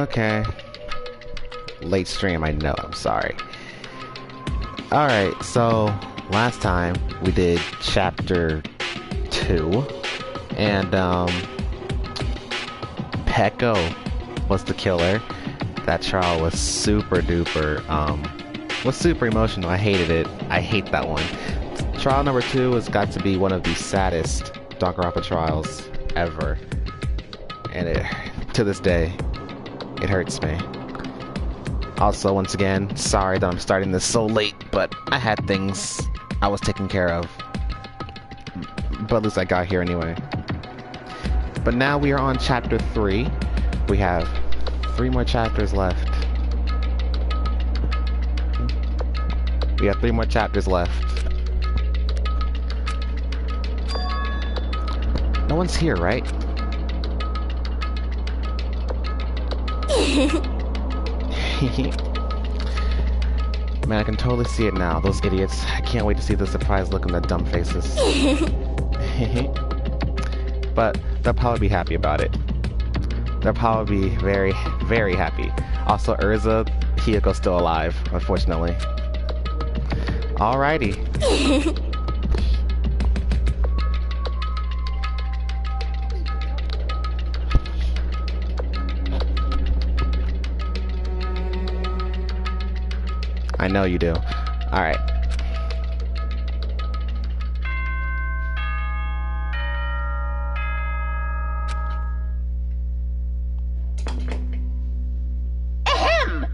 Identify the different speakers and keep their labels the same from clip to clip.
Speaker 1: Okay. Late stream, I know, I'm sorry. Alright, so last time we did chapter 2 and Pecco was the killer. That trial was super emotional. I hated it. I hate that one. Trial number 2 has got to be one of the saddest Danganronpa trials ever. And to this day, it hurts me. Also, once again, sorry that I'm starting this so late, but I had things I was taking care of. But at least I got here anyway. But now we are on chapter 3. We have 3 more chapters left. We have 3 more chapters left. No one's here, right? Man, I can totally see it now. Those idiots. I can't wait to see the surprised look on their dumb faces. But they'll probably be happy about it. They'll probably be very, very happy. Also, Urza, Hyoko's still alive, unfortunately. Alrighty. I know you do. Alright.
Speaker 2: Ahem!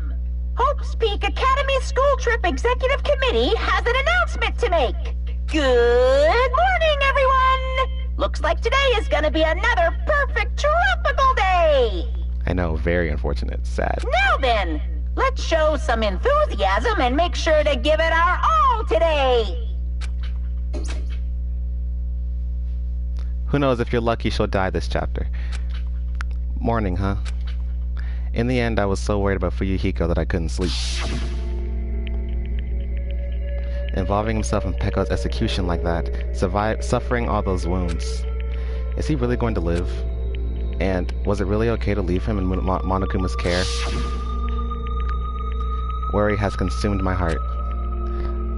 Speaker 2: Hope's Peak Academy School Trip Executive Committee has an announcement to make. Good morning, everyone! Looks like today is gonna be another perfect tropical day!
Speaker 1: I know, very unfortunate. Sad.
Speaker 2: Now then, let's show some enthusiasm and make sure to give it our all today!
Speaker 1: Who knows, if you're lucky, she'll die this chapter. Morning, huh? In the end, I was so worried about Fuyuhiko that I couldn't sleep. Involving himself in Pecco's execution like that, suffering all those wounds. Is he really going to live? And was it really okay to leave him in Monokuma's care? Worry has consumed my heart.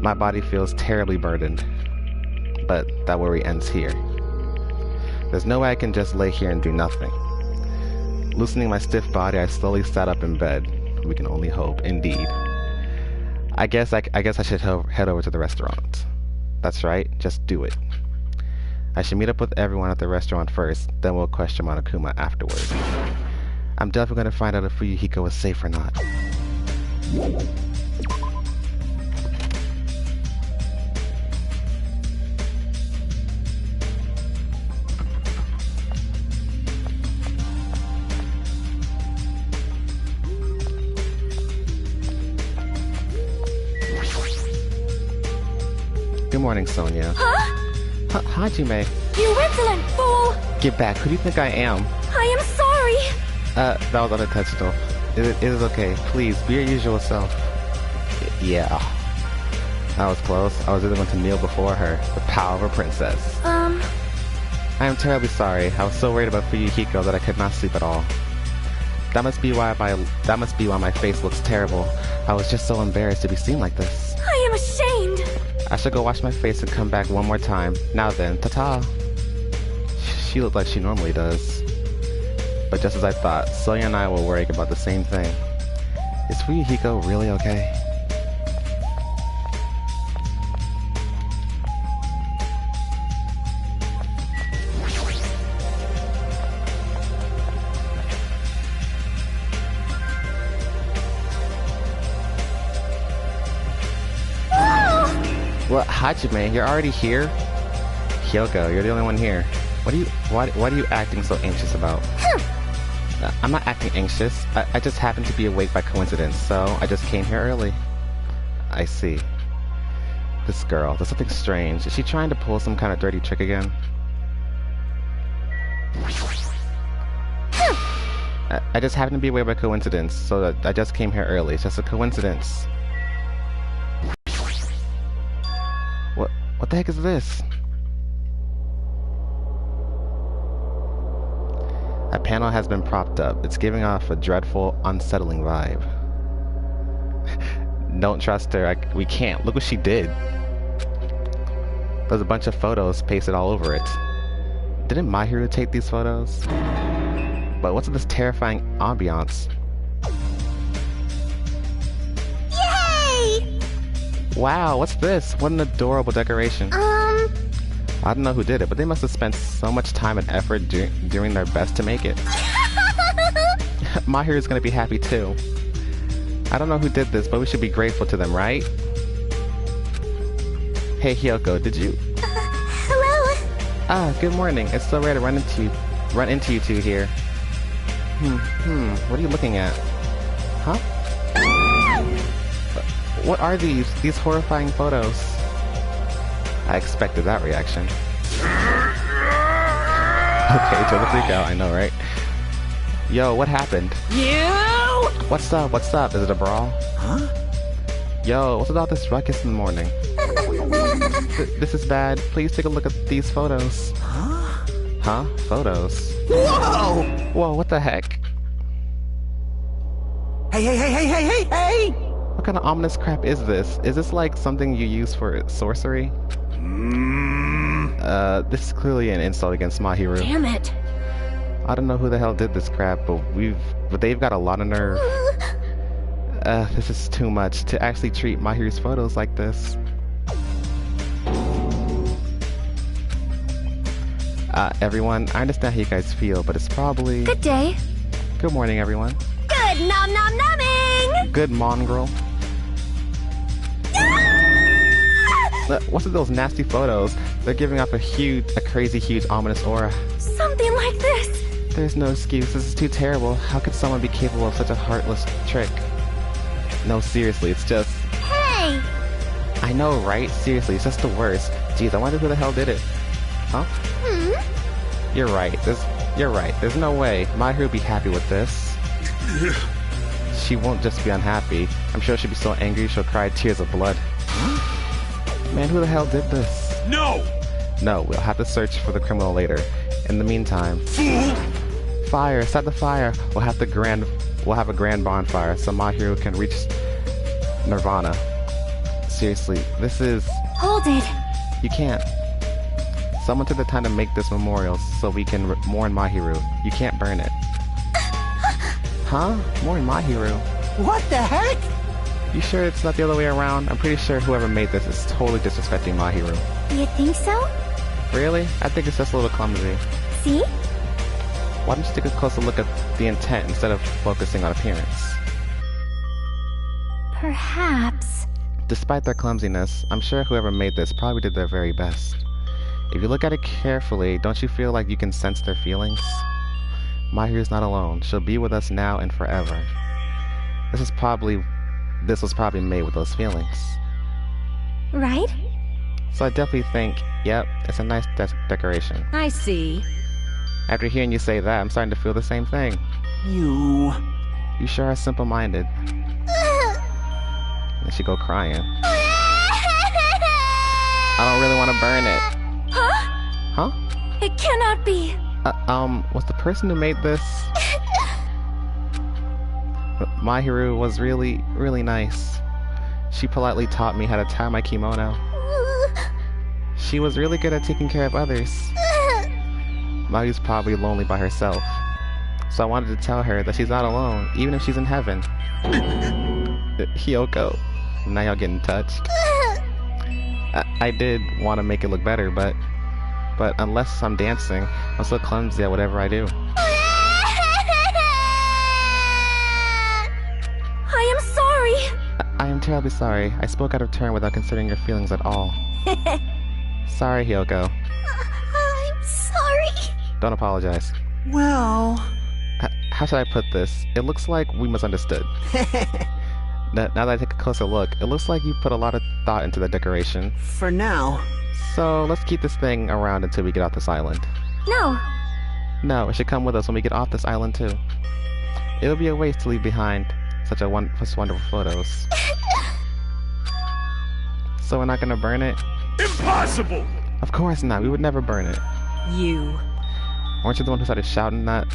Speaker 1: My body feels terribly burdened. But that worry ends here. There's no way I can just lay here and do nothing. Loosening my stiff body, I slowly sat up in bed. We can only hope, indeed. I guess I should head over to the restaurant. That's right, just do it. I should meet up with everyone at the restaurant first, then we'll question Monokuma afterward. I'm definitely going to find out if Fuyuhiko is safe or not. Good morning, Sonia.
Speaker 3: Huh?
Speaker 1: Hajime.
Speaker 3: You insolent fool!
Speaker 1: Get back. Who do you think I am?
Speaker 3: I am sorry!
Speaker 1: That was unintentional. It is okay. Please, be your usual self. Yeah. That was close. I was either going to kneel before her. The power of a princess. I am terribly sorry. I was so worried about Fuyuhiko that I could not sleep at all. That must be why my face looks terrible. I was just so embarrassed to be seen like this.
Speaker 3: I am ashamed!
Speaker 1: I should go wash my face and come back one more time. Now then, ta-ta! She looked like she normally does. But just as I thought, Sonia and I were worrying about the same thing. Is Fuyuhiko really okay? Well, Hajime, you're already here? Hyoko, you're the only one here. What are you acting so anxious about? I'm not acting anxious. I just happened to be awake by coincidence, so I just came here early. I see. This girl, there's something strange. Is she trying to pull some kind of dirty trick again? I just happened to be awake by coincidence, so I just came here early. It's just a coincidence. What the heck is this? A panel has been propped up. It's giving off a dreadful, unsettling vibe. Don't trust her. We can't. Look what she did. There's a bunch of photos pasted all over it. Didn't My Hero take these photos? But what's this terrifying ambiance?
Speaker 3: Yay!
Speaker 1: Wow, what's this? What an adorable decoration. I don't know who did it, but they must have spent so much time and effort doing their best to make it. My Hero's gonna be happy too. I don't know who did this, but we should be grateful to them, right? Hey Hyoko, did you?
Speaker 3: Hello?
Speaker 1: Ah, good morning. It's so rare to run into you two here. What are you looking at? Huh? What are these? These horrifying photos? I expected that reaction. Okay, to the freak out, I know, right? Yo, what happened?
Speaker 2: You!
Speaker 1: What's up? What's up? Is it a brawl?
Speaker 4: Huh?
Speaker 1: Yo, what's about this ruckus in the morning? This is bad. Please take a look at these photos.
Speaker 4: Huh?
Speaker 1: Huh? Photos?
Speaker 4: Whoa!
Speaker 1: Whoa, what the heck?
Speaker 4: Hey!
Speaker 1: What kind of ominous crap is this? Is this like something you use for sorcery? This is clearly an insult against My Hero.
Speaker 3: Damn it.
Speaker 1: I don't know who the hell did this crap, but they've got a lot of nerve. This is too much to actually treat My Hero's photos like this. Everyone, I understand how you guys feel, but it's probably...
Speaker 3: Good day.
Speaker 1: Good morning, everyone.
Speaker 3: Good nom nom nomming!
Speaker 1: Good mongrel. What's with those nasty photos? They're giving off a crazy, huge, ominous aura.
Speaker 3: Something like this.
Speaker 1: There's no excuse. This is too terrible. How could someone be capable of such a heartless trick? No, seriously, it's just...
Speaker 3: Hey!
Speaker 1: I know, right? Seriously, it's just the worst. Jeez, I wonder who the hell did it. Huh? You're right. There's no way. My Hero would be happy with this. She won't just be unhappy. I'm sure she'll be so angry she'll cry tears of blood. Man, who the hell did this?
Speaker 4: No!
Speaker 1: No, we'll have to search for the criminal later. In the meantime...
Speaker 4: Fool!
Speaker 1: Fire! Set the fire! We'll have a grand bonfire so My Hero can reach Nirvana. Seriously, this is...
Speaker 3: Hold it.
Speaker 1: You can't. Someone took the time to make this memorial so we can mourn My Hero. You can't burn it. Huh? Mourn My Hero?
Speaker 4: What the heck?
Speaker 1: You sure it's not the other way around? I'm pretty sure whoever made this is totally disrespecting My Hero.
Speaker 3: You think so?
Speaker 1: Really? I think it's just a little clumsy.
Speaker 3: See?
Speaker 1: Why don't you take a closer look at the intent instead of focusing on appearance?
Speaker 3: Perhaps.
Speaker 1: Despite their clumsiness, I'm sure whoever made this probably did their very best. If you look at it carefully, don't you feel like you can sense their feelings? My Hero's not alone. She'll be with us now and forever. This was probably made with those feelings.
Speaker 3: Right?
Speaker 1: So I definitely think, yep, it's a nice decoration.
Speaker 2: I see.
Speaker 1: After hearing you say that, I'm starting to feel the same thing.
Speaker 4: You
Speaker 1: sure are simple-minded. And she go crying. I don't really want to burn it.
Speaker 3: Huh?
Speaker 1: Huh?
Speaker 3: It cannot be.
Speaker 1: Was the person who made this... My Hero was really, really nice. She politely taught me how to tie my kimono. She was really good at taking care of others. Mary's probably lonely by herself. So I wanted to tell her that she's not alone, even if she's in heaven. Hyoko, now y'all getting touched. I did want to make it look better, but unless I'm dancing, I'm so clumsy at whatever I do.
Speaker 3: I am sorry.
Speaker 1: I am terribly sorry. I spoke out of turn without considering your feelings at all. Sorry, Hyoko.
Speaker 3: I'm sorry.
Speaker 1: Don't apologize.
Speaker 4: well...
Speaker 1: How should I put this? It looks like we misunderstood. Now that I take a closer look, it looks like you put a lot of thought into the decoration.
Speaker 4: For now.
Speaker 1: So let's keep this thing around until we get off this island.
Speaker 3: No.
Speaker 1: No, it should come with us when we get off this island too. It would be a waste to leave behind such wonderful photos. So we're not gonna burn it?
Speaker 4: Impossible!
Speaker 1: Of course not. We would never burn it.
Speaker 2: You.
Speaker 1: Weren't you the one who started shouting that?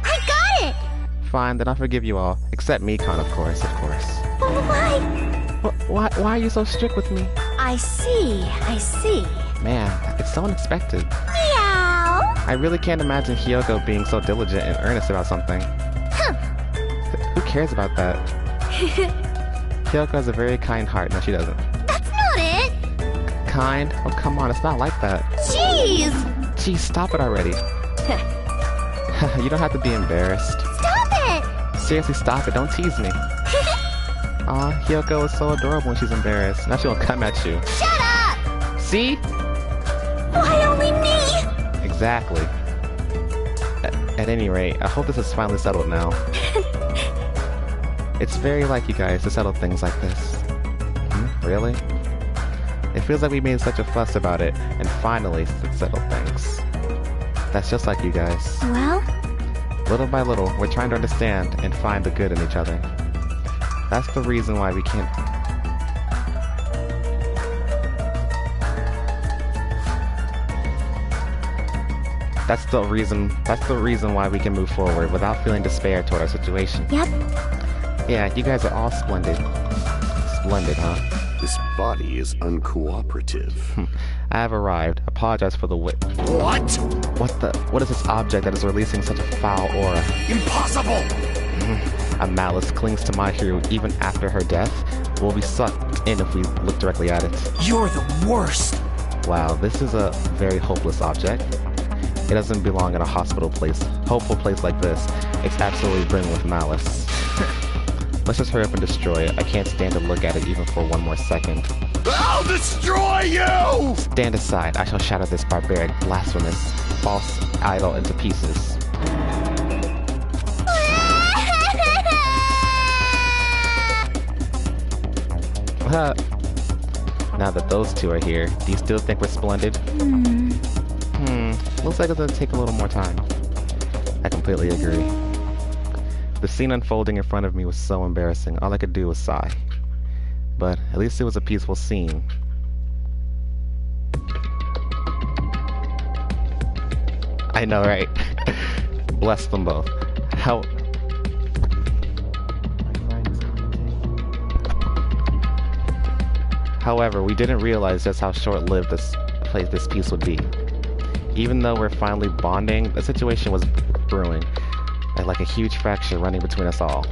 Speaker 3: I got it!
Speaker 1: Fine, then I'll forgive you all. Except Mikon, of course, of course.
Speaker 3: But why?
Speaker 1: Why are you so strict with me?
Speaker 3: I see.
Speaker 1: Man, it's so unexpected.
Speaker 3: Meow!
Speaker 1: I really can't imagine Hyoko being so diligent and earnest about something.
Speaker 3: Huh.
Speaker 1: Who cares about that? Hyoko has a very kind heart. No, she doesn't.
Speaker 3: That's not it!
Speaker 1: Kind? Oh, come on, it's not like that.
Speaker 3: Jeez!
Speaker 1: Gee, stop it already. You don't have to be embarrassed.
Speaker 3: Stop it!
Speaker 1: Seriously, stop it. Don't tease me. Aw, Hyoko is so adorable when she's embarrassed. Now she'll come at you.
Speaker 3: Shut up!
Speaker 1: See?
Speaker 3: Why only me?
Speaker 1: Exactly. At any rate, I hope this is finally settled now. It's very like you guys to settle things like this. Really? It feels like we made such a fuss about it, and finally settled things. That's just like you guys.
Speaker 3: Well?
Speaker 1: Little by little, we're trying to understand and find the good in each other. That's the reason why we can't... That's the reason why we can move forward without feeling despair toward our situation.
Speaker 3: Yep.
Speaker 1: Yeah, you guys are all splendid. Splendid, huh?
Speaker 5: This body is uncooperative.
Speaker 1: I have arrived. Apologize for the
Speaker 5: What?
Speaker 1: What is this object that is releasing such a foul aura?
Speaker 5: Impossible!
Speaker 1: A malice clings to my hero even after her death. We'll be sucked in if we look directly at it.
Speaker 4: You're the worst!
Speaker 1: Wow, this is a very hopeless object. It doesn't belong in a hopeful place like this. It's absolutely brimming with malice. Let's just hurry up and destroy it. I can't stand to look at it even for one more second.
Speaker 5: I'll destroy you!
Speaker 1: Stand aside. I shall shatter this barbaric, blasphemous, false idol into pieces. Now that those two are here, do you still think we're splendid? Looks like it's gonna take a little more time. I completely agree. The scene unfolding in front of me was so embarrassing. All I could do was sigh. But at least it was a peaceful scene. I know, right? Bless them both. However, we didn't realize just how short-lived this piece would be. Even though we're finally bonding, the situation was brewing, and like a huge fracture running between us all.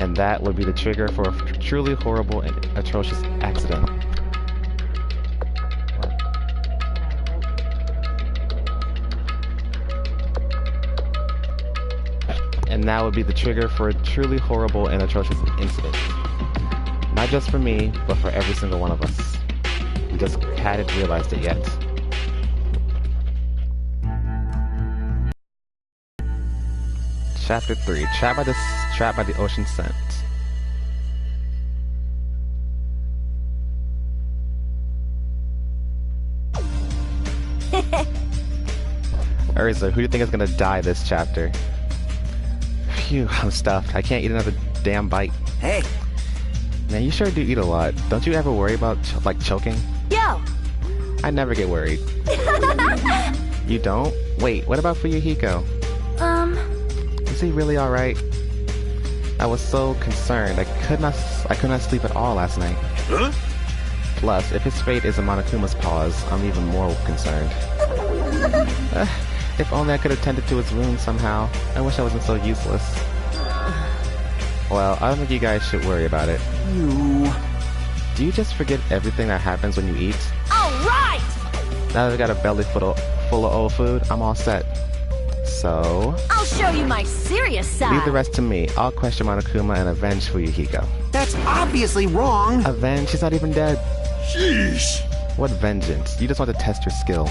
Speaker 1: And that would be the trigger for a truly horrible and atrocious accident. And that would be the trigger for a truly horrible and atrocious incident. Not just for me, but for every single one of us. We just hadn't realized it yet. Chapter 3, Trapped by the Ocean Scent. Urza, who do you think is gonna die this chapter? Phew, I'm stuffed. I can't eat another damn bite.
Speaker 4: Hey!
Speaker 1: Man, you sure do eat a lot. Don't you ever worry about, choking?
Speaker 3: Yo!
Speaker 1: I never get worried. You don't? Wait, what about Fuyuhiko? Is he really alright? I was so concerned. I could not sleep at all last night.
Speaker 5: Huh?
Speaker 1: Plus, if his fate is a Monokuma's paws, I'm even more concerned. If only I could have tended to his wound somehow. I wish I wasn't so useless. Well, I don't think you guys should worry about it. Do you just forget everything that happens when you eat?
Speaker 3: Alright!
Speaker 1: Now that I've got a belly full of old food, I'm all set. So...
Speaker 3: I'll show you my serious side.
Speaker 1: leave the rest to me. I'll question Monokuma and avenge Fuyuhiko.
Speaker 4: That's obviously wrong!
Speaker 1: Avenge? She's not even dead.
Speaker 5: Sheesh!
Speaker 1: What vengeance? You just want to test your skill.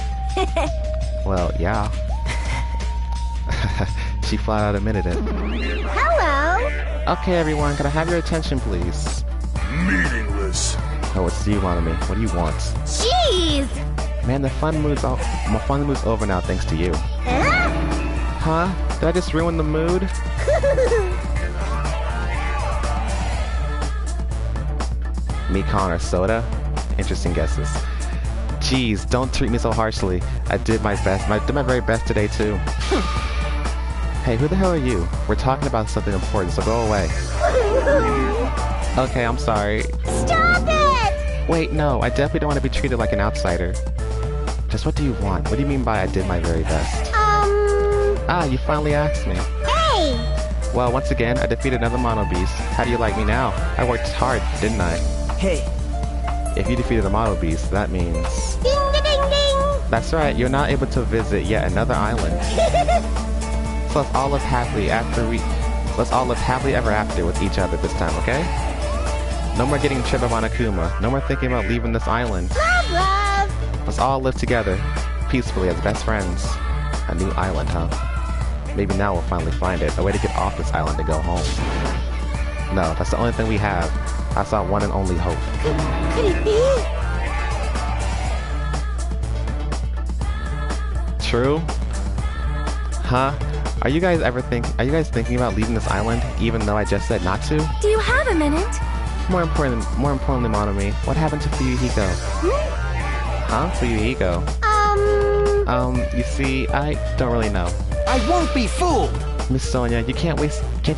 Speaker 1: Well, yeah. She flat out admitted it.
Speaker 3: Hello!
Speaker 1: Okay, everyone, can I have your attention, please?
Speaker 5: Meaningless.
Speaker 1: Oh, what do you want of me? What do you want?
Speaker 3: Jeez!
Speaker 1: Man, my fun mood's over now thanks to you. Huh? Did I just ruin the mood? Mikon or soda? Interesting guesses. Jeez, don't treat me so harshly. I did my best. I did my very best today, too. Hey, who the hell are you? We're talking about something important, so go away. Okay, I'm sorry.
Speaker 3: Stop it!
Speaker 1: Wait, no, I definitely don't want to be treated like an outsider. Just what do you want? What do you mean by I did my very best? Ah, you finally asked me.
Speaker 3: Hey!
Speaker 1: Well, once again, I defeated another Mono Beast. How do you like me now? I worked hard, didn't I?
Speaker 4: Hey,
Speaker 1: If you defeated a Mono Beast, that means...
Speaker 3: Ding ding ding ding!
Speaker 1: That's right, you're not able to visit yet another island. So let's all live happily ever after with each other this time, okay? No more getting tripped up on Akuma. No more thinking about leaving this island.
Speaker 3: Love, love!
Speaker 1: Let's all live together, peacefully as best friends. A new island, huh? Maybe now we'll finally find it. A way to get off this island to go home. No, that's the only thing we have. That's our one and only hope.
Speaker 3: Could it be?
Speaker 1: True? Huh? Are you guys thinking about leaving this island, even though I just said not to?
Speaker 3: Do you have a minute?
Speaker 1: More importantly, Monomi, what happened to Fuyuhiko? Huh? Fuyuhiko? You see, I don't really know.
Speaker 4: I won't be fooled!
Speaker 1: Miss Sonia, can't you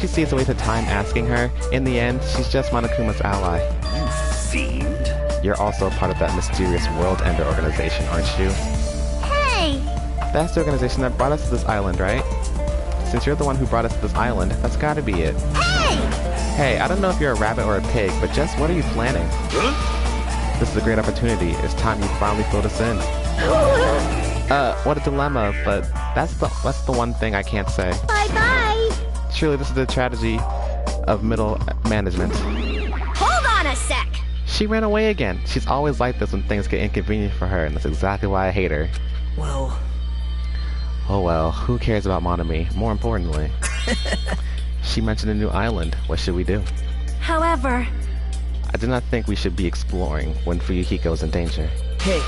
Speaker 1: see it's a waste of time asking her? In the end, she's just Monokuma's ally.
Speaker 5: You fiend.
Speaker 1: You're also a part of that mysterious World Ender organization, aren't you?
Speaker 3: Hey!
Speaker 1: That's the organization that brought us to this island, right? Since you're the one who brought us to this island, that's gotta be it.
Speaker 3: Hey!
Speaker 1: Hey, I don't know if you're a rabbit or a pig, but just what are you planning?
Speaker 5: Huh?
Speaker 1: This is a great opportunity. It's time you finally filled us in. What a dilemma, but that's the one thing I can't say.
Speaker 3: Bye-bye!
Speaker 1: Truly, this is the tragedy of middle management.
Speaker 3: Hold on a sec!
Speaker 1: She ran away again. She's always like this when things get inconvenient for her, and that's exactly why I hate her.
Speaker 4: Well...
Speaker 1: Oh well, who cares about Monomi? More importantly, she mentioned a new island. What should we do?
Speaker 3: However...
Speaker 1: I do not think we should be exploring when Fuyuhiko is in danger.
Speaker 4: Hey,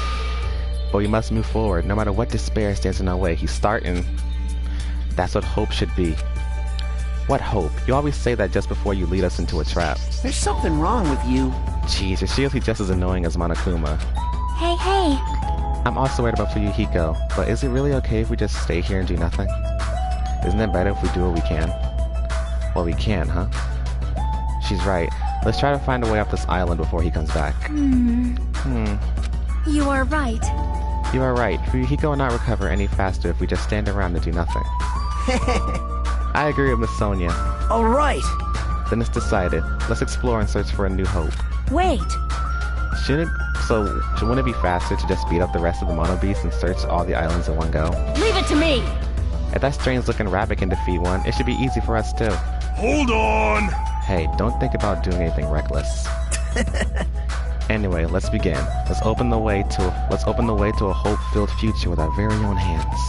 Speaker 1: But we must move forward, no matter what despair stands in our way. He's starting. That's what hope should be. What hope? You always say that just before you lead us into a trap.
Speaker 4: there's something wrong with you.
Speaker 1: Jeez, you're seriously just as annoying as Monokuma.
Speaker 3: Hey, hey!
Speaker 1: I'm also worried about Fuyuhiko, but is it really okay if we just stay here and do nothing? Isn't it better if we do what we can? Well, we can, huh? She's right. Let's try to find a way off this island before he comes back.
Speaker 3: You are right.
Speaker 1: You are right. Fuyuhiko will not recover any faster if we just stand around and do nothing. I agree with Miss Sonia.
Speaker 4: Alright!
Speaker 1: Then it's decided. Let's explore and search for a new hope.
Speaker 3: Wait!
Speaker 1: Wouldn't it be faster to just beat up the rest of the Mono Beasts and search all the islands in one go?
Speaker 3: Leave it to me!
Speaker 1: If that strange-looking rabbit can defeat one, it should be easy for us too.
Speaker 5: Hold on.
Speaker 1: Hey, don't think about doing anything reckless. Anyway, let's begin. Let's open the way to a hope-filled future with our very own hands.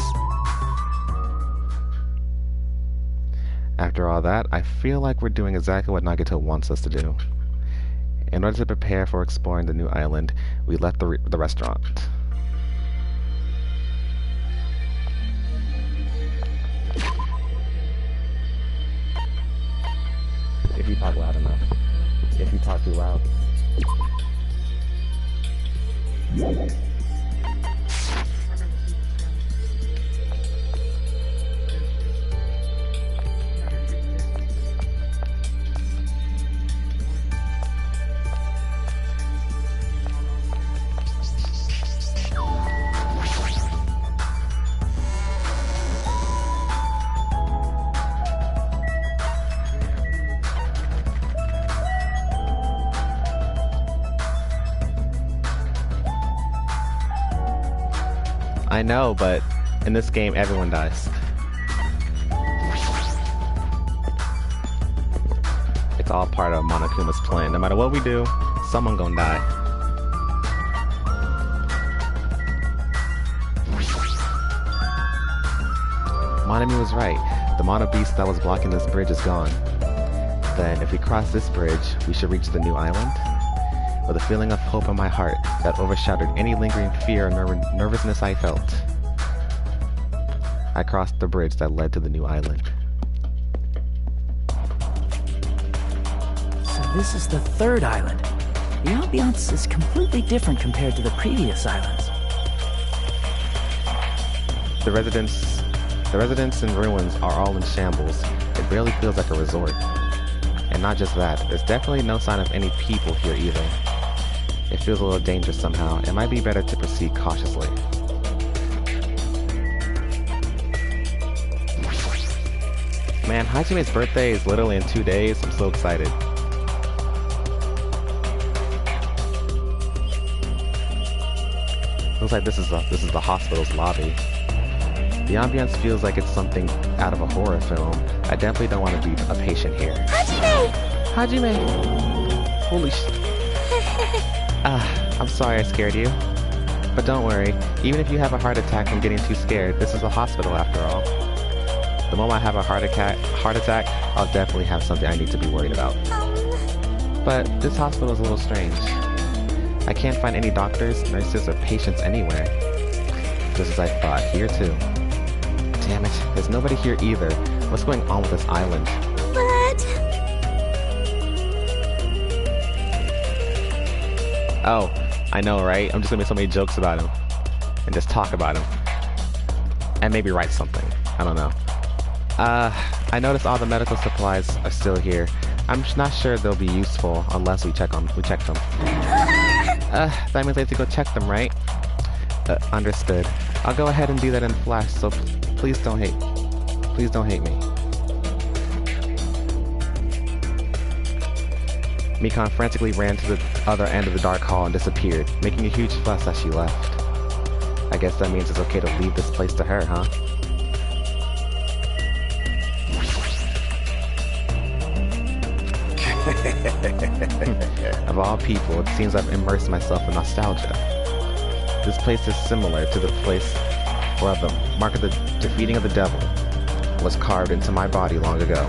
Speaker 1: After all that, I feel like we're doing exactly what Nagito wants us to do. In order to prepare for exploring the new island, we left the restaurant. If you talk loud enough. If you talk too loud. I know, but in this game, everyone dies. It's all part of Monokuma's plan. No matter what we do, someone gonna die. Monomi was right. The Mono Beast that was blocking this bridge is gone. Then, if we cross this bridge, we should reach the new island. With a feeling of hope in my heart that overshadowed any lingering fear or nervousness I felt, I crossed the bridge that led to the new island.
Speaker 6: So this is the third island. The ambiance is completely different compared to the previous islands.
Speaker 1: The residents and ruins are all in shambles. It barely feels like a resort. And not just that, there's definitely no sign of any people here either. It feels a little dangerous somehow. It might be better to proceed cautiously. Man, Hajime's birthday is literally in 2 days. I'm so excited. Looks like this is the hospital's lobby. The ambience feels like it's something out of a horror film. I definitely don't want to be a patient here.
Speaker 3: Hajime!
Speaker 1: Hajime! Holy sh... I'm sorry I scared you. But don't worry, even if you have a heart attack from getting too scared, this is a hospital after all. The moment I have a heart attack, I'll definitely have something I need to be worried about. But this hospital is a little strange. I can't find any doctors, nurses, or patients anywhere. Just as I thought, here too. Damn it, there's nobody here either. What's going on with this island?
Speaker 3: But...
Speaker 1: Oh, I know, right? I'm just gonna make so many jokes about him. And just talk about him. And maybe write something. I don't know. I noticed all the medical supplies are still here. I'm not sure they'll be useful unless we check them. That means I have to go check them, right? Understood. I'll go ahead and do that in Flash, so please don't hate me. Mikan frantically ran to the other end of the dark hall and disappeared, making a huge fuss as she left. I guess that means it's okay to leave this place to her, huh? Of all people, it seems I've immersed myself in nostalgia. This place is similar to the place where the mark of the defeating of the devil was carved into my body long ago.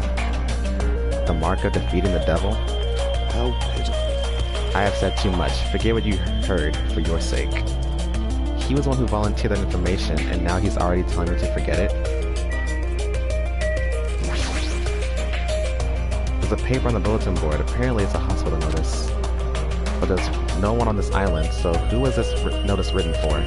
Speaker 1: The mark of defeating the devil? How pitiful. I have said too much. Forget what you heard for your sake. He was the one who volunteered that information, and now he's already telling me to forget it? There's a paper on the bulletin board. Apparently it's a hospital notice. But there's no one on this island, so who was this notice written for?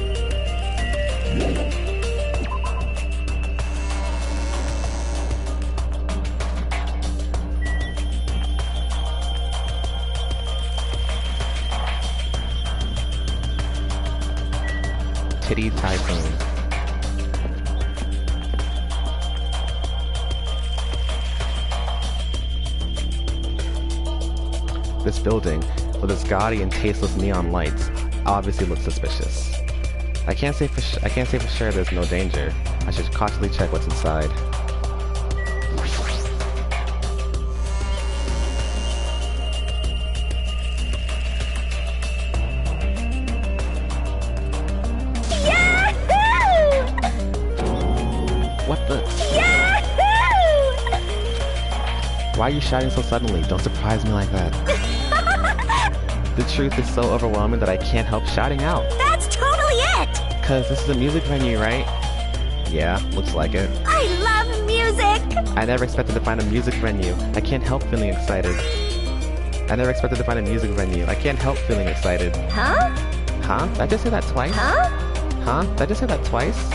Speaker 1: Titty Typhoon. This building, with its gaudy and tasteless neon lights, obviously looks suspicious. I can't say for sure there's no danger. I should cautiously check what's inside. What the?
Speaker 3: Yahoo!
Speaker 1: Why are you shouting so suddenly? Don't surprise me like that. The truth is so overwhelming that I can't help shouting out.
Speaker 3: That's totally it!
Speaker 1: Cause this is a music venue, right? Yeah, looks like it.
Speaker 3: I love music!
Speaker 1: I never expected to find a music venue. I can't help feeling excited. I never expected to find a music venue. I can't help feeling excited.
Speaker 3: Huh?
Speaker 1: Huh? Did I just say that twice?
Speaker 3: Huh?
Speaker 1: Huh? Did I just say that twice?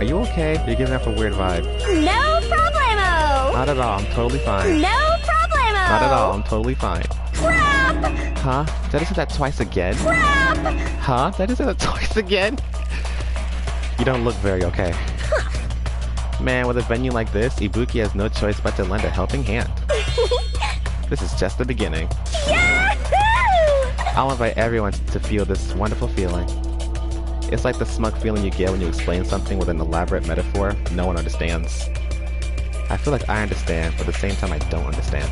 Speaker 1: Are you okay? You're giving off a weird vibe.
Speaker 3: No problemo!
Speaker 1: Not at all. I'm totally fine.
Speaker 3: No problemo!
Speaker 1: Not at all. I'm totally fine.
Speaker 3: Crap!
Speaker 1: Huh? Did I just say that twice again?
Speaker 3: Crap!
Speaker 1: Huh? Did I just say that twice again? You don't look very okay. Man, with a venue like this, Ibuki has no choice but to lend a helping hand. This is just the beginning.
Speaker 3: Yahoo!
Speaker 1: I'll invite everyone to feel this wonderful feeling. It's like the smug feeling you get when you explain something with an elaborate metaphor no one understands. I feel like I understand, but at the same time I don't understand.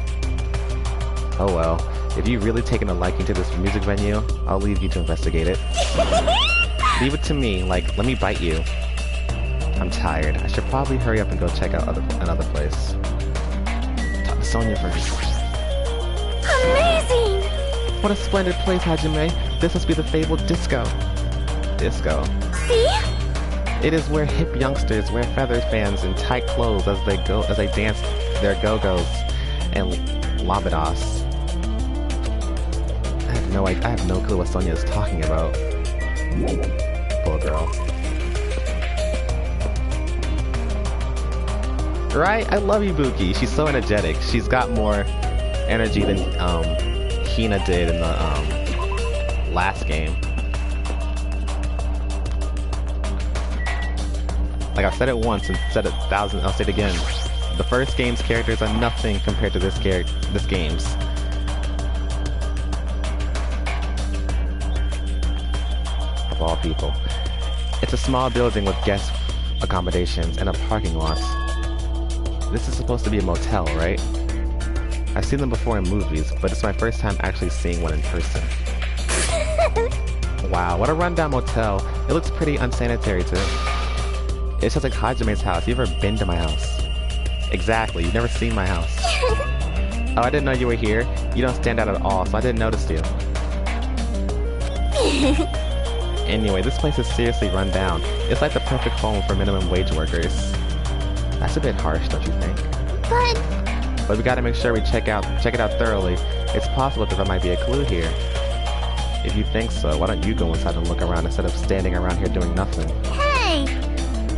Speaker 1: Oh well, if you've really taken a liking to this music venue, I'll leave you to investigate it. Leave it to me, like, let me bite you. I'm tired. I should probably hurry up and go check out another place. Talk to Sonia first.
Speaker 3: Amazing!
Speaker 1: What a splendid place, Hajime. This must be the fabled disco. Disco.
Speaker 3: See?
Speaker 1: It is where hip youngsters wear feather fans and tight clothes as they dance their go-go's and labadas. I have no clue what Sonia is talking about. Poor girl. Right? I love Ibuki. She's so energetic. She's got more energy than Hina did in the last game. Like I've said it once and said it 1,000, I'll say it again. The first game's characters are nothing compared to this game's. Of all people. It's a small building with guest accommodations and a parking lot. This is supposed to be a motel, right? I've seen them before in movies, but it's my first time actually seeing one in person. Wow, what a rundown motel. It looks pretty unsanitary too. It's just like Hajime's house. You ever been to my house? Exactly, you've never seen my house. Oh, I didn't know you were here. You don't stand out at all, so I didn't notice you. Anyway, this place is seriously run down. It's like the perfect home for minimum wage workers. That's a bit harsh, don't you think? But we gotta make sure we check it out thoroughly. It's possible that there might be a clue here. If you think so, why don't you go inside and look around instead of standing around here doing nothing?
Speaker 3: Hey!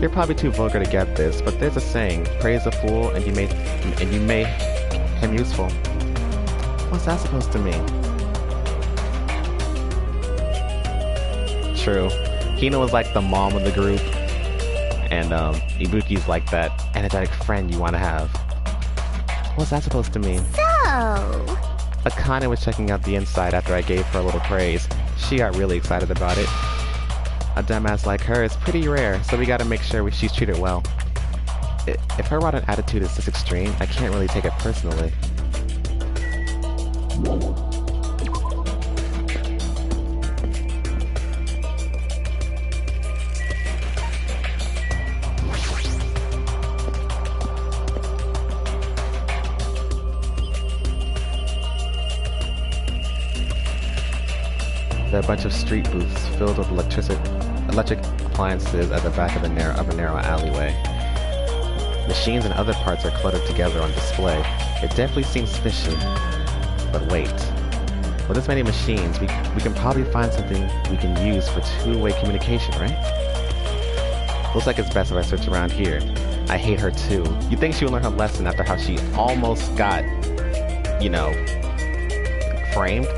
Speaker 1: You're probably too vulgar to get this, but there's a saying, praise a fool and you make him useful. What's that supposed to mean? True. Hina was like the mom of the group, and Ibuki's like that energetic friend you want to have. What's that supposed to mean?
Speaker 3: So...
Speaker 1: Akane was checking out the inside after I gave her a little praise. She got really excited about it. A dumbass like her is pretty rare, so we gotta make sure she's treated well. If her rotten attitude is this extreme, I can't really take it personally. There are a bunch of street booths filled with electric appliances at the back of a narrow alleyway. Machines and other parts are cluttered together on display. It definitely seems fishy. But wait. With this many machines, we can probably find something we can use for two-way communication, right? Looks like it's best if I search around here. I hate her too. You'd think she would learn her lesson after how she almost got, you know, framed.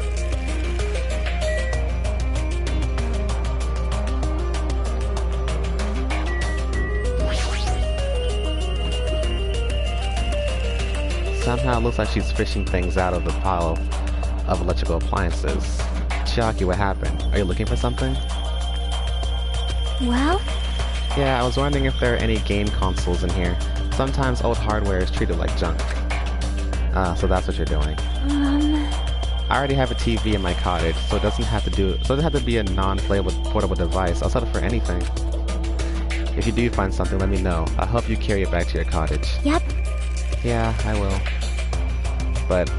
Speaker 1: Somehow it looks like she's fishing things out of the pile of electrical appliances. Chiaki, what happened? Are you looking for something?
Speaker 3: Well?
Speaker 1: Yeah, I was wondering if there are any game consoles in here. Sometimes old hardware is treated like junk. So that's what you're doing. I already have a TV in my cottage, so it doesn't have to be a non-playable portable device. I'll settle for anything. If you do find something, let me know. I'll help you carry it back to your cottage.
Speaker 3: Yep.
Speaker 1: Yeah, I will. But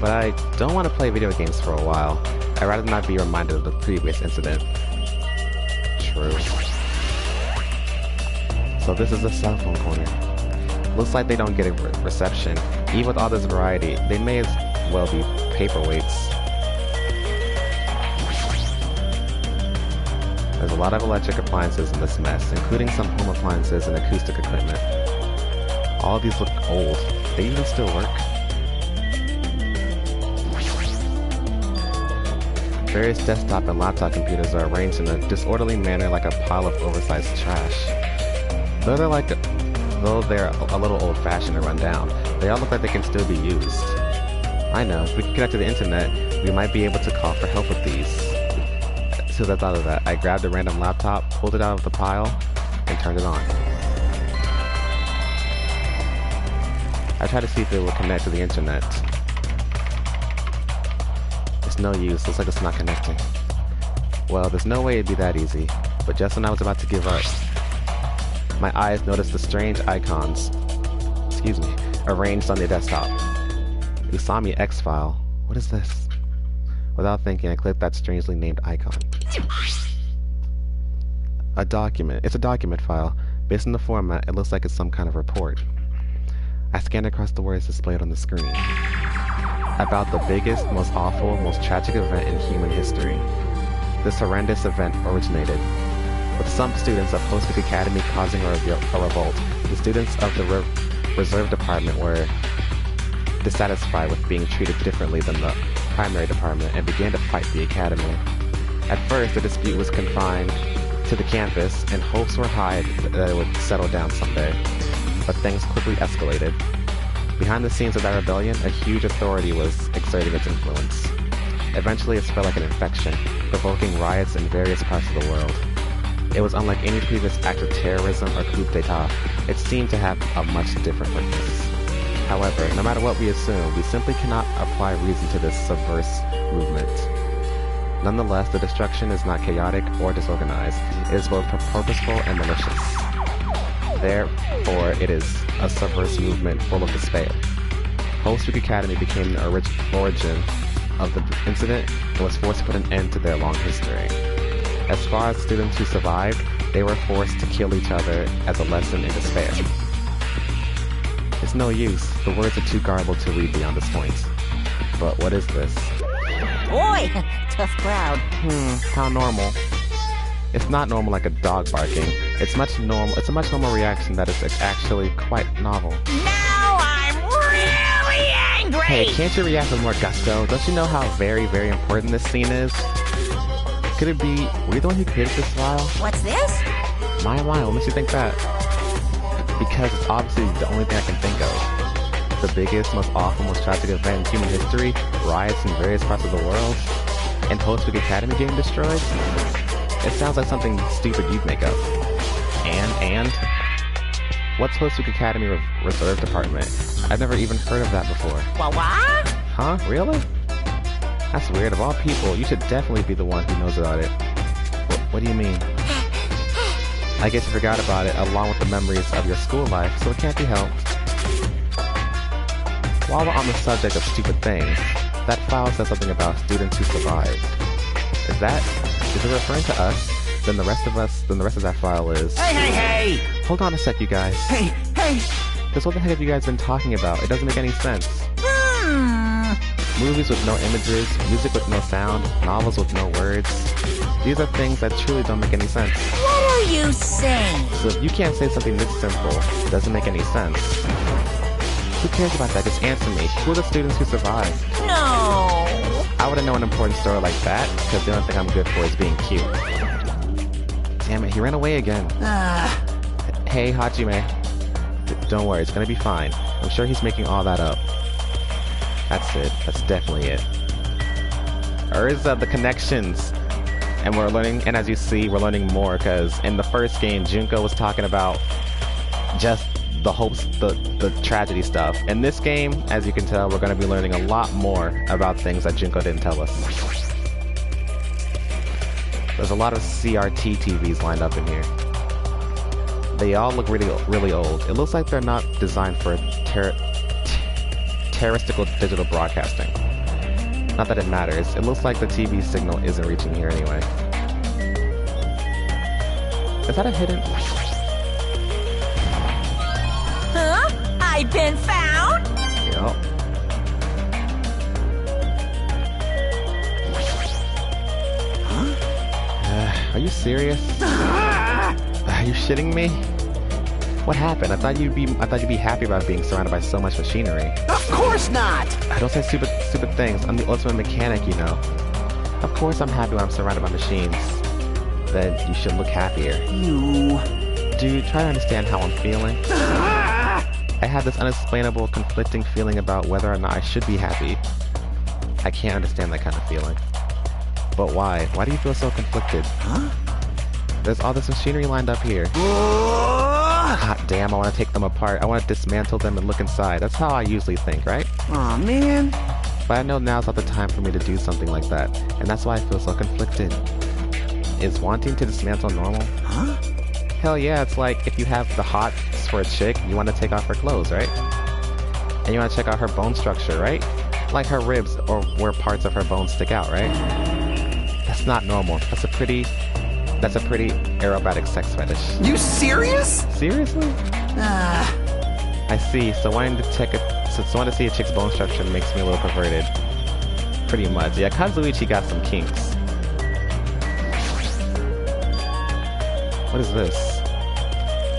Speaker 1: I don't want to play video games for a while. I'd rather not be reminded of the previous incident. True. So this is a cell phone corner. Looks like they don't get a reception. Even with all this variety, they may as well be paperweights. There's a lot of electric appliances in this mess, including some home appliances and acoustic equipment. All of these look old. They even still work. Various desktop and laptop computers are arranged in a disorderly manner like a pile of oversized trash. Though they're a little old-fashioned and run down, they all look like they can still be used. I know, if we can connect to the internet, we might be able to call for help with these. As soon as I thought of that, I grabbed a random laptop, pulled it out of the pile, and turned it on. I tried to see if it will connect to the internet. It's no use, looks like it's not connecting. Well, there's no way it'd be that easy, but just when I was about to give up, my eyes noticed the strange icons, arranged on the desktop. Usami X file. What is this? Without thinking, I clicked that strangely named icon. A document. It's a document file. Based on the format, it looks like it's some kind of report. I scanned across the words displayed on the screen. About the biggest, most awful, most tragic event in human history. This horrendous event originated with some students of Host Academy causing a revolt. The students of the reserve department were dissatisfied with being treated differently than the primary department and began to fight the academy. At first, the dispute was confined to the campus, and hopes were high that it would settle down someday. But things quickly escalated. Behind the scenes of that rebellion, a huge authority was exerting its influence. Eventually, it spread like an infection, provoking riots in various parts of the world. It was unlike any previous act of terrorism or coup d'etat. It seemed to have a much different purpose. However, no matter what we assume, we simply cannot apply reason to this subversive movement. Nonetheless, the destruction is not chaotic or disorganized. It is both purposeful and malicious. Therefore, it is a subversive movement full of despair. Hope Speak Academy became the origin of the incident and was forced to put an end to their long history. As far as students who survived, they were forced to kill each other as a lesson in despair. It's no use. The words are too garbled to read beyond this point. But what is this?
Speaker 2: Boy, tough crowd.
Speaker 1: How normal. It's not normal like a dog barking. It's a much normal reaction that is actually quite novel.
Speaker 2: Now I'm really angry!
Speaker 1: Hey, can't you react with more gusto? Don't you know how very, very important this scene is? Could it be, were you the one who created this file?
Speaker 2: What's this?
Speaker 1: My, what makes you think that? Because it's obviously the only thing I can think of. The biggest, most awful, most tragic event in human history, riots in various parts of the world, and Hope Speak Academy getting destroyed? It sounds like something stupid you'd make up. And? What's Hope Speak Academy Reserve Department? I've never even heard of that before.
Speaker 2: What?
Speaker 1: Huh? Really? That's weird. Of all people, you should definitely be the one who knows about it. What do you mean? I guess you forgot about it along with the memories of your school life, so it can't be helped. While we're on the subject of stupid things, that file says something about students who survived. Is it referring to us? Then the rest of that file is...
Speaker 4: Hey!
Speaker 1: Hold on a sec, you guys.
Speaker 4: Hey!
Speaker 1: Just what the heck have you guys been talking about? It doesn't make any sense. Movies with no images, music with no sound, novels with no words. These are things that truly don't make any sense.
Speaker 2: What are you saying?
Speaker 1: So if you can't say something this simple, it doesn't make any sense. Who cares about that? Just answer me. Who are the students who survived?
Speaker 2: No.
Speaker 1: I wouldn't know an important story like that, because the only thing I'm good for is being cute. Damn it, he ran away again. Hey, Hajime. Don't worry, it's gonna be fine. I'm sure he's making all that up. That's it. That's definitely it. Urza, the connections. And we're learning, and as you see, we're learning more, because in the first game, Junko was talking about just the hopes, the tragedy stuff. In this game, as you can tell, we're going to be learning a lot more about things that Junko didn't tell us. There's a lot of CRT TVs lined up in here. They all look really old. It looks like they're not designed for terrestrial digital broadcasting. Not that it matters. It looks like the TV signal isn't reaching here anyway. Is that a hidden...
Speaker 2: Huh? I've been found?
Speaker 1: Yup. Are you serious? Are you shitting me? What happened? I thought you'd be happy about being surrounded by so much machinery.
Speaker 4: Of course not!
Speaker 1: Don't say stupid things. I'm the ultimate mechanic, you know. Of course I'm happy when I'm surrounded by machines. Then you should look happier.
Speaker 4: You...
Speaker 1: Dude, try to understand how I'm feeling. I have this unexplainable, conflicting feeling about whether or not I should be happy. I can't understand that kind of feeling. But why? Why do you feel so conflicted?
Speaker 4: Huh?
Speaker 1: There's all this machinery lined up here. Hot damn, I want to take them apart. I want to dismantle them and look inside. That's how I usually think, right?
Speaker 4: Aw, man.
Speaker 1: But I know now's not the time for me to do something like that, and that's why I feel so conflicted. Is wanting to dismantle normal?
Speaker 4: Huh?
Speaker 1: Hell yeah, it's like if you have the hots for a chick, you want to take off her clothes, right? And you want to check out her bone structure, right? Like her ribs or where parts of her bones stick out, right? That's not normal. That's a pretty aerobatic sex fetish.
Speaker 4: You serious?
Speaker 1: Seriously? I see. So wanting to see a chick's bone structure makes me a little perverted. Pretty much. Yeah, Kazuichi got some kinks. What is this?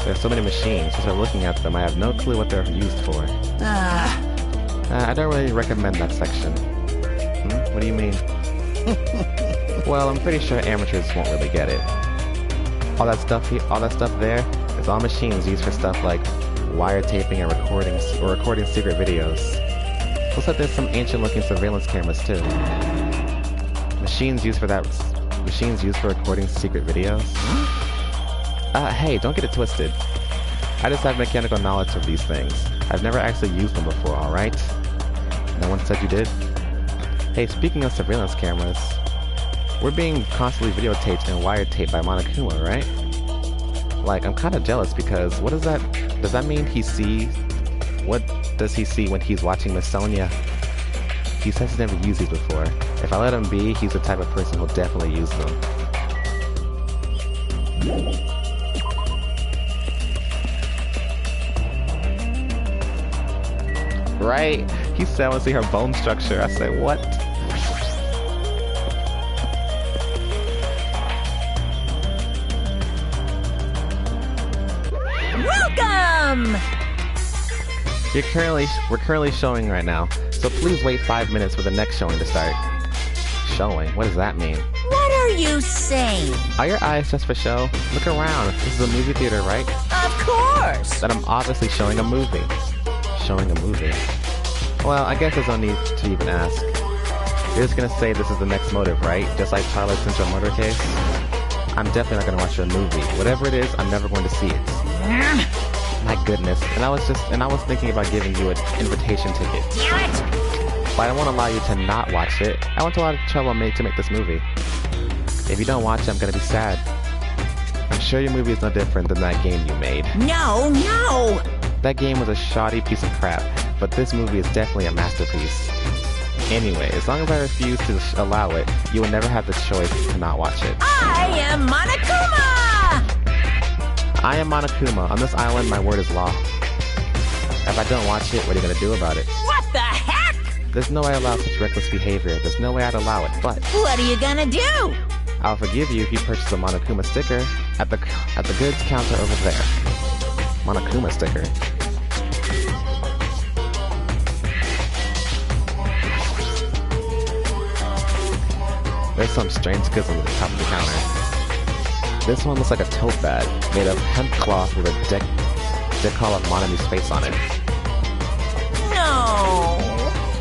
Speaker 1: There's so many machines. As I'm looking at them, I have no clue what they're used for. I don't really recommend that section. What do you mean? Well, I'm pretty sure amateurs won't really get it. All that stuff there is all machines used for stuff like wiretaping and recording secret videos. Looks like there's some ancient-looking surveillance cameras too. Machines used for recording secret videos. Hey, don't get it twisted. I just have mechanical knowledge of these things. I've never actually used them before, alright? No one said you did? Hey, speaking of surveillance cameras, we're being constantly videotaped and wiretaped by Monokuma, right? Like, I'm kinda jealous because does that mean he sees? What does he see when he's watching Miss Sonia? He says he's never used these before. If I let him be, he's the type of person who'll definitely use them. Right? He said I want to see her bone structure. I said, what?
Speaker 3: Welcome!
Speaker 1: We're currently showing right now, so please wait 5 minutes for the next showing to start. Showing? What does that mean?
Speaker 3: What are you saying?
Speaker 1: Are your eyes just for show? Look around. This is a movie theater, right?
Speaker 3: Of course!
Speaker 1: That I'm obviously showing a movie. Showing a movie. Well, I guess there's no need to even ask. You're just gonna say this is the next motive, right? Just like Twilight Central murder case? I'm definitely not gonna watch your movie. Whatever it is, I'm never going to see it. My goodness. And I was thinking about giving you an invitation ticket.
Speaker 3: Damn it!
Speaker 1: But I won't allow you to not watch it. I went to a lot of trouble to make this movie. If you don't watch it, I'm gonna be sad. I'm sure your movie is no different than that game you made.
Speaker 3: No, no!
Speaker 1: That game was a shoddy piece of crap, but this movie is definitely a masterpiece. Anyway, as long as I refuse to allow it, you will never have the choice to not watch it.
Speaker 3: I am Monokuma!
Speaker 1: I am Monokuma. On this island, my word is law. If I don't watch it, what are you gonna do about it?
Speaker 3: What the heck?
Speaker 1: There's no way I allow such reckless behavior. There's no way I'd allow it, but
Speaker 3: What are you gonna do?
Speaker 1: I'll forgive you if you purchase a Monokuma sticker at the goods counter over there. Monokuma sticker. There's some strange goods on the top of the counter. This one looks like a tote bag made of hemp cloth with a decal of Monami's face on it.
Speaker 3: No!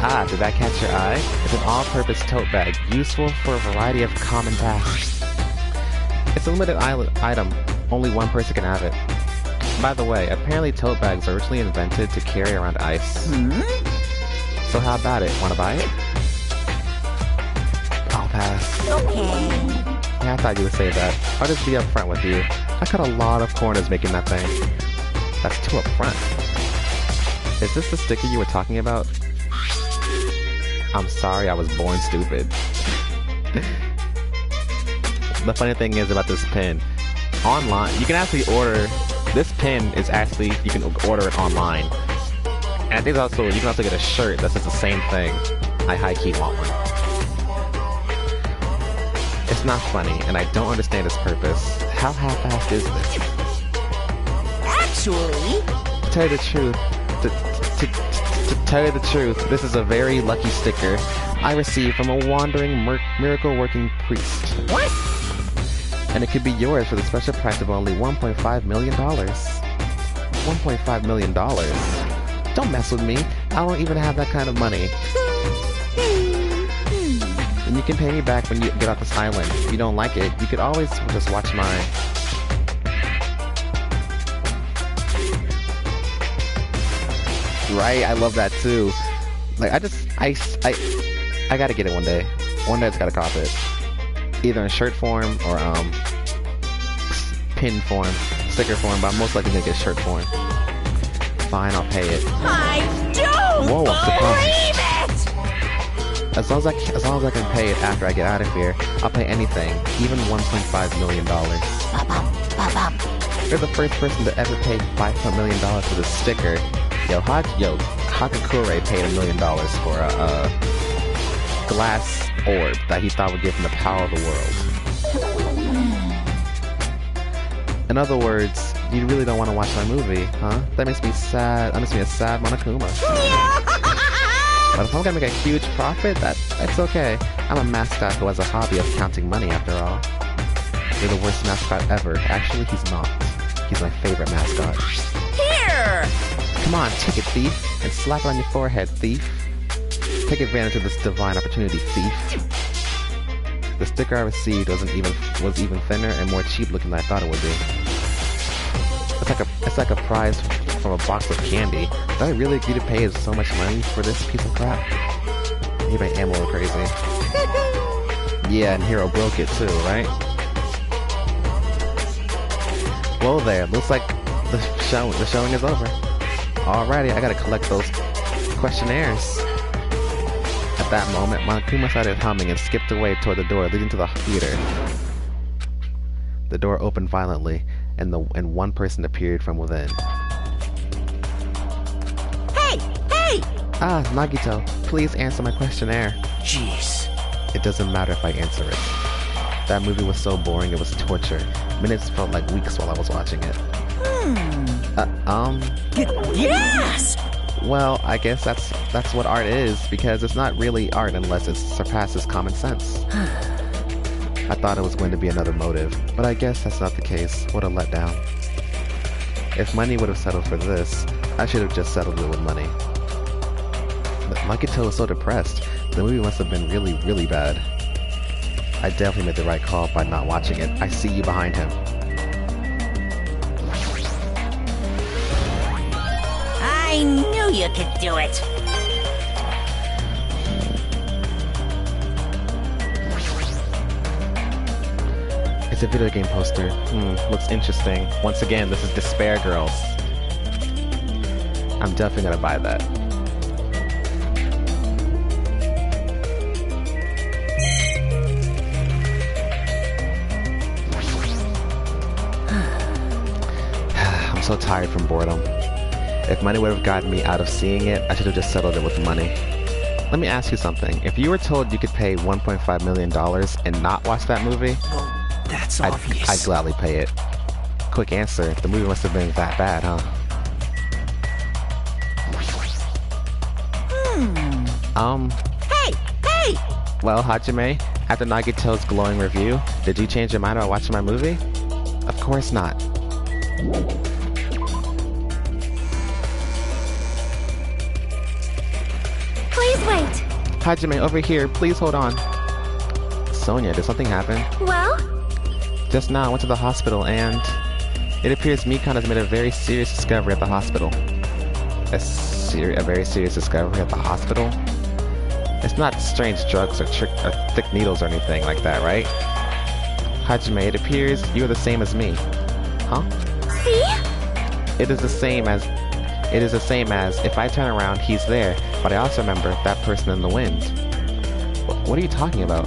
Speaker 1: Ah, did that catch your eye? It's an all-purpose tote bag, useful for a variety of common tasks. It's a limited item. Only one person can have it. By the way, apparently tote bags were originally invented to carry around ice. So how about it? Wanna buy it? I'll pass.
Speaker 3: Okay.
Speaker 1: Yeah, I thought you would say that. I'll just be upfront with you. I cut a lot of corners making that thing. That's too upfront. Is this the sticker you were talking about? I'm sorry, I was born stupid. The funny thing is about this pin, online, you can actually order, this pin is actually, you can order it online. And I think also, you can also get a shirt that says the same thing. I high-key want one. It's not funny, and I don't understand its purpose. How half-assed is this?
Speaker 3: Actually...
Speaker 1: To tell you the truth, to tell you the truth, this is a very lucky sticker I received from a wandering miracle-working priest.
Speaker 3: What?
Speaker 1: And it could be yours for the special price of only $1.5 million. $1.5 million? Don't mess with me. I don't even have that kind of money. And you can pay me back when you get off this island. If you don't like it, you could always just watch mine. Right? I love that too. Like, I gotta get it one day. One day I just gotta cop it. Either in shirt form or, pin form, sticker form, but I'm most likely gonna get shirt form. Fine, I'll pay it.
Speaker 3: I don't
Speaker 1: Whoa, I'm
Speaker 3: believe it!
Speaker 1: As long as I can pay it after I get out of here, I'll pay anything, even $1.5 million. You're the first person to ever pay $5 million for this sticker. Hakakure paid $1 million for a glass orb that he thought would give him the power of the world. In other words, You really don't want to watch my movie, huh? That makes me sad. That makes me a sad Monokuma. But if I'm gonna make a huge profit, that's okay. I'm a mascot who has a hobby of counting money after all. You're the worst mascot ever. Actually, he's not. He's my favorite mascot.
Speaker 3: Here!
Speaker 1: Come on, take it, thief, and slap it on your forehead, thief. Take advantage of this divine opportunity, thief. The sticker I received was even thinner and more cheap looking than I thought it would be. It's like a prize from a box of candy. Did I really agree to pay so much money for this piece of crap? He made Ammo crazy. Yeah, and Hero broke it too, right? Well there, looks like the showing is over. Alrighty, I gotta collect those questionnaires. At that moment, Monokuma started humming and skipped away toward the door leading to the theater. The door opened violently, and one person appeared from within.
Speaker 3: Hey! Hey!
Speaker 1: Ah, Nagito, please answer my questionnaire.
Speaker 4: Jeez.
Speaker 1: It doesn't matter if I answer it. That movie was so boring it was torture. Minutes felt like weeks while I was watching it.
Speaker 3: Yes!
Speaker 1: Well, I guess that's what art is, because it's not really art unless it surpasses common sense. I thought it was going to be another motive, but I guess that's not the case. What a letdown. If money would have settled for this, I should have just settled it with money. But Makito was so depressed. The movie must have been really, really bad. I definitely made the right call by not watching it. I see you behind him.
Speaker 3: I knew you could do it.
Speaker 1: It's a video game poster. Looks interesting. Once again, this is Despair Girls. I'm definitely gonna buy that. I'm so tired from boredom. If money would have gotten me out of seeing it, I should have just settled it with money. Let me ask you something. If you were told you could pay $1.5 million and not watch that movie,
Speaker 4: Well, that's obvious.
Speaker 1: I'd gladly pay it. Quick answer, the movie must have been that bad, huh?
Speaker 3: Hey! Hey!
Speaker 1: Well, Hajime, after Nagito's glowing review, did you change your mind about watching my movie? Of course not.
Speaker 6: Please wait.
Speaker 1: Hajime, over here, please hold on. Sonia, did something happen?
Speaker 6: Well?
Speaker 1: Just now, I went to the hospital and it appears Mikan has made a very serious discovery at the hospital. A very serious discovery at the hospital? It's not strange drugs or thick needles or anything like that, right? Hajime, it appears you're the same as me. Huh?
Speaker 6: See?
Speaker 1: It is the same as if I turn around, he's there, but I also remember that person in the wind. What are you talking about?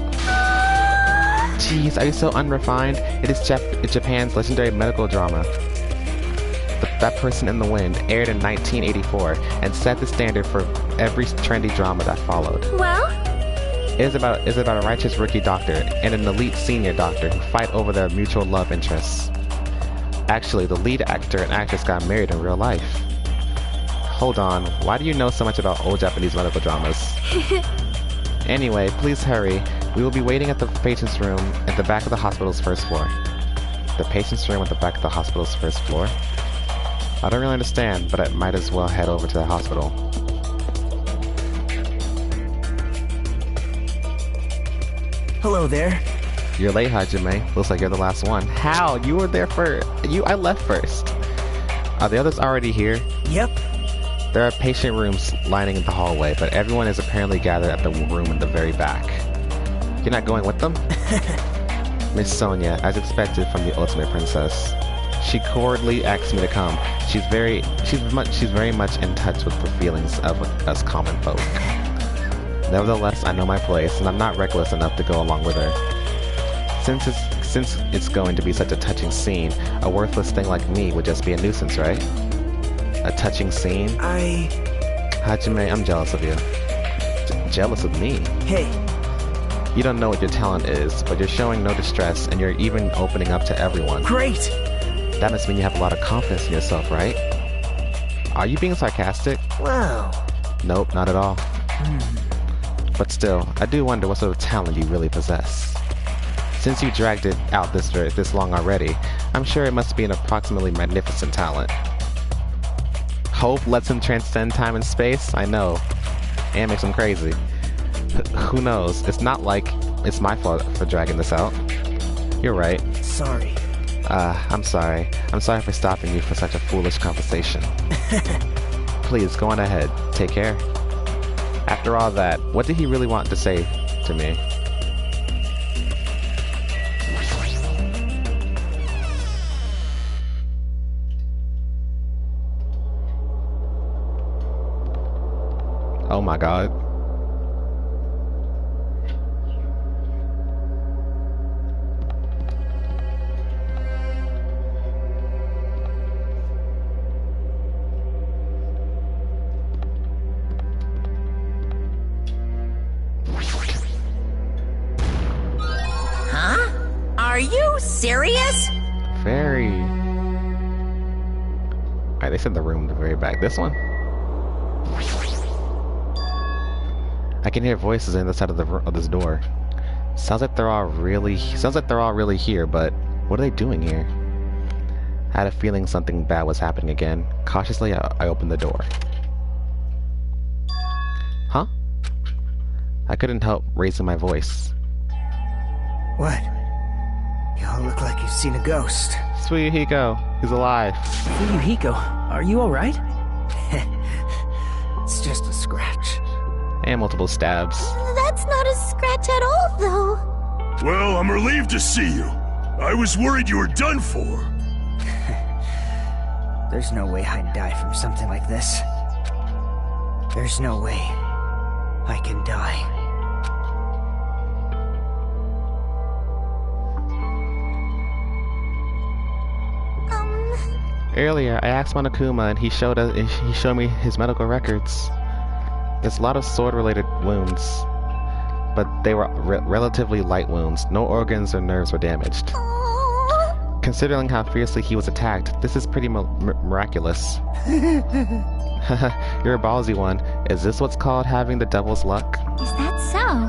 Speaker 1: Jeez, are you so unrefined? It is Japan's legendary medical drama. That Person in the Wind aired in 1984 and set the standard for every trendy drama that followed.
Speaker 6: Well?
Speaker 1: It is about a righteous rookie doctor and an elite senior doctor who fight over their mutual love interests. Actually, the lead actor and actress got married in real life. Hold on, why do you know so much about old Japanese medical dramas? Anyway, please hurry. We will be waiting at the patient's room at the back of the hospital's first floor. The patient's room at the back of the hospital's first floor? I don't really understand, but I might as well head over to the hospital.
Speaker 4: Hello there.
Speaker 1: You're late, Hajime. Looks like you're the last one. How? You were there I left first. Are the others already here?
Speaker 4: Yep.
Speaker 1: There are patient rooms lining the hallway, but everyone is apparently gathered at the room in the very back. You're not going with them? Miss Sonia, as expected from the Ultimate Princess. She cordially asked me to come. She's very much in touch with the feelings of us common folk. Nevertheless, I know my place, and I'm not reckless enough to go along with her. Since it's going to be such a touching scene, a worthless thing like me would just be a nuisance, right? A touching scene? Hajime, I'm jealous of you. Jealous of me?
Speaker 4: Hey.
Speaker 1: You don't know what your talent is, but you're showing no distress, and you're even opening up to everyone.
Speaker 4: Great.
Speaker 1: That must mean you have a lot of confidence in yourself, right? Are you being sarcastic?
Speaker 4: Whoa.
Speaker 1: Nope, not at all. But still, I do wonder what sort of talent you really possess. Since you dragged it out this long already, I'm sure it must be an approximately magnificent talent. Hope lets him transcend time and space? I know. And makes him crazy. Who knows? It's not like it's my fault for dragging this out. You're right.
Speaker 4: Sorry.
Speaker 1: I'm sorry. I'm sorry for stopping you for such a foolish conversation. Please, go on ahead. Take care. After all that, what did he really want to say to me? Oh my god.
Speaker 3: Huh? Are you serious?
Speaker 1: Very. Alright, they said the room in the very back. This one? I can hear voices on the side of this door. Sounds like they're all really here, but what are they doing here? I had a feeling something bad was happening again. Cautiously, I opened the door. Huh? I couldn't help raising my voice.
Speaker 4: What? You all look like you've seen a ghost.
Speaker 1: Sweet Hiko, he's alive.
Speaker 4: Fuyuhiko, are you alright? It's just a scratch.
Speaker 1: And multiple stabs.
Speaker 6: That's not a scratch at all, though.
Speaker 5: Well, I'm relieved to see you. I was worried you were done for.
Speaker 4: There's no way I'd die from something like this. There's no way I can die.
Speaker 1: Earlier, I asked Monokuma, and he showed me his medical records. There's a lot of sword-related wounds, but they were relatively light wounds. No organs or nerves were damaged. Considering how fiercely he was attacked, this is pretty miraculous. You're a ballsy one. Is this what's called having the devil's luck?
Speaker 6: Is that so?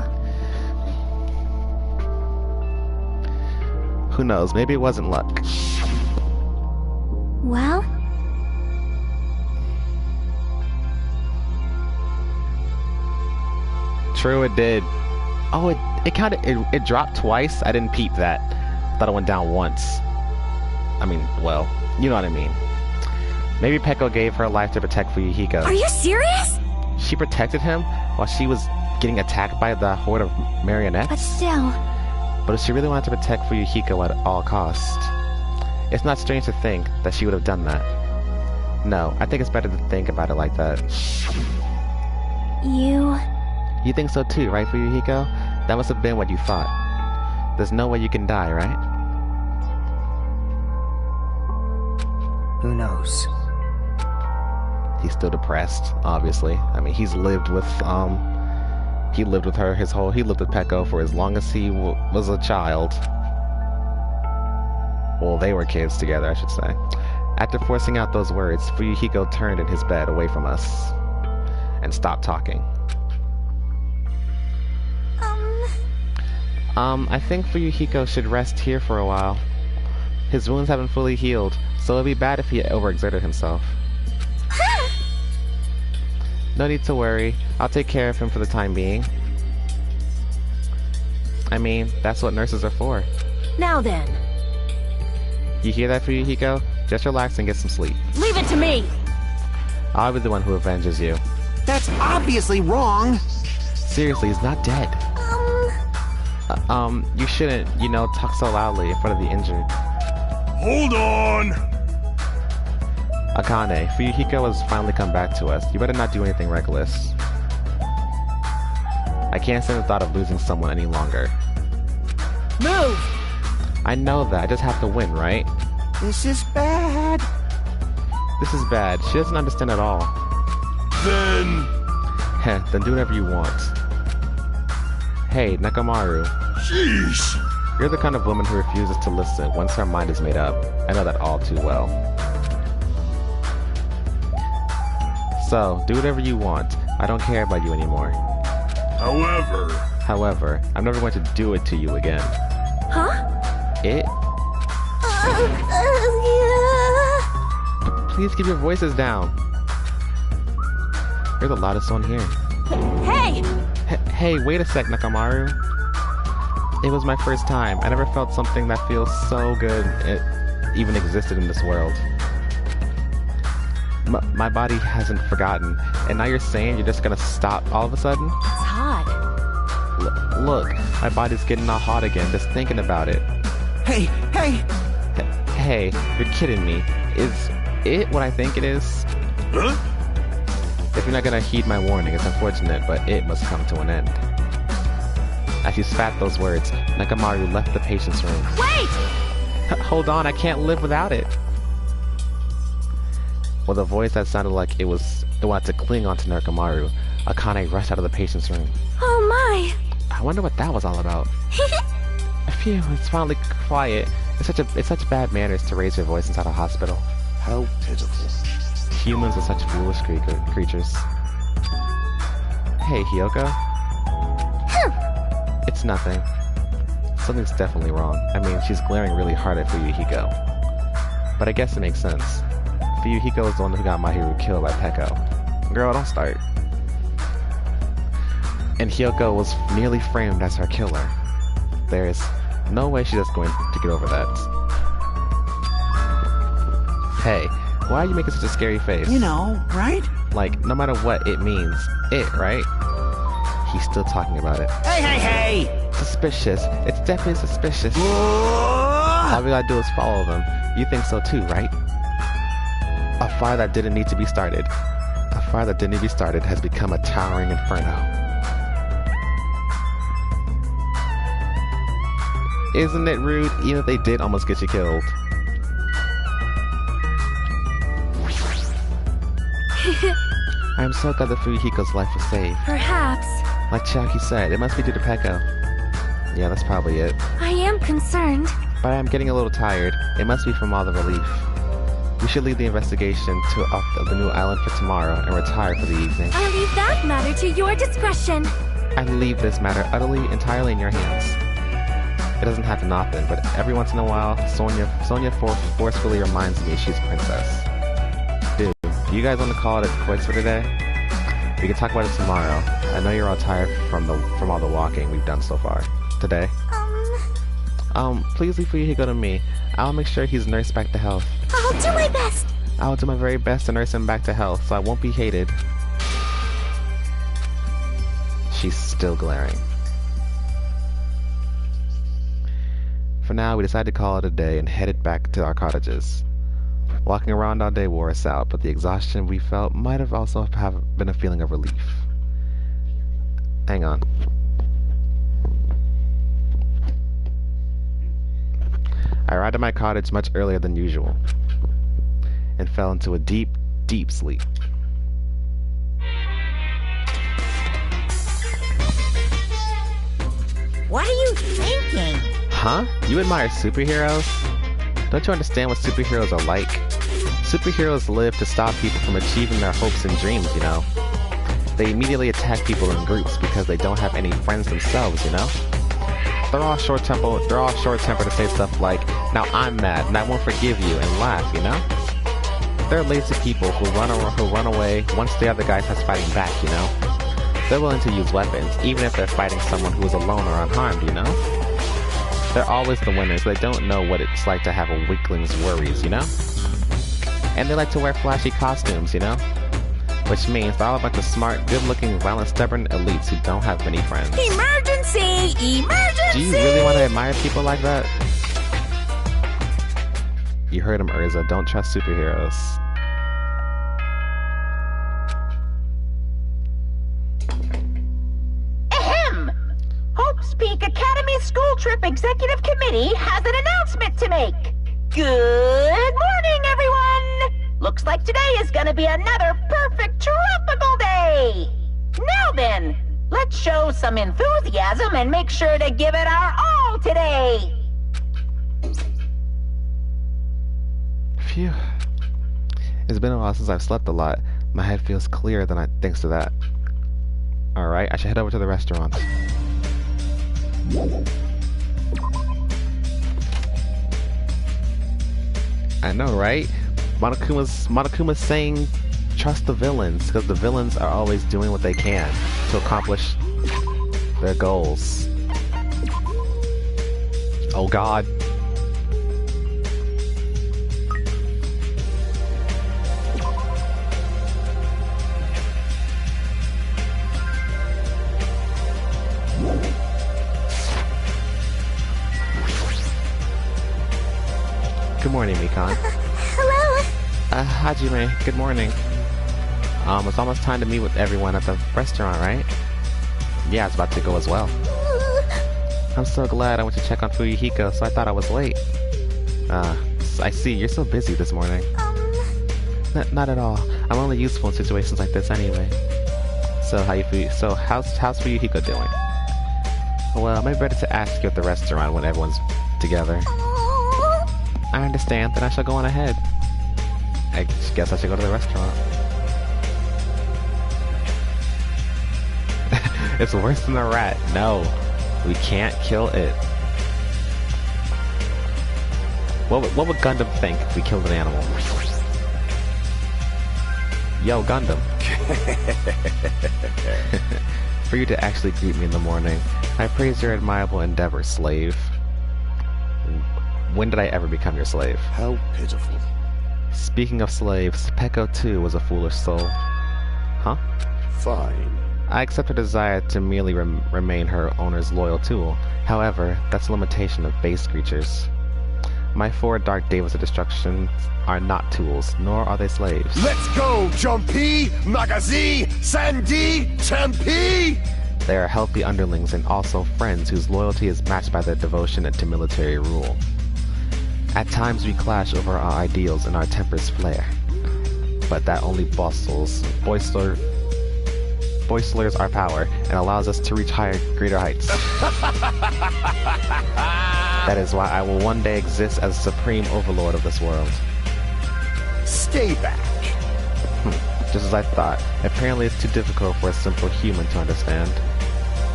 Speaker 1: Who knows? Maybe it wasn't luck.
Speaker 6: Well,
Speaker 1: True, it did. Oh, it dropped twice. I didn't peep that. Thought it went down once. I mean, well, you know what I mean. Maybe Peko gave her life to protect Fuyuhiko.
Speaker 6: are you serious?
Speaker 1: She protected him while she was getting attacked by the horde of marionettes?
Speaker 6: But still,
Speaker 1: But if she really wanted to protect Fuyuhiko at all costs, it's not strange to think that she would have done that. No, I think it's better to think about it like that.
Speaker 6: you
Speaker 1: think so too, right, Fuyuhiko? That must have been what you thought. There's no way you can die, right?
Speaker 4: Who knows?
Speaker 1: He's still depressed, obviously. I mean, he lived with Peko for as long as he was a child. Well, they were kids together, I should say. After forcing out those words, Fuyuhiko turned in his bed away from us and stopped talking. I think Fuyuhiko should rest here for a while. His wounds haven't fully healed, so it'd be bad if he overexerted himself. No need to worry. I'll take care of him for the time being. I mean, that's what nurses are for.
Speaker 3: Now then,
Speaker 1: You hear that, Fuyuhiko? Just relax and get some sleep.
Speaker 3: leave it to me.
Speaker 1: I'll be the one who avenges you.
Speaker 7: That's obviously wrong.
Speaker 1: Seriously, he's not dead. You shouldn't, talk so loudly in front of the injured.
Speaker 5: Hold on!
Speaker 1: Akane, Fuyuhiko has finally come back to us. You better not do anything reckless. I can't stand the thought of losing someone any longer.
Speaker 3: Move!
Speaker 1: I know that, I just have to win, right?
Speaker 7: This is bad.
Speaker 1: This is bad. She doesn't understand at all.
Speaker 5: Then...
Speaker 1: Heh, then do whatever you want. Hey, Nakamaru.
Speaker 5: Sheesh!
Speaker 1: You're the kind of woman who refuses to listen once her mind is made up. I know that all too well. So, do whatever you want. I don't care about you anymore. However, I'm never going to do it to you again.
Speaker 6: Huh?
Speaker 1: It? Please keep your voices down. You're the loudest one here.
Speaker 3: Hey!
Speaker 1: Hey, wait a sec, Nakamaru. It was my first time. I never felt something that feels so good it even existed in this world. My body hasn't forgotten, and now you're saying you're just gonna stop all of a sudden?
Speaker 3: It's hot.
Speaker 1: Look, my body's getting all hot again just thinking about it.
Speaker 7: Hey!
Speaker 1: Hey, you're kidding me. Is it what I think it is?
Speaker 5: Huh?
Speaker 1: If you're not gonna heed my warning, it's unfortunate, but it must come to an end. As you spat those words, Nakamaru left the patient's room.
Speaker 3: Wait!
Speaker 1: Hold on, I can't live without it. With a voice that sounded like it wanted to cling onto Nakamaru, Akane rushed out of the patient's room.
Speaker 6: Oh my!
Speaker 1: I wonder what that was all about. Phew, it's finally quiet. It's such bad manners to raise your voice inside a hospital.
Speaker 5: How pitiful.
Speaker 1: Humans are such foolish creatures. Hey, Hiyoko. It's nothing. Something's definitely wrong. I mean, she's glaring really hard at Fuyuhiko. But I guess it makes sense. Fuyuhiko is the one who got Mahiru killed by Peko. Girl, don't start. And Hiyoko was nearly framed as her killer. There's no way she's just going to get over that. Hey, why are you making such a scary face?
Speaker 7: You know, right?
Speaker 1: Like, no matter what it means, right? He's still talking about it.
Speaker 7: Hey!
Speaker 1: Suspicious. It's definitely suspicious.
Speaker 7: Whoa!
Speaker 1: All we gotta do is follow them. You think so too, right? A fire that didn't need to be started. A fire that didn't need to be started has become a towering inferno. Isn't it rude, even if they did almost get you killed? I'm so glad that Fuyuhiko's life was saved.
Speaker 6: Perhaps.
Speaker 1: Like Chiaki said, it must be due to Peko. Yeah, that's probably it.
Speaker 6: I am concerned.
Speaker 1: But I'm getting a little tired. It must be from all the relief. We should leave the investigation of the new island for tomorrow and retire for the evening.
Speaker 6: I'll leave that matter to your discretion.
Speaker 1: I leave this matter entirely in your hands. It doesn't happen often, but every once in a while, Sonia forcefully reminds me she's a princess. Dude, do you guys want to call it quits for today? We can talk about it tomorrow. I know you're all tired from all the walking we've done so far. Today? Please leave Fuyuhiko to me. I'll make sure he's nursed back to health.
Speaker 6: I'll do my best.
Speaker 1: I'll do my very best to nurse him back to health, so I won't be hated. She's still glaring. For now, we decided to call it a day and headed back to our cottages. Walking around all day wore us out, but the exhaustion we felt might have also been a feeling of relief. Hang on. I arrived at my cottage much earlier than usual and fell into a deep, deep sleep.
Speaker 3: What are you thinking?
Speaker 1: Huh? You admire superheroes? Don't you understand what superheroes are like? Superheroes live to stop people from achieving their hopes and dreams, you know? They immediately attack people in groups because they don't have any friends themselves, you know? They're all short-tempered to say stuff like, now I'm mad and I won't forgive you, and laugh, you know? They're lazy people who run away once the other guy starts fighting back, you know? They're willing to use weapons, even if they're fighting someone who is alone or unharmed, you know? They're always the winners, they don't know what it's like to have a weakling's worries, you know? And they like to wear flashy costumes, you know? Which means they're all a bunch of smart, good-looking, violent, stubborn elites who don't have many friends.
Speaker 3: Emergency! Emergency!
Speaker 1: Do you really want to admire people like that? You heard him, Urza. Don't trust superheroes.
Speaker 2: Ahem! Hope's Peak Academy School Trip Executive Committee has an announcement to make. Good morning, everyone! Looks like today is gonna be another perfect tropical day! Now then, Let's show some enthusiasm and make sure to give it our all today.
Speaker 1: Phew. It's been a while since I've slept a lot. My head feels clearer thanks to that. Alright, I should head over to the restaurant. I know, right? Monokuma's saying trust the villains, because the villains are always doing what they can to accomplish their goals. Oh god. Good morning, Mikan.
Speaker 6: Hello.
Speaker 1: Hajime, good morning. It's almost time to meet with everyone at the restaurant, right? Yeah, I was about to go as well. I'm so glad I went to check on Fuyuhiko, so I thought I was late. I see, you're so busy this morning. Not at all. I'm only useful in situations like this anyway. So how's Fuyuhiko doing? Well, maybe better to ask you at the restaurant when everyone's together. I understand, then I shall go on ahead. I guess I should go to the restaurant. It's worse than a rat. No, we can't kill it. What would Gundam think if we killed an animal? Yo, Gundam. For you to actually greet me in the morning, I praise your admirable endeavor, slave. When did I ever become your slave?
Speaker 5: How pitiful.
Speaker 1: Speaking of slaves, Peko too was a foolish soul. Huh?
Speaker 5: Fine.
Speaker 1: I accept her desire to merely remain her owner's loyal tool. However, that's a limitation of base creatures. My 4 Dark Devas of Destruction are not tools, nor are they slaves.
Speaker 5: Let's go, Jumpy, Magazi, Sandy, Tempe!
Speaker 1: They are healthy underlings and also friends whose loyalty is matched by their devotion to military rule. At times we clash over our ideals and our tempers flare, but that only boisters our power and allows us to reach greater heights. That is why I will one day exist as supreme overlord of this world.
Speaker 5: Stay back.
Speaker 1: Just as I thought. Apparently it's too difficult for a simple human to understand.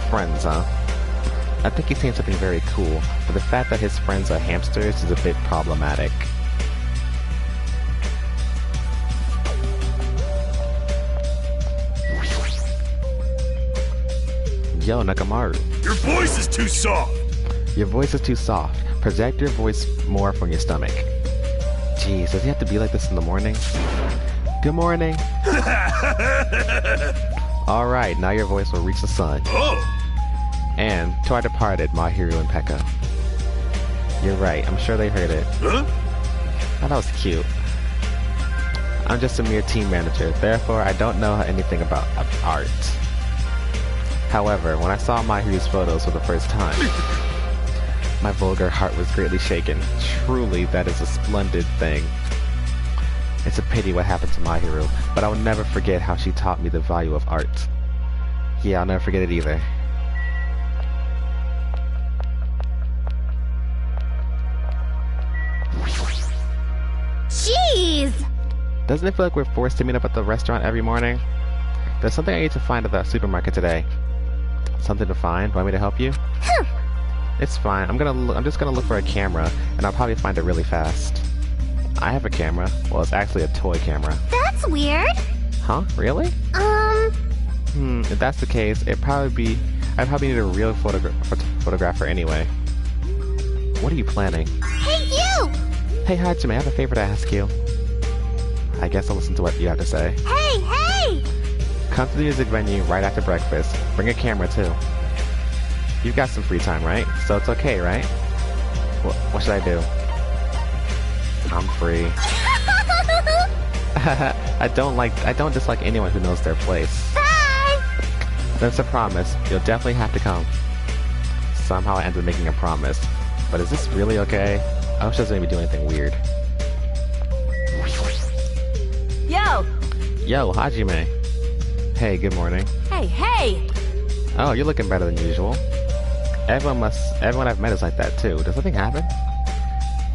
Speaker 1: Friends, huh? I think he's saying something very cool, but the fact that his friends are hamsters is a bit problematic. Yo, Nakamaru.
Speaker 5: Your voice is too soft.
Speaker 1: Your voice is too soft. Project your voice more from your stomach. Jeez, does he have to be like this in the morning? Good morning. Alright, now your voice will reach the sun.
Speaker 5: Oh!
Speaker 1: And to our departed, Mahiru and Pekka. You're right, I'm sure they heard it.
Speaker 5: Huh?
Speaker 1: Oh, that was cute. I'm just a mere team manager, therefore I don't know anything about art. However, when I saw Mahiru's photos for the first time, my vulgar heart was greatly shaken. Truly, that is a splendid thing. It's a pity what happened to Mahiru, but I will never forget how she taught me the value of art. Yeah, I'll never forget it either.
Speaker 6: Jeez!
Speaker 1: Doesn't it feel like we're forced to meet up at the restaurant every morning? There's something I need to find at the supermarket today. Something to find? Want me to help you? It's fine. I'm just gonna look for a camera, and I'll probably find it really fast. I have a camera. Well, it's actually a toy camera.
Speaker 6: That's weird.
Speaker 1: Huh? Really? If that's the case, I'd probably need a real photographer anyway. What are you planning?
Speaker 6: Hey, you!
Speaker 1: Hey, Hajime, I have a favor to ask you. I guess I'll listen to what you have to say.
Speaker 6: Hey, hey!
Speaker 1: Come to the music venue right after breakfast. Bring a camera, too. You've got some free time, right? So it's okay, right? What should I do? I'm free. I don't dislike anyone who knows their place.
Speaker 6: Bye!
Speaker 1: That's a promise. You'll definitely have to come. Somehow I ended up making a promise. But is this really okay? I wish I was going to be doing anything weird.
Speaker 3: Yo!
Speaker 1: Yo, Hajime. Hey, good morning.
Speaker 3: Hey, hey!
Speaker 1: Oh, you're looking better than usual. Everyone I've met is like that too. Does something happen?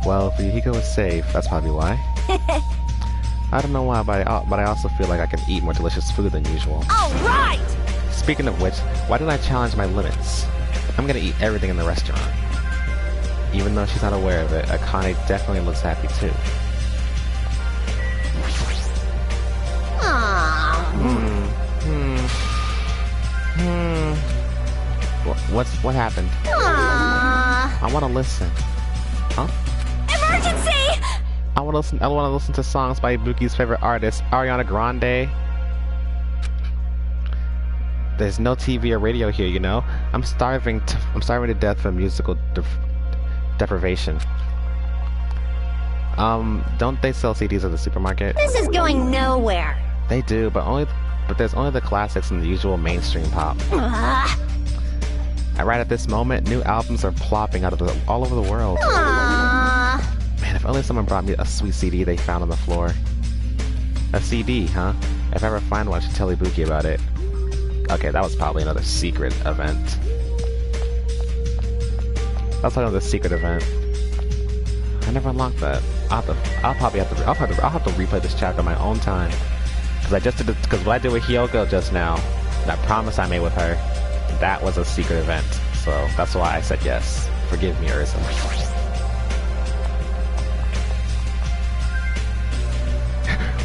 Speaker 1: Well, if Yuhiko is safe, that's probably why. I don't know why, but I also feel like I can eat more delicious food than usual.
Speaker 3: All right!
Speaker 1: Speaking of which, why didn't I challenge my limits? I'm gonna eat everything in the restaurant. Even though she's not aware of it, Akane definitely looks happy too. What happened? I want to listen. Huh?
Speaker 3: Emergency!
Speaker 1: I want to listen to songs by Ibuki's favorite artist, Ariana Grande. There's no TV or radio here, you know. I'm starving to death from musical deprivation. Don't they sell CDs at the supermarket?
Speaker 3: This is going nowhere.
Speaker 1: They do, but there's only the classics and the usual mainstream pop. And right at this moment, new albums are plopping out of all over the world. Man, if only someone brought me a sweet CD they found on the floor. A CD, huh? If I ever find one, I should tell Ibuki about it. Okay, that was probably another secret event. That's another secret event. I never unlocked that. I'll have to replay this chapter on my own time. Because what I did with Hyoko just now, that promise I made with her, that was a secret event. So that's why I said yes. Forgive me, Urza.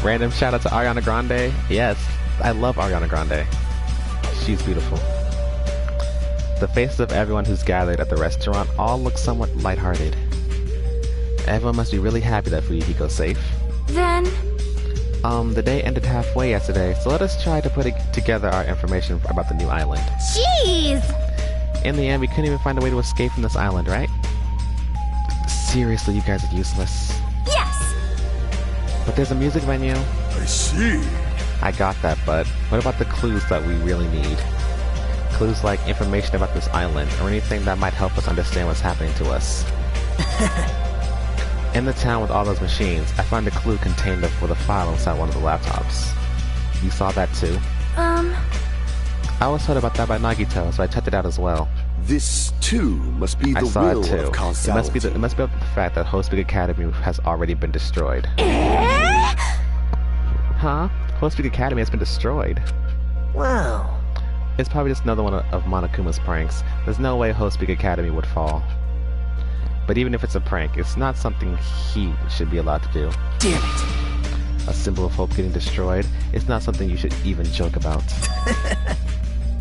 Speaker 1: Random shout out to Ariana Grande. Yes, I love Ariana Grande. She's beautiful. The faces of everyone who's gathered at the restaurant all look somewhat lighthearted. Everyone must be really happy that Fuyuhiko's safe.
Speaker 3: Then...
Speaker 1: the day ended halfway yesterday, so let us try to put together our information about the new island.
Speaker 3: Jeez!
Speaker 1: In the end, we couldn't even find a way to escape from this island, right? Seriously, you guys are useless.
Speaker 3: Yes!
Speaker 1: But there's a music venue.
Speaker 5: I see.
Speaker 1: I got that, but what about the clues that we really need? Clues like information about this island, or anything that might help us understand what's happening to us. In the town with all those machines, I found a clue contained with a file inside one of the laptops. You saw that too? I was told about that by Nagito, so I checked it out as well.
Speaker 5: This too must be the
Speaker 1: I saw
Speaker 5: will
Speaker 1: it too.
Speaker 5: of causality.
Speaker 1: It must be about the fact that Host Big Academy has already been destroyed. Huh? Host Big Academy has been destroyed.
Speaker 4: Whoa.
Speaker 1: It's probably just another one of Monokuma's pranks. There's no way Host Big Academy would fall. But even if it's a prank, it's not something he should be allowed to do.
Speaker 4: Damn it.
Speaker 1: A symbol of hope getting destroyed is not something you should even joke about.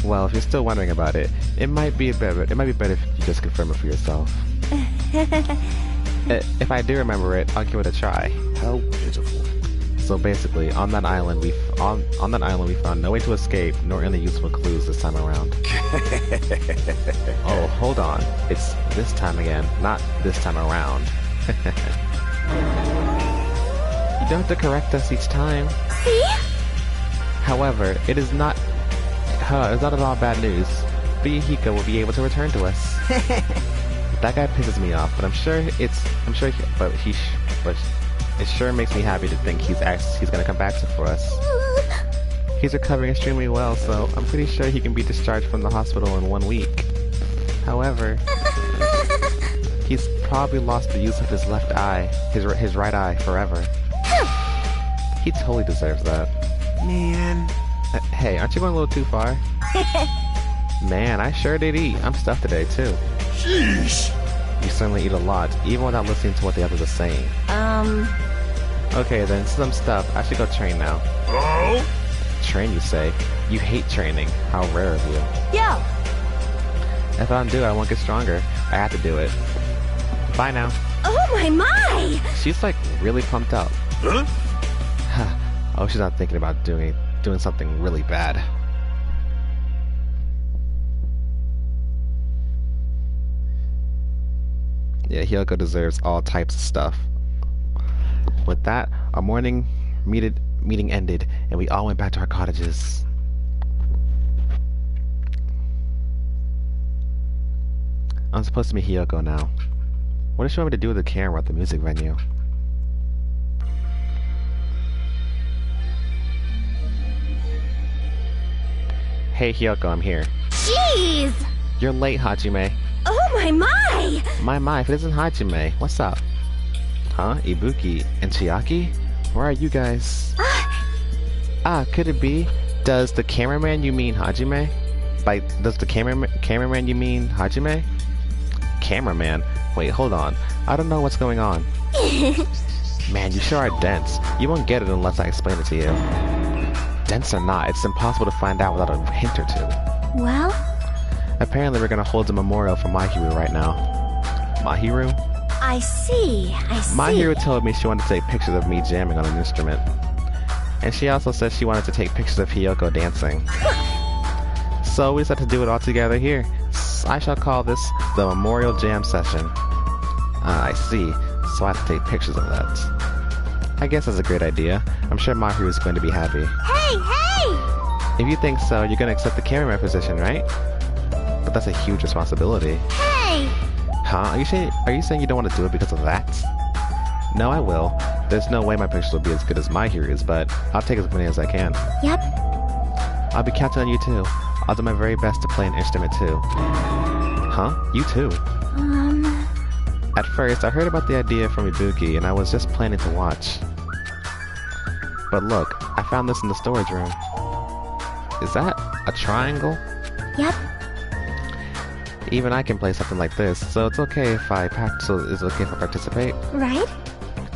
Speaker 1: Well, if you're still wondering about it, it might be better if you just confirm it for yourself. If I do remember it, I'll give it a try.
Speaker 5: How pitiful.
Speaker 1: So basically, on that island we found no way to escape, nor any useful clues this time around. Oh, hold on. It's this time again, not this time around. You don't have to correct us each time.
Speaker 3: See?
Speaker 1: However, it's not at all bad news. Fuyuhiko will be able to return to us. That guy pisses me off, but it sure makes me happy to think he's gonna come back for us. He's recovering extremely well, so I'm pretty sure he can be discharged from the hospital in 1 week. However, he's probably lost the use of his left eye, his right eye, forever. He totally deserves that.
Speaker 7: Man.
Speaker 1: Hey, aren't you going a little too far? Man, I sure did eat. I'm stuffed today, too.
Speaker 5: Sheesh.
Speaker 1: You certainly eat a lot, even without listening to what the others are saying. Okay then, since I'm stuffed, I should go train now.
Speaker 5: Oh?
Speaker 1: Train, you say? You hate training. How rare of you.
Speaker 3: Yo!
Speaker 1: If I don't do it, I won't get stronger. I have to do it. Bye now.
Speaker 3: Oh my!
Speaker 1: She's like really pumped up.
Speaker 5: Huh?
Speaker 1: Oh, she's not thinking about doing something really bad. Yeah, Hyoko deserves all types of stuff. With that, our morning meeting ended, and we all went back to our cottages. I'm supposed to meet Hyoko now. What does she want me to do with the camera at the music venue? Hey Hyoko, I'm here.
Speaker 3: Jeez! Jeez!
Speaker 1: You're late, Hajime.
Speaker 3: Oh my!
Speaker 1: My, if it isn't Hajime, what's up? Huh? Ibuki and Chiaki? Where are you guys? Could it be? Does the cameraman you mean Hajime? Does the cameraman you mean Hajime? Cameraman? Wait, hold on. I don't know what's going on. Man, you sure are dense. You won't get it unless I explain it to you. Dense or not, it's impossible to find out without a hint or two.
Speaker 3: Well?
Speaker 1: Apparently we're gonna hold a memorial for Mahiru right now. Mahiru?
Speaker 3: I see.
Speaker 1: Mahiru told me she wanted to take pictures of me jamming on an instrument. And she also said she wanted to take pictures of Hiyoko dancing. So we decided to do it all together here. I shall call this the Memorial Jam Session. I see. So I have to take pictures of that. I guess that's a great idea. I'm sure Mahiru is going to be happy.
Speaker 3: Hey!
Speaker 1: If you think so, you're going to accept the cameraman position, right? But that's a huge responsibility.
Speaker 3: Hey!
Speaker 1: Huh? Are you saying you don't want to do it because of that? No, I will. There's no way my pictures will be as good as Mahiru's, but I'll take as many as I can.
Speaker 3: Yep.
Speaker 1: I'll be counting on you too. I'll do my very best to play an instrument too. Huh? You too? At first, I heard about the idea from Ibuki, and I was just planning to watch. But look, I found this in the storage room. Is that a triangle?
Speaker 3: Yep.
Speaker 1: Even I can play something like this, so it's okay if I participate?
Speaker 3: Right?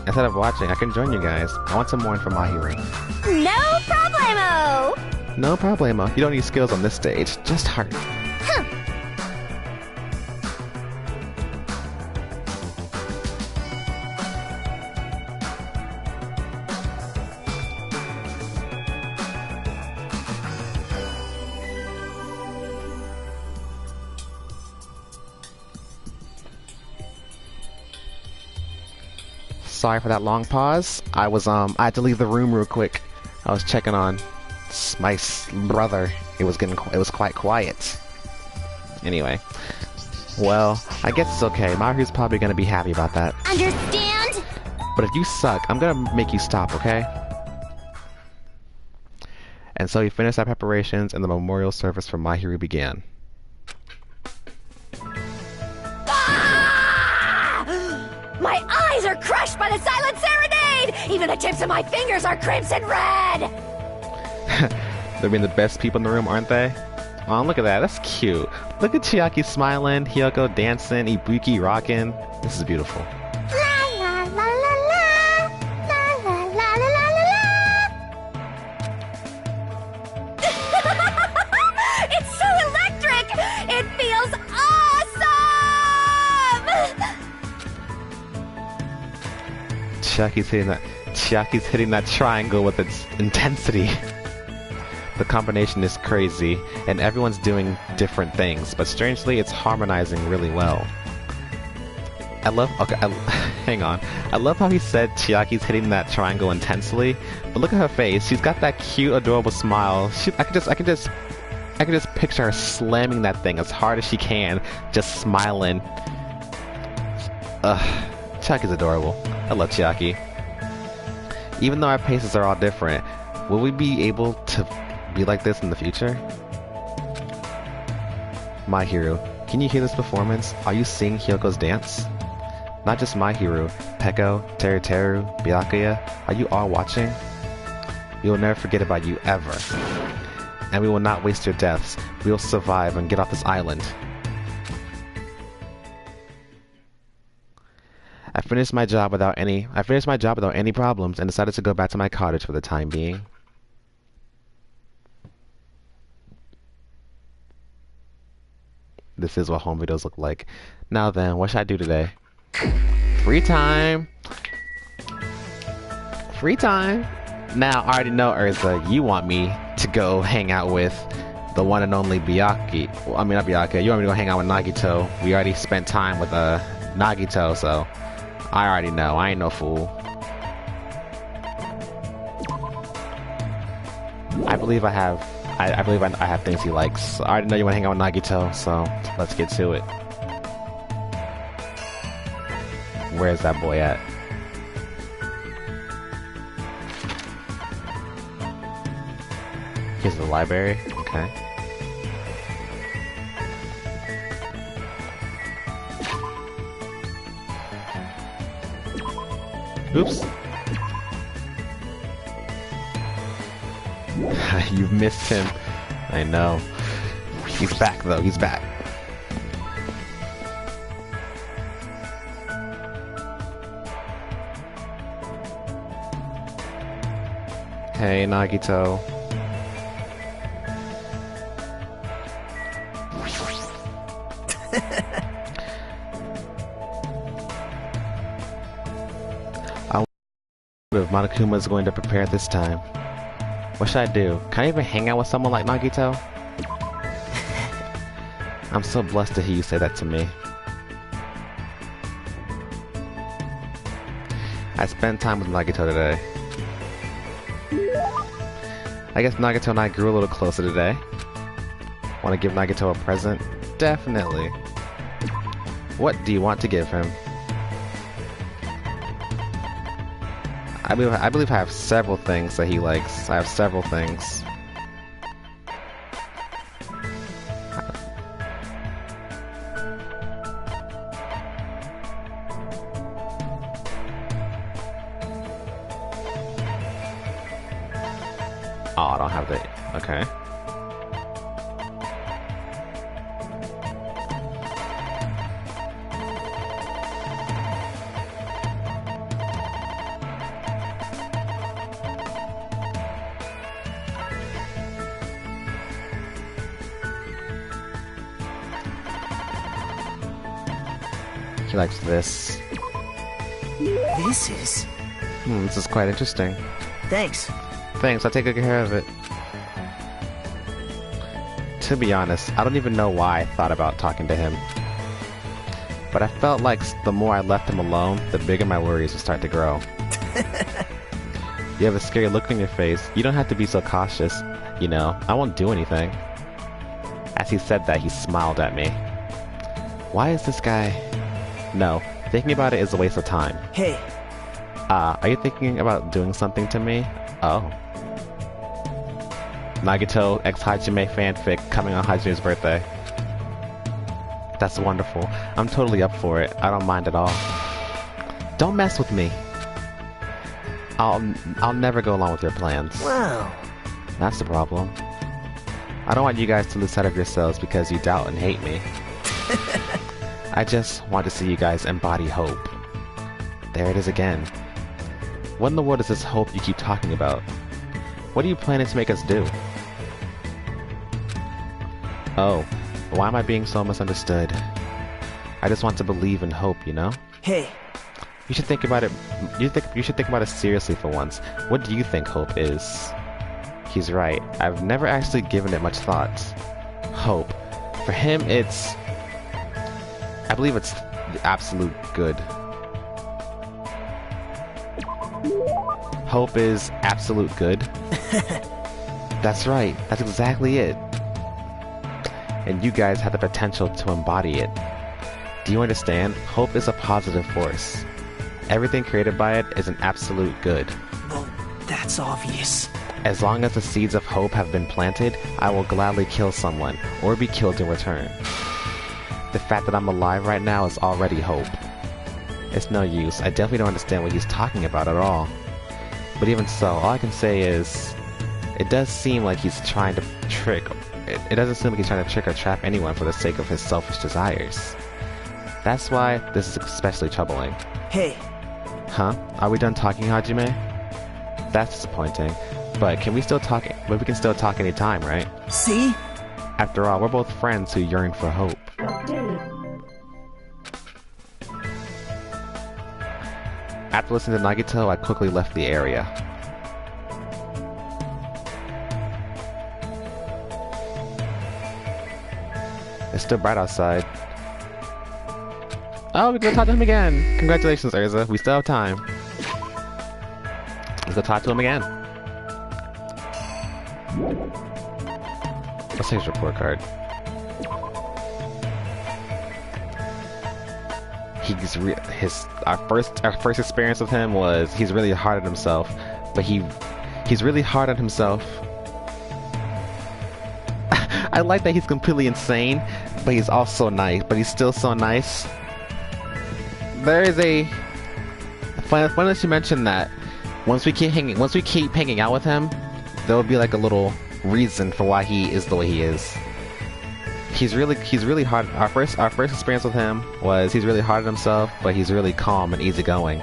Speaker 1: Instead of watching, I can join you guys. I want some more info from Mahiru.
Speaker 3: No problemo!
Speaker 1: No problemo. You don't need skills on this stage, just heart.
Speaker 3: Huh.
Speaker 1: Sorry for that long pause. I had to leave the room real quick. I was checking on my brother. It was quite quiet. Anyway, well, I guess it's okay. Mahiru's probably gonna be happy about that.
Speaker 3: Understand?
Speaker 1: But if you suck, I'm gonna make you stop, okay? And so we finished our preparations, and the memorial service for Mahiru began.
Speaker 3: My eyes are crushed by the silent serenade! Even the tips of my fingers are crimson red!
Speaker 1: They're being the best people in the room, aren't they? Oh, look at that. That's cute. Look at Chiaki smiling, Hiyoko dancing, Ibuki rocking. This is beautiful.
Speaker 6: La la la la la. La la la la la la la.
Speaker 3: It's so electric! It feels awesome!
Speaker 1: Chiaki's hitting that triangle with its intensity. The combination is crazy, and everyone's doing different things, but strangely, it's harmonizing really well. Hang on. I love how he said Chiaki's hitting that triangle intensely, but look at her face. She's got that cute, adorable smile. I can just picture her slamming that thing as hard as she can, just smiling. Chiaki's adorable. I love Chiaki. Even though our paces are all different, will we be able to be like this in the future? Mahiru, can you hear this performance? Are you seeing Hiyoko's dance? Not just Mahiru, Peko, Teruteru, Byakuya, are you all watching? We will never forget about you ever. And we will not waste your deaths. We will survive and get off this island. I finished my job without any problems and decided to go back to my cottage for the time being. This is what home videos look like. Now then, what should I do today? Free time! Free time! Now, I already know, Urza, you want me to go hang out with the one and only Byakuya. Well, I mean, not Byakuya. You want me to go hang out with Nagito. We already spent time with Nagito, so I already know. I ain't no fool. I believe I have things he likes. I already know you want to hang out with Nagito, so let's get to it. Where's that boy at? Here's the library. Okay. Oops. You've missed him. I know. He's back though, he's back. Hey, Nagito. I wonder if Monokuma's going to prepare this time. What should I do? Can I even hang out with someone like Nagito? I'm so blessed to hear you say that to me. I spent time with Nagito today. I guess Nagito and I grew a little closer today. Want to give Nagito a present? Definitely. What do you want to give him? I believe I have several things that he likes. I have several things. Oh, I don't have the... Okay. He likes this.
Speaker 4: This is...
Speaker 1: This is quite interesting.
Speaker 4: Thanks.
Speaker 1: Thanks, I'll take good care of it. To be honest, I don't even know why I thought about talking to him. But I felt like the more I left him alone, the bigger my worries would start to grow. You have a scary look on your face. You don't have to be so cautious. You know, I won't do anything. As he said that, he smiled at me. Why is this guy... No, thinking about it is a waste of time.
Speaker 4: Hey.
Speaker 1: Are you thinking about doing something to me? Oh. Nagito x Hajime fanfic coming on Hajime's birthday. That's wonderful. I'm totally up for it. I don't mind at all. Don't mess with me. I'll never go along with your plans.
Speaker 4: Wow.
Speaker 1: That's the problem. I don't want you guys to lose sight of yourselves because you doubt and hate me. I just want to see you guys embody hope. There it is again. What in the world is this hope you keep talking about? What are you planning to make us do? Oh, why am I being so misunderstood? I just want to believe in hope, you know?
Speaker 4: Hey.
Speaker 1: You should think about it. You should think about it seriously for once. What do you think hope is? He's right. I've never actually given it much thought. Hope. For him, it's... I believe it's the absolute good. Hope is absolute good. That's right. That's exactly it. And you guys have the potential to embody it. Do you understand? Hope is a positive force. Everything created by it is an absolute good.
Speaker 4: Well, that's obvious.
Speaker 1: As long as the seeds of hope have been planted, I will gladly kill someone, or be killed in return. The fact that I'm alive right now is already hope. It's no use. I definitely don't understand what he's talking about at all. But even so, all I can say is... It does seem like he's trying to trick... It doesn't seem like he's trying to trick or trap anyone for the sake of his selfish desires. That's why this is especially troubling.
Speaker 4: Hey.
Speaker 1: Huh? Are we done talking, Hajime? That's disappointing. But can we still talk... But we can still talk anytime, right?
Speaker 4: See?
Speaker 1: After all, we're both friends who yearn for hope. After listening to Nagito, I quickly left the area. It's still bright outside. Oh, we can talk to him again! Congratulations, Urza. We still have time. Let's go talk to him again. Let's take his report card. Our first experience with him was he's really hard on himself, but he's really hard on himself. I like that he's completely insane, but he's also nice. But he's still so nice. There is a Funny that you mentioned that. Once we keep hanging out with him, there will be like a little reason for why he is the way he is. He's really hard. Our first experience with him was he's really hard on himself, but he's really calm and easygoing.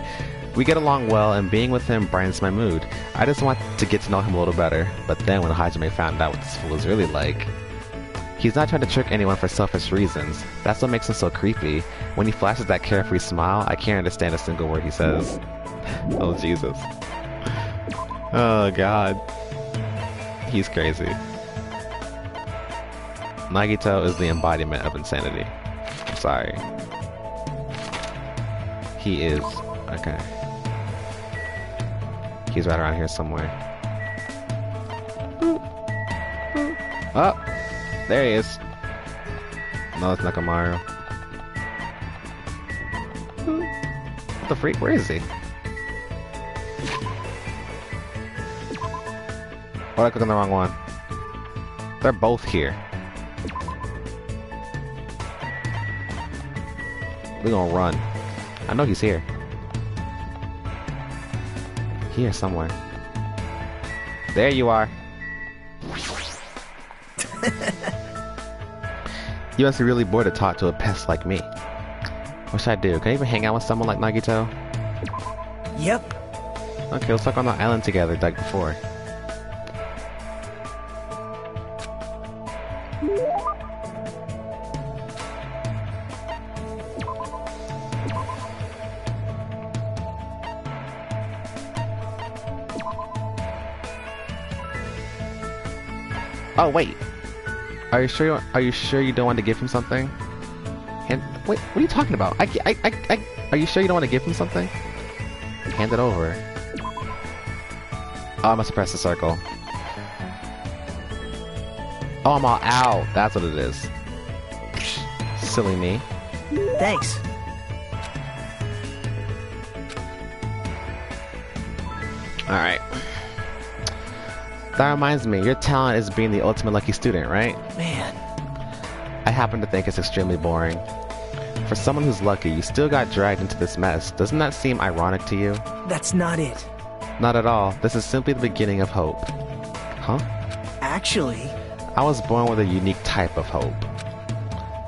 Speaker 1: We get along well, and being with him brightens my mood. I just want to get to know him a little better. But then when Hajime found out what this fool is really like, he's not trying to trick anyone for selfish reasons. That's what makes him so creepy. When he flashes that carefree smile, I can't understand a single word he says. Oh Jesus. Oh God. He's crazy. Nagito is the embodiment of insanity. I'm sorry. He is. Okay. He's right around here somewhere. Oh! There he is. No, it's Nakamaru. What the freak? Where is he? Oh, I clicked on the wrong one. They're both here. We're gonna run. I know he's here. Here somewhere. There you are. You must be really bored to talk to a pest like me. What should I do? Can I even hang out with someone like Nagito?
Speaker 4: Yep.
Speaker 1: Okay, let's talk on the island together like before. Oh wait, are you sure? Are you sure you don't want to give him something? And wait, what are you talking about? Are you sure you don't want to give him something? Hand it over. Oh, I must press the circle. Oh, I'm all out. That's what it is. Silly me.
Speaker 4: Thanks.
Speaker 1: All right. That reminds me, your talent is being the ultimate lucky student, right?
Speaker 4: Man.
Speaker 1: I happen to think it's extremely boring. For someone who's lucky, you still got dragged into this mess. Doesn't that seem ironic to you?
Speaker 4: That's not it.
Speaker 1: Not at all. This is simply the beginning of hope. Huh?
Speaker 4: Actually,
Speaker 1: I was born with a unique type of hope.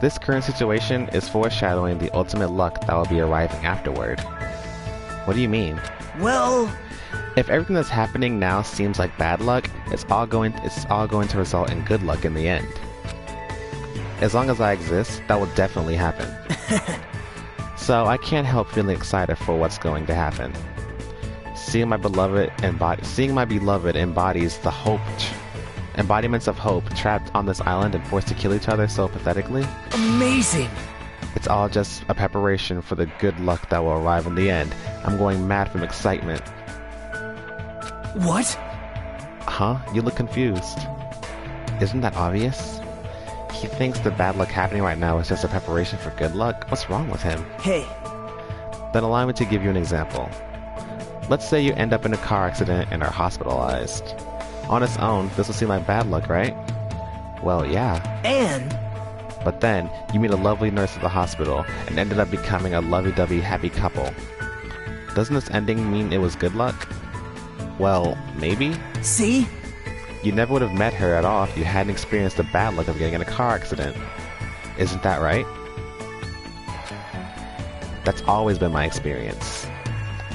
Speaker 1: This current situation is foreshadowing the ultimate luck that will be arriving afterward. What do you mean?
Speaker 4: well,
Speaker 1: If everything that's happening now seems like bad luck, it's all going to result in good luck in the end. As long as I exist, that will definitely happen. So I can't help feeling excited for what's going to happen. Seeing my beloved embodies the embodiments of hope trapped on this island and forced to kill each other so pathetically.
Speaker 4: amazing.
Speaker 1: It's all just a preparation for the good luck that will arrive in the end. I'm going mad from excitement.
Speaker 4: What?
Speaker 1: Huh? You look confused. Isn't that obvious? He thinks the bad luck happening right now is just a preparation for good luck? What's wrong with him?
Speaker 4: Hey,
Speaker 1: Then allow me to give you an example. Let's say you end up in a car accident and are hospitalized. On its own, this will seem like bad luck, right? Well, yeah.
Speaker 4: and
Speaker 1: But then, you meet a lovely nurse at the hospital and ended up becoming a lovey-dovey happy couple. Doesn't this ending mean it was good luck? Well, maybe?
Speaker 4: see?
Speaker 1: You never would have met her at all if you hadn't experienced the bad luck of getting in a car accident. Isn't that right? That's always been my experience.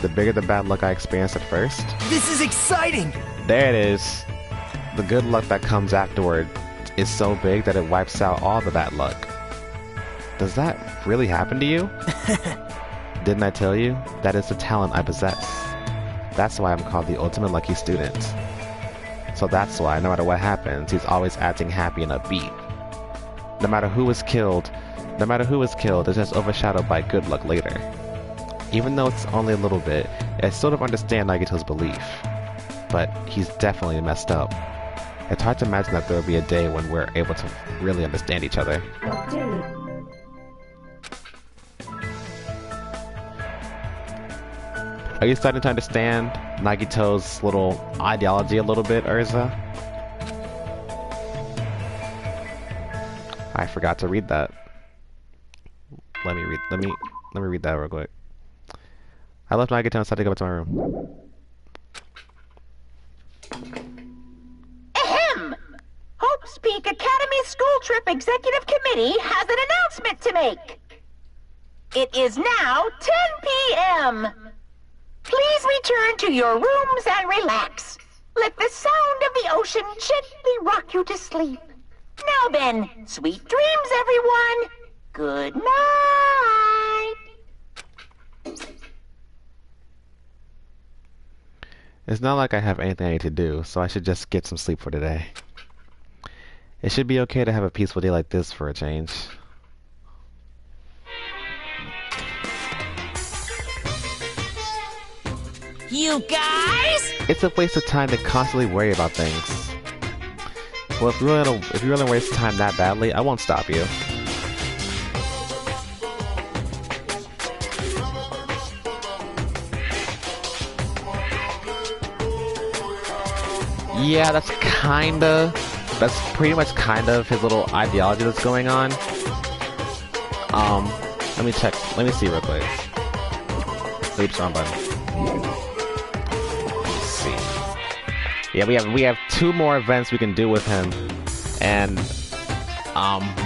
Speaker 1: The bigger the bad luck I experienced at first,
Speaker 4: This is exciting.
Speaker 1: there it is. The good luck that comes afterward is so big that it wipes out all the bad luck. Does that really happen to you? Didn't I tell you? That is the talent I possess. That's why I'm called the ultimate lucky student. So that's why, no matter what happens, he's always acting happy and upbeat. No matter who is killed, it's just overshadowed by good luck later. Even though it's only a little bit, I sort of understand Nagito's belief. But he's definitely messed up. It's hard to imagine that there will be a day when we're able to really understand each other. Are you starting to understand Nagito's little ideology a little bit, Urza? I forgot to read that. Let me read that real quick. I left my guitar and decided to go back to my room.
Speaker 2: Ahem! Hope's Peak Academy School Trip Executive Committee has an announcement to make. It is now 10 p.m. Please return to your rooms and relax. Let the sound of the ocean gently rock you to sleep. Now then, sweet dreams, everyone. Good night.
Speaker 1: It's not like I have anything I need to do, so I should just get some sleep for today. It should be okay to have a peaceful day like this for a change.
Speaker 3: You guys?
Speaker 1: It's a waste of time to constantly worry about things. Well, if you really want to waste time that badly, I won't stop you. Yeah, that's pretty much kind of his little ideology that's going on. Let me check. Let me see real quick. Oops, wrong button. Let's see. Yeah, we have 2 more events we can do with him, and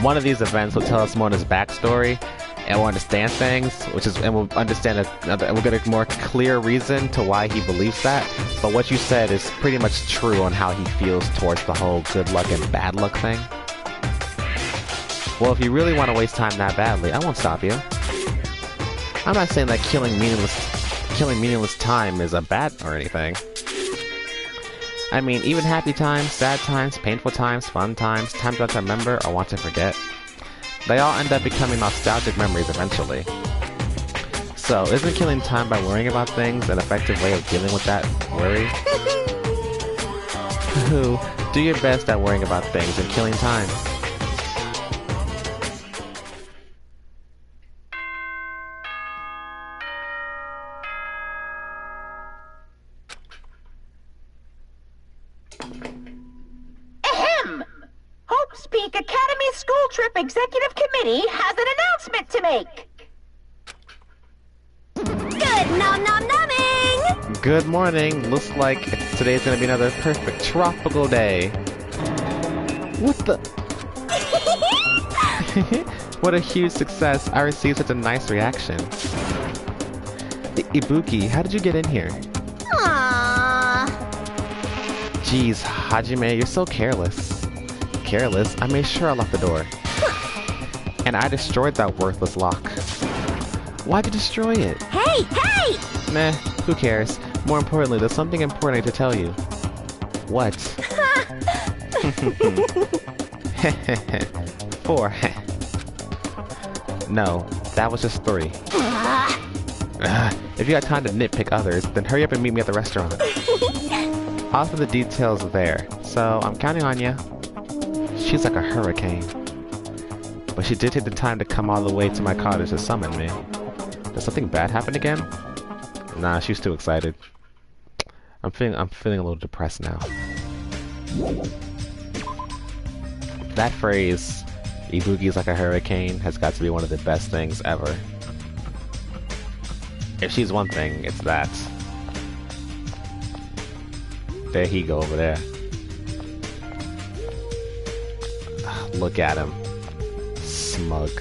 Speaker 1: one of these events will tell us more on his backstory, and we'll understand things, and we'll understand we'll get a more clear reason to why he believes that. But what you said is pretty much true on how he feels towards the whole good luck and bad luck thing. Well, if you really want to waste time that badly, I won't stop you. I'm not saying that killing meaningless time is a bad or anything. I mean, even happy times, sad times, painful times, fun times, times that I remember or want to forget, they all end up becoming nostalgic memories eventually. So, isn't killing time by worrying about things an effective way of dealing with that worry? Do your best at worrying about things and killing time.
Speaker 2: Ahem! Hope's Peak Academy School Trip Executive Committee has an announcement to make.
Speaker 3: Good nom nom nomming!
Speaker 1: Good morning. Looks like today's gonna be another perfect tropical day. What the? What a huge success. I received such a nice reaction. Ibuki, how did you get in here?
Speaker 3: Aww.
Speaker 1: Jeez, Hajime, you're so careless. Careless? I made sure I locked the door. And I destroyed that worthless lock. Why'd you destroy it?
Speaker 3: Hey, hey!
Speaker 1: Meh, who cares? More importantly, there's something important to tell you. What? 4. No, that was just 3. If you got time to nitpick others, then hurry up and meet me at the restaurant. I'll have the details there, so I'm counting on you. She's like a hurricane. But she did take the time to come all the way to my cottage to summon me. Did something bad happen again? Nah, she's too excited. I'm feeling a little depressed now. That phrase, Ibuki's like a hurricane, has got to be one of the best things ever. If she's one thing, it's that. There he go over there. Look at him. Smug.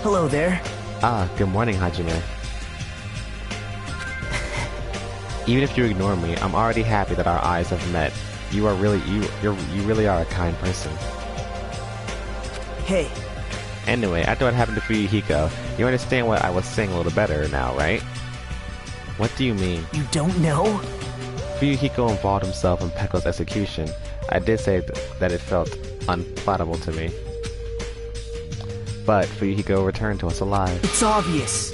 Speaker 4: Hello there.
Speaker 1: Ah, good morning, Hajime. Even if you ignore me, I'm already happy that our eyes have met. You really are a kind person.
Speaker 4: Hey.
Speaker 1: Anyway, after what happened to Fuyuhiko, you understand what I was saying a little better now, right? What do you mean?
Speaker 4: You don't know?
Speaker 1: Fuyuhiko involved himself in Pekko's execution. I did say that it felt unpalatable to me. But Fuyuhiko returned to us alive.
Speaker 4: It's obvious.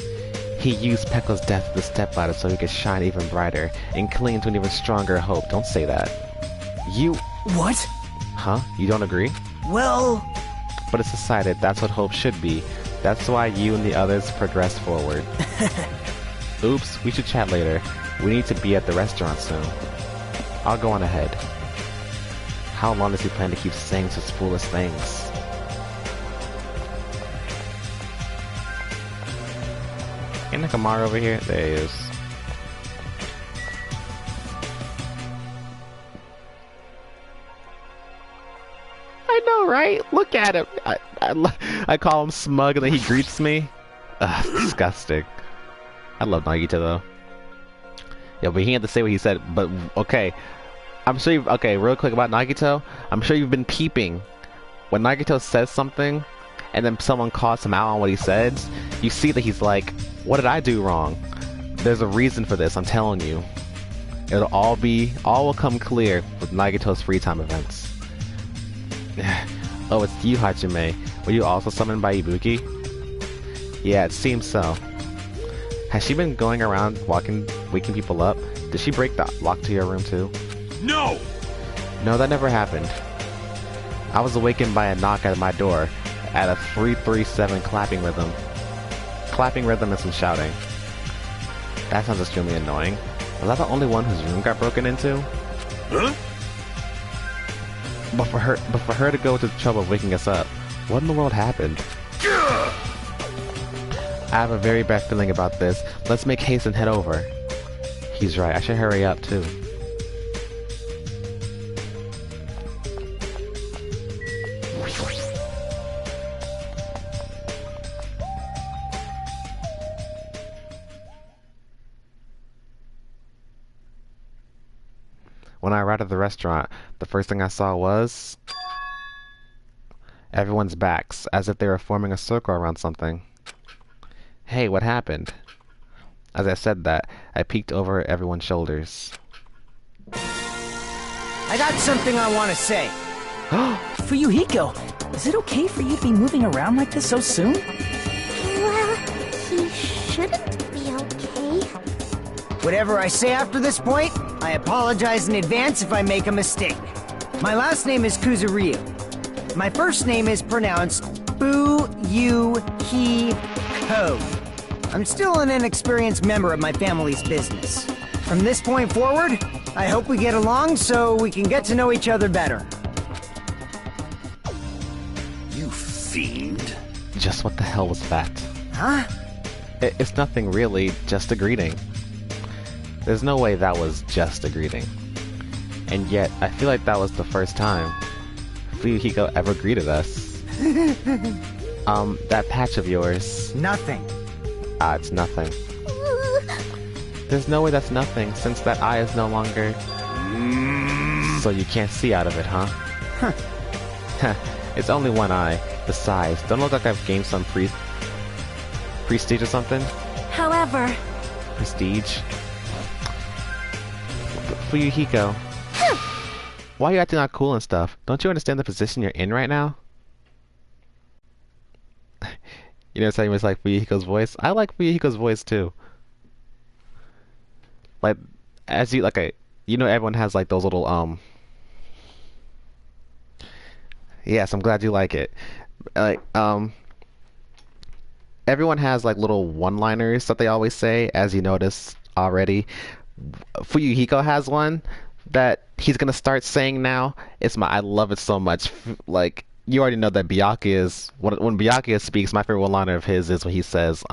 Speaker 1: He used Pekko's death as a stepladder so he could shine even brighter and cling to an even stronger hope. Don't say that. You...
Speaker 4: What?
Speaker 1: Huh? You don't agree?
Speaker 4: Well...
Speaker 1: But it's decided that's what hope should be. That's why you and the others progressed forward. Oops, we should chat later. We need to be at the restaurant soon. I'll go on ahead. How long does he plan to keep saying such foolish things? Ain't Nakamura over here? There he is. I know, right? Look at him. I call him smug and then he greets me. Ugh, disgusting. I love Nagito though. Yeah, but he had to say what he said. But okay, I'm sure you've real quick about Nagito. I'm sure you've been peeping when Nagito says something, and then someone calls him out on what he says. You see that he's like, "What did I do wrong?" There's a reason for this. I'm telling you. All will come clear with Nagito's free time events. Oh, it's you, Hajime. Were you also summoned by Ibuki? Yeah, it seems so. Has she been going around waking people up? Did she break the lock to your room too?
Speaker 5: No!
Speaker 1: No, that never happened. I was awakened by a knock at my door at a 3-3-7 clapping rhythm. Clapping rhythm and some shouting. That sounds extremely annoying. Was I the only one whose room got broken into?
Speaker 5: Huh?
Speaker 1: But for her to go to the trouble of waking us up, what in the world happened? I have a very bad feeling about this. Let's make haste and head over. He's right. I should hurry up too. When I arrived at the restaurant, the first thing I saw was everyone's backs, as if they were forming a circle around something. Hey, what happened? As I said that, I peeked over everyone's shoulders.
Speaker 4: I got something I want to say.
Speaker 7: Fuyuhiko, is it okay for you to be moving around like this so soon?
Speaker 6: Well, he shouldn't be okay.
Speaker 4: Whatever I say after this point, I apologize in advance if I make a mistake. My last name is Kuzuryu. My first name is pronounced Fuyuhiko. I'm still an inexperienced member of my family's business. From this point forward, I hope we get along so we can get to know each other better.
Speaker 5: You fiend.
Speaker 1: Just what the hell was that?
Speaker 4: Huh?
Speaker 1: It's nothing really, just a greeting. There's no way that was just a greeting. And yet, I feel like that was the first time Fuyuhiko ever greeted us. That patch of yours.
Speaker 4: Nothing.
Speaker 1: It's nothing. There's no way that's nothing, since that eye is no longer... So you can't see out of it, huh? Huh. It's only one eye. Besides, don't it look like I've gained some prestige or something?
Speaker 3: However...
Speaker 1: Prestige? Fuyuhiko. Why are you acting all cool and stuff? Don't you understand the position you're in right now? You know, saying it's like Fuyuhiko's voice. I like Fuyuhiko's voice too. Like, as you everyone has like those little Yes, I'm glad you like it. Like everyone has like little one-liners that they always say, as you noticed already. Fuyuhiko has one that he's gonna start saying now. I love it so much. Like, you already know that Byakuya when Byakuya speaks, my favorite one-liner of his is when he says,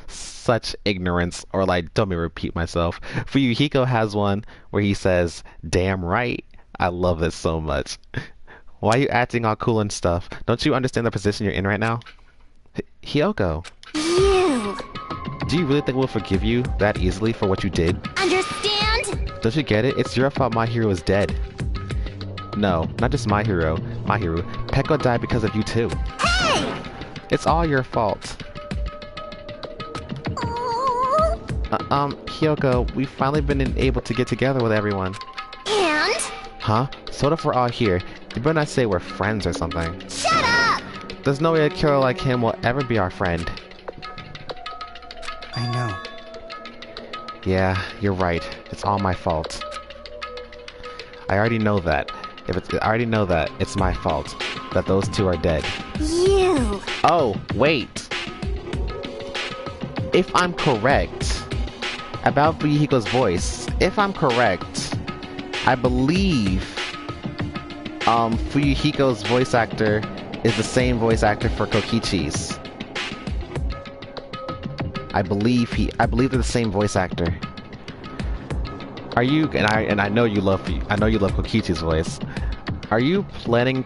Speaker 1: such ignorance, or like, don't me repeat myself. Fuyuhiko has one where he says, damn right. I love it so much. Why are you acting all cool and stuff? Don't you understand the position you're in right now? Hyoko.
Speaker 6: You
Speaker 1: Do you really think we'll forgive you that easily for what you did?
Speaker 6: understand?
Speaker 1: Don't you get it? It's your fault my hero is dead. No, not just my hero. Peko died because of you too.
Speaker 6: Hey!
Speaker 1: It's all your fault. Hyoko, we've finally been able to get together with everyone.
Speaker 6: And?
Speaker 1: Huh? So if we're all here, you better not say we're friends or something.
Speaker 6: Shut up!
Speaker 1: There's no way a killer like him will ever be our friend.
Speaker 4: I know.
Speaker 1: Yeah, you're right. It's all my fault. I already know that. I already know that it's my fault that those two are dead.
Speaker 6: You!
Speaker 1: Oh, wait. If I'm correct about Fuyuhiko's voice, if I'm correct, I believe Fuyuhiko's voice actor is the same voice actor for Kokichi's. I believe they're the same voice actor. Are you, and I know you love Kokichi's voice. Are you planning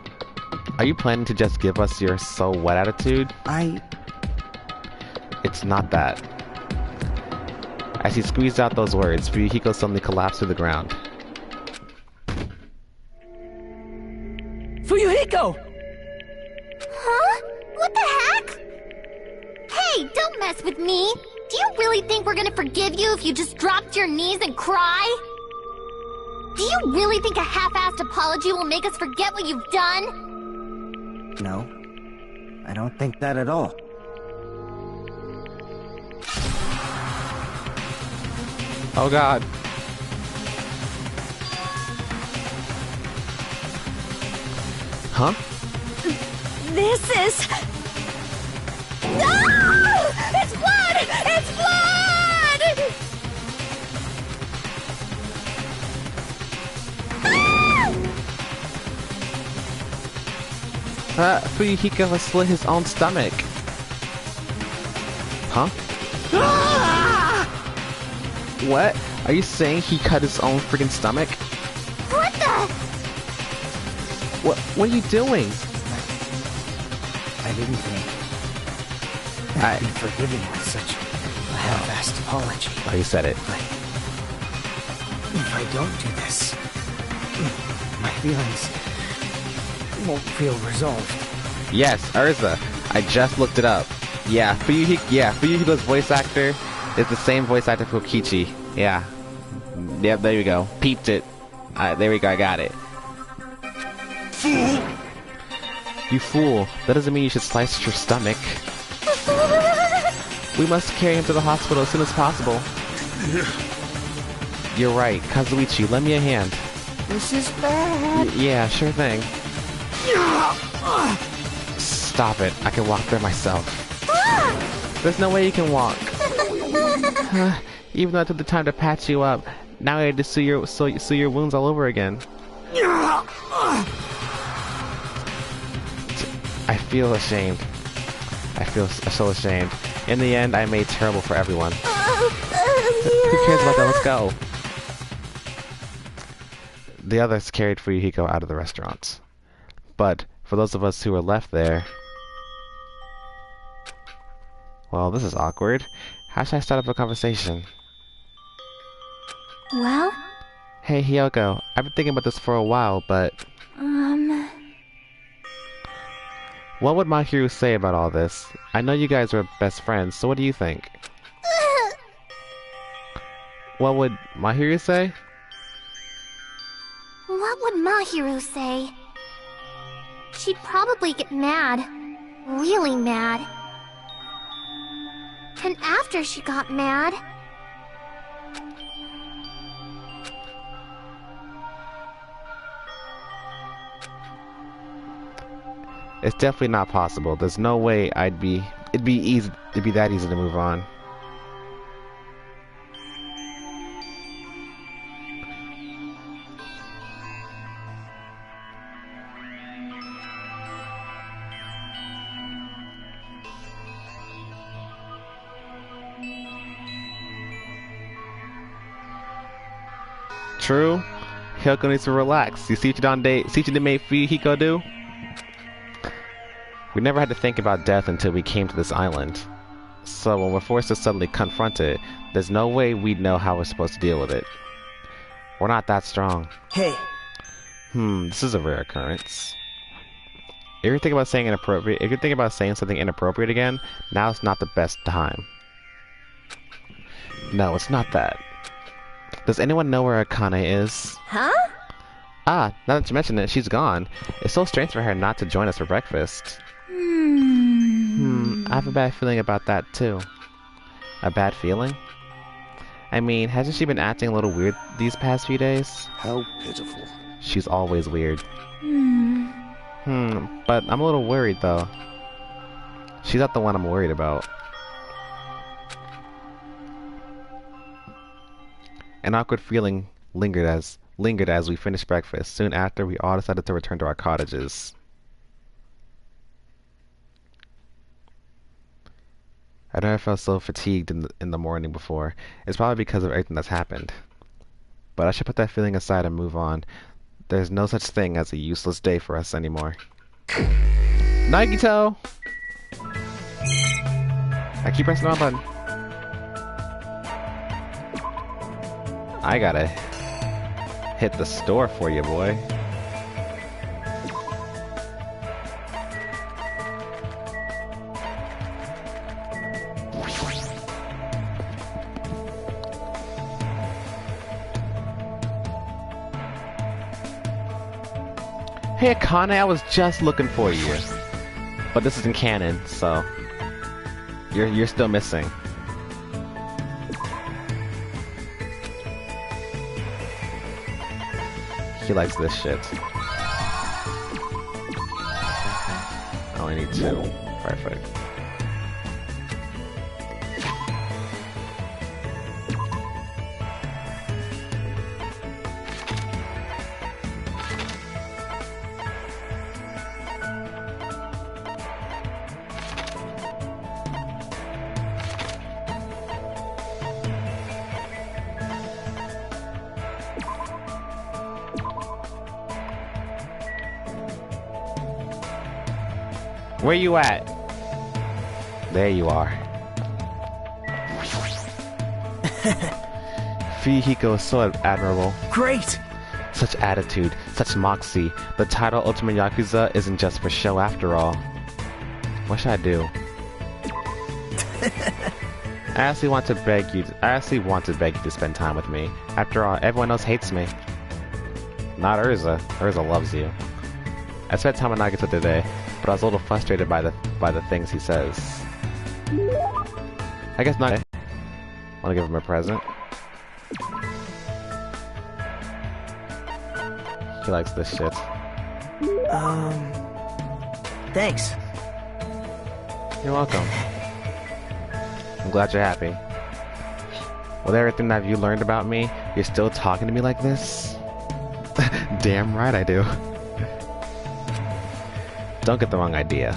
Speaker 1: to just give us your so what attitude? It's not that. As he squeezed out those words, Fuyuhiko suddenly collapsed to the ground.
Speaker 7: Fuyuhiko!
Speaker 6: Huh? What the heck? Hey, don't mess with me. Do you really think we're gonna forgive you if you just drop to your knees and cry? Do you really think a half-assed apology will make us forget what you've done?
Speaker 4: No, I don't think that at all.
Speaker 1: Oh god. Huh?
Speaker 3: This is... No! It's blood! It's blood!
Speaker 1: Fuyuhiko has slit his own stomach. Huh? What? Are you saying he cut his own freaking stomach?
Speaker 6: What the?
Speaker 1: What are you doing?
Speaker 4: I didn't think I'd be forgiven with such a half-assed apology.
Speaker 1: Oh, you said it.
Speaker 4: But if I don't do this, my feelings won't feel resolved.
Speaker 1: Yes, Urza. I just looked it up. Yeah, Fuyuhiko's voice actor is the same voice actor for Kokichi. Yeah. Yep, there you go. Peeped it. There we go, I got it.
Speaker 5: Fool!
Speaker 1: You fool. That doesn't mean you should slice your stomach. We must carry him to the hospital as soon as possible. You're right. Kazuichi, lend me a hand.
Speaker 4: This is bad.
Speaker 1: Yeah, sure thing. Stop it. I can walk there myself. There's no way you can walk. Even though I took the time to patch you up, now I had to sew your wounds all over again. I feel ashamed. I feel so ashamed. In the end, I made terrible for everyone. Who cares about that? Let's go. The others carried Fuyuhiko out of the restaurant. But for those of us who were left there... Well, this is awkward. How should I start up a conversation?
Speaker 6: Well?
Speaker 1: Hey, Hiyoko. I've been thinking about this for a while, but... What would Mahiru say about all this? I know you guys are best friends, so what do you think? What would Mahiru say?
Speaker 6: What would Mahiru say? She'd probably get mad. Really mad. And after she got mad...
Speaker 1: It's definitely not possible. There's no way it'd be that easy to move on. True. Hiyoko needs to relax. You see what you made Fuyuhiko do? We never had to think about death until we came to this island. So when we're forced to suddenly confront it, there's no way we'd know how we're supposed to deal with it. We're not that strong.
Speaker 4: Hey.
Speaker 1: This is a rare occurrence. If you're thinking about saying something inappropriate again, now's not the best time. No, it's not that. Does anyone know where Akane is?
Speaker 3: Huh?
Speaker 1: Ah, now that you mention it, she's gone. It's so strange for her not to join us for breakfast. I have a bad feeling about that, too. A bad feeling? I mean, hasn't she been acting a little weird these past few days?
Speaker 5: How pitiful.
Speaker 1: She's always weird. But I'm a little worried, though. She's not the one I'm worried about. An awkward feeling lingered as we finished breakfast. Soon after, we all decided to return to our cottages. I never felt so fatigued in the morning before. It's probably because of everything that's happened. But I should put that feeling aside and move on. There's no such thing as a useless day for us anymore. Nagito! I keep pressing the wrong button. I gotta hit the store for you, boy. Hey Akane, I was just looking for you. But this isn't canon, so you're still missing. He likes this shit. I only need 2. Perfect. Where you at? There you are. Fuyuhiko is so admirable.
Speaker 4: Great!
Speaker 1: Such attitude, such moxie. The title Ultimate Yakuza isn't just for show after all. What should I do? I actually want to beg you to spend time with me. After all, everyone else hates me. Not Urza. Urza loves you. I spent time with Nagito today, but I was a little frustrated by the things he says. I guess not. Want to give him a present? He likes this shit.
Speaker 4: Thanks.
Speaker 1: You're welcome. I'm glad you're happy. With everything that you learned about me, you're still talking to me like this? Damn right I do. Don't get the wrong idea.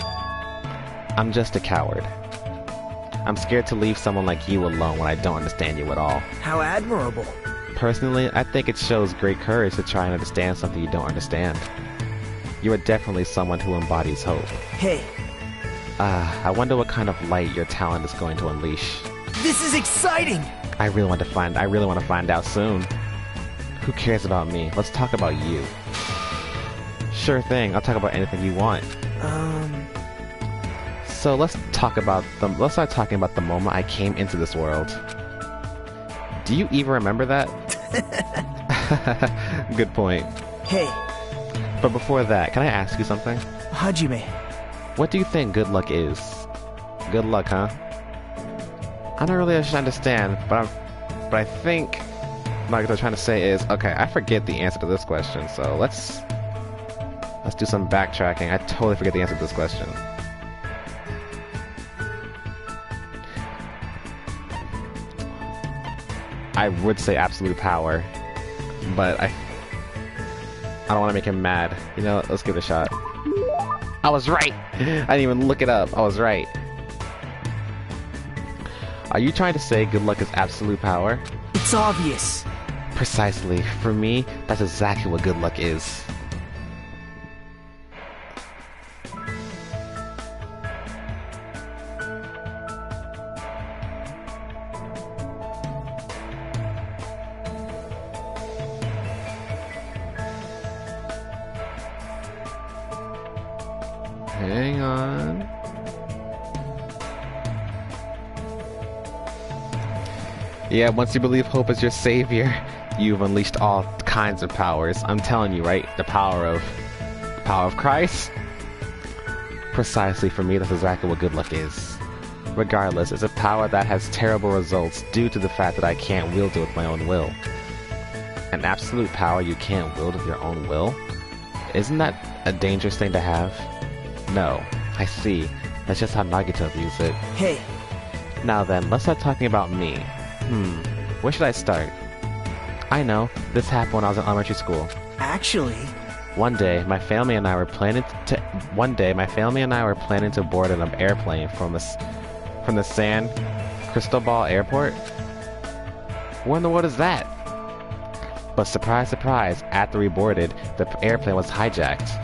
Speaker 1: I'm just a coward. I'm scared to leave someone like you alone when I don't understand you at all.
Speaker 4: How admirable.
Speaker 1: Personally, I think it shows great courage to try and understand something you don't understand. You are definitely someone who embodies hope.
Speaker 4: Hey.
Speaker 1: I wonder what kind of light your talent is going to unleash.
Speaker 4: This is exciting!
Speaker 1: I really want to find out soon. Who cares about me? Let's talk about you. Sure thing, I'll talk about anything you want. So let's start talking about the moment I came into this world. Do you even remember that? Good point.
Speaker 4: Hey.
Speaker 1: But before that, can I ask you something?
Speaker 4: Hajime.
Speaker 1: What do you think good luck is? Good luck, huh? I don't really understand, but I think what I'm trying to say is, okay, I forget the answer to this question, so let's do some backtracking. I totally forget the answer to this question. I would say absolute power, but I don't want to make him mad. You know, let's give it a shot. I was right! I didn't even look it up. I was right. Are you trying to say good luck is absolute power?
Speaker 4: It's obvious.
Speaker 1: Precisely. For me, that's exactly what good luck is. Hang on. Yeah, once you believe hope is your savior, you've unleashed all kinds of powers. I'm telling you, right? The power of Christ? Precisely, for me, that's exactly what good luck is. Regardless, it's a power that has terrible results due to the fact that I can't wield it with my own will. An absolute power you can't wield with your own will? Isn't that a dangerous thing to have? No, I see. That's just how Nagito views it.
Speaker 4: Hey.
Speaker 1: Now then, let's start talking about me. Where should I start? I know, this happened when I was in elementary school.
Speaker 4: Actually...
Speaker 1: One day, my family and I were planning to board an airplane from the San Cristobal Airport? What in the world is that? But surprise, surprise, after we boarded, the airplane was hijacked.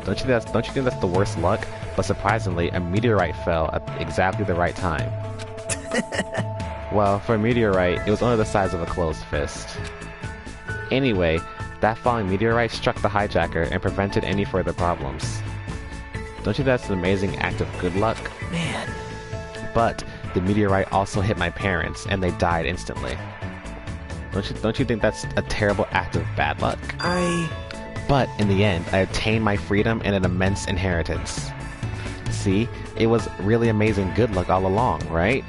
Speaker 1: Don't you think that's the worst luck? But surprisingly, a meteorite fell at exactly the right time. Well, for a meteorite, it was only the size of a closed fist. Anyway, that falling meteorite struck the hijacker and prevented any further problems. Don't you think that's an amazing act of good luck?
Speaker 7: Man.
Speaker 1: But the meteorite also hit my parents, and they died instantly. Don't you think that's a terrible act of bad luck? But in the end, I obtained my freedom and an immense inheritance. See, it was really amazing good luck all along, right?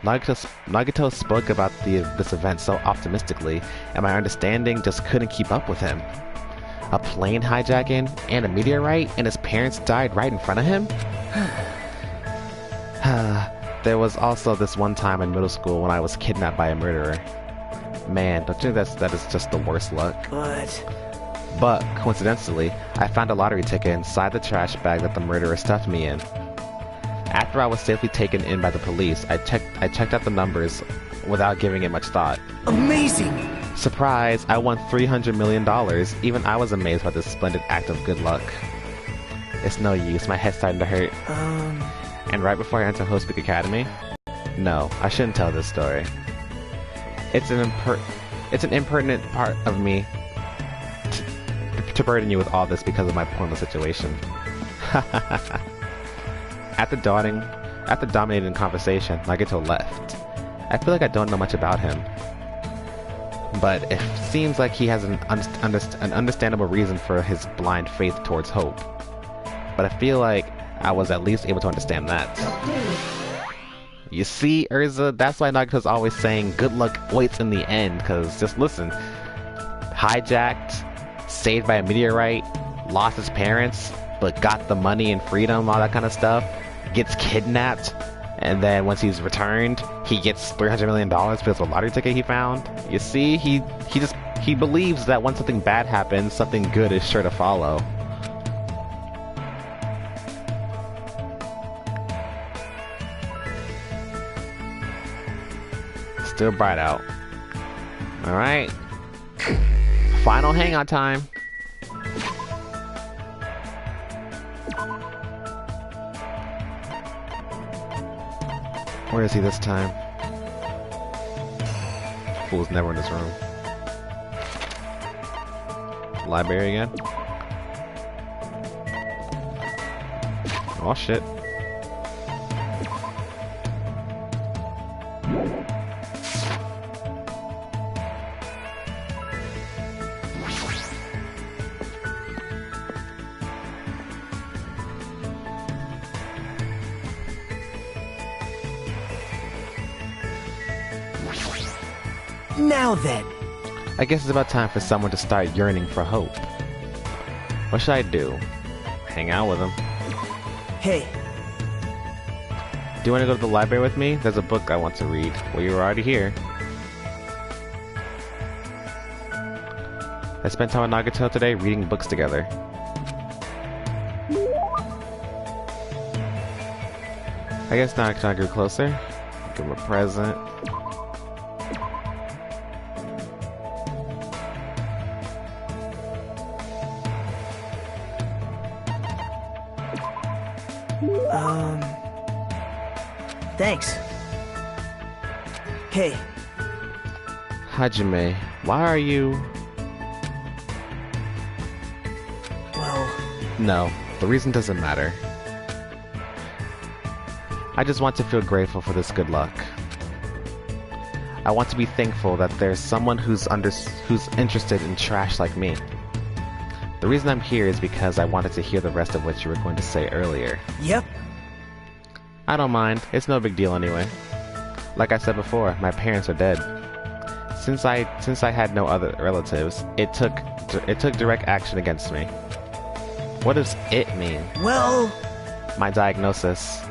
Speaker 1: Nagito spoke about this event so optimistically, and my understanding just couldn't keep up with him. A plane hijacking and a meteorite, and his parents died right in front of him? There was also this one time in middle school when I was kidnapped by a murderer. Man, don't you think that is just the worst luck? But, coincidentally, I found a lottery ticket inside the trash bag that the murderer stuffed me in. After I was safely taken in by the police, I checked out the numbers without giving it much thought.
Speaker 4: Amazing!
Speaker 1: Surprise! I won $300 million. Even I was amazed by this splendid act of good luck. It's no use, my head's starting to hurt. And right before I enter Hope's Academy? No, I shouldn't tell this story. It's an impertinent part of me to burden you with all this because of my pointless situation. After dominating conversation, Nagito left. I feel like I don't know much about him, but it seems like he has an understandable reason for his blind faith towards Hope. But I feel like I was at least able to understand that. You see, Urza, that's why Nagito's always saying good luck waits in the end, because just listen. Hijacked, saved by a meteorite, lost his parents, but got the money and freedom, all that kind of stuff, gets kidnapped, and then once he's returned, he gets $300 million because of a lottery ticket he found. You see, he believes that once something bad happens, something good is sure to follow. Still bright out. Alright. Final hangout time. Where is he this time? Fool's never in this room. Library again? Oh shit.
Speaker 4: Now then.
Speaker 1: I guess it's about time for someone to start yearning for hope. What should I do? Hang out with him.
Speaker 4: Hey.
Speaker 1: Do you want to go to the library with me? There's a book I want to read. Well, you were already here. I spent time with Nagito today reading books together. I guess Nagito grew closer. Give him a present.
Speaker 4: Thanks. Hey.
Speaker 1: Hajime, why are you...
Speaker 4: Well...
Speaker 1: No, the reason doesn't matter. I just want to feel grateful for this good luck. I want to be thankful that there's someone who's interested in trash like me. The reason I'm here is because I wanted to hear the rest of what you were going to say earlier.
Speaker 4: Yep.
Speaker 1: I don't mind. It's no big deal anyway. Like I said before, my parents are dead. Since I had no other relatives, it took direct action against me. What does it mean?
Speaker 4: Well...
Speaker 1: My diagnosis.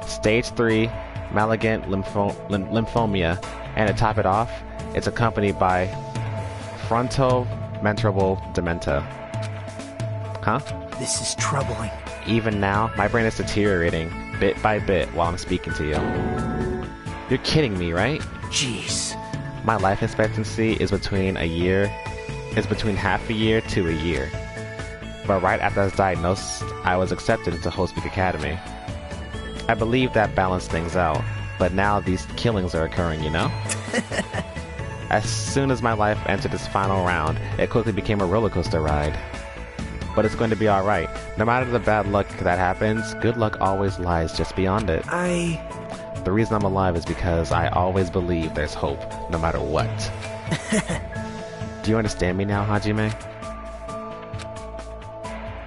Speaker 1: Stage 3, malignant lymphomia, and to top it off, it's accompanied by frontotemporal dementia. Huh?
Speaker 4: This is troubling.
Speaker 1: Even now, my brain is deteriorating. bit by bit while I'm speaking to you. You're kidding me, right?
Speaker 7: Jeez.
Speaker 1: My life expectancy is between half a year to a year. But right after I was diagnosed, I was accepted into Hope Peak Academy. I believe that balanced things out, but now these killings are occurring, you know? As soon as my life entered its final round, it quickly became a roller coaster ride. But it's going to be alright. No matter the bad luck that happens, good luck always lies just beyond it. The reason I'm alive is because I always believe there's hope, no matter what. Do you understand me now, Hajime?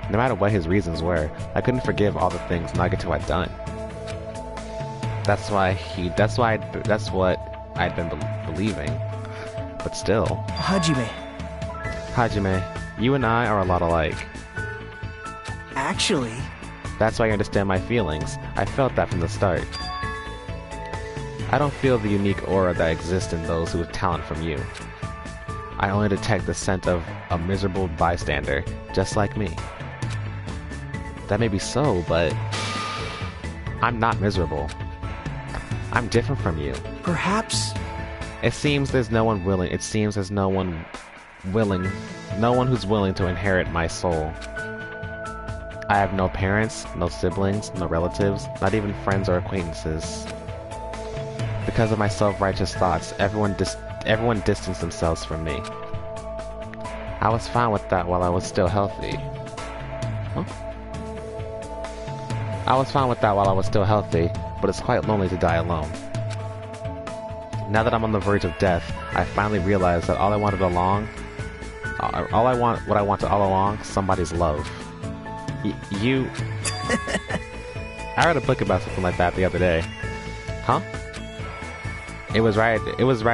Speaker 1: No matter what his reasons were, I couldn't forgive all the things Nagato had done. That's what I'd been believing. But still. Hajime, you and I are a lot alike.
Speaker 7: Actually...
Speaker 1: That's why you understand my feelings. I felt that from the start. I don't feel the unique aura that exists in those who have talent from you. I only detect the scent of a miserable bystander, just like me. That may be so, but I'm not miserable. I'm different from you.
Speaker 7: Perhaps...
Speaker 1: It seems there's no one willing who's willing to inherit my soul. I have no parents, no siblings, no relatives, not even friends or acquaintances. Because of my self-righteous thoughts, everyone distanced themselves from me. I was fine with that while I was still healthy. Huh? I was fine with that while I was still healthy, but it's quite lonely to die alone. Now that I'm on the verge of death, I finally realized that what I wanted all along, somebody's love. You... I read a book about something like that the other day. Huh? It was right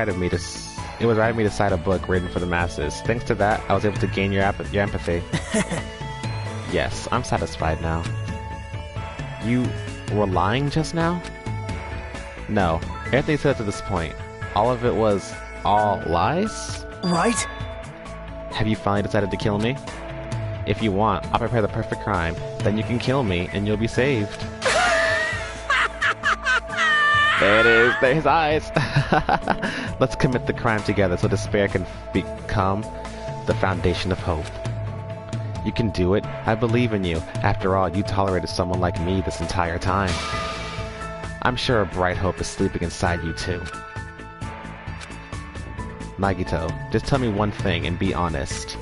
Speaker 1: of me to cite a book written for the masses. Thanks to that, I was able to gain your empathy. Yes, I'm satisfied now. You were lying just now? No, everything said to this point, all of it was all lies?
Speaker 7: Right?
Speaker 1: Have you finally decided to kill me? If you want, I'll prepare the perfect crime. Then you can kill me, and you'll be saved. There it is. There's his eyes. Let's commit the crime together so despair can become the foundation of hope. You can do it. I believe in you. After all, you tolerated someone like me this entire time. I'm sure a bright hope is sleeping inside you, too. Nagito, just tell me one thing and be honest.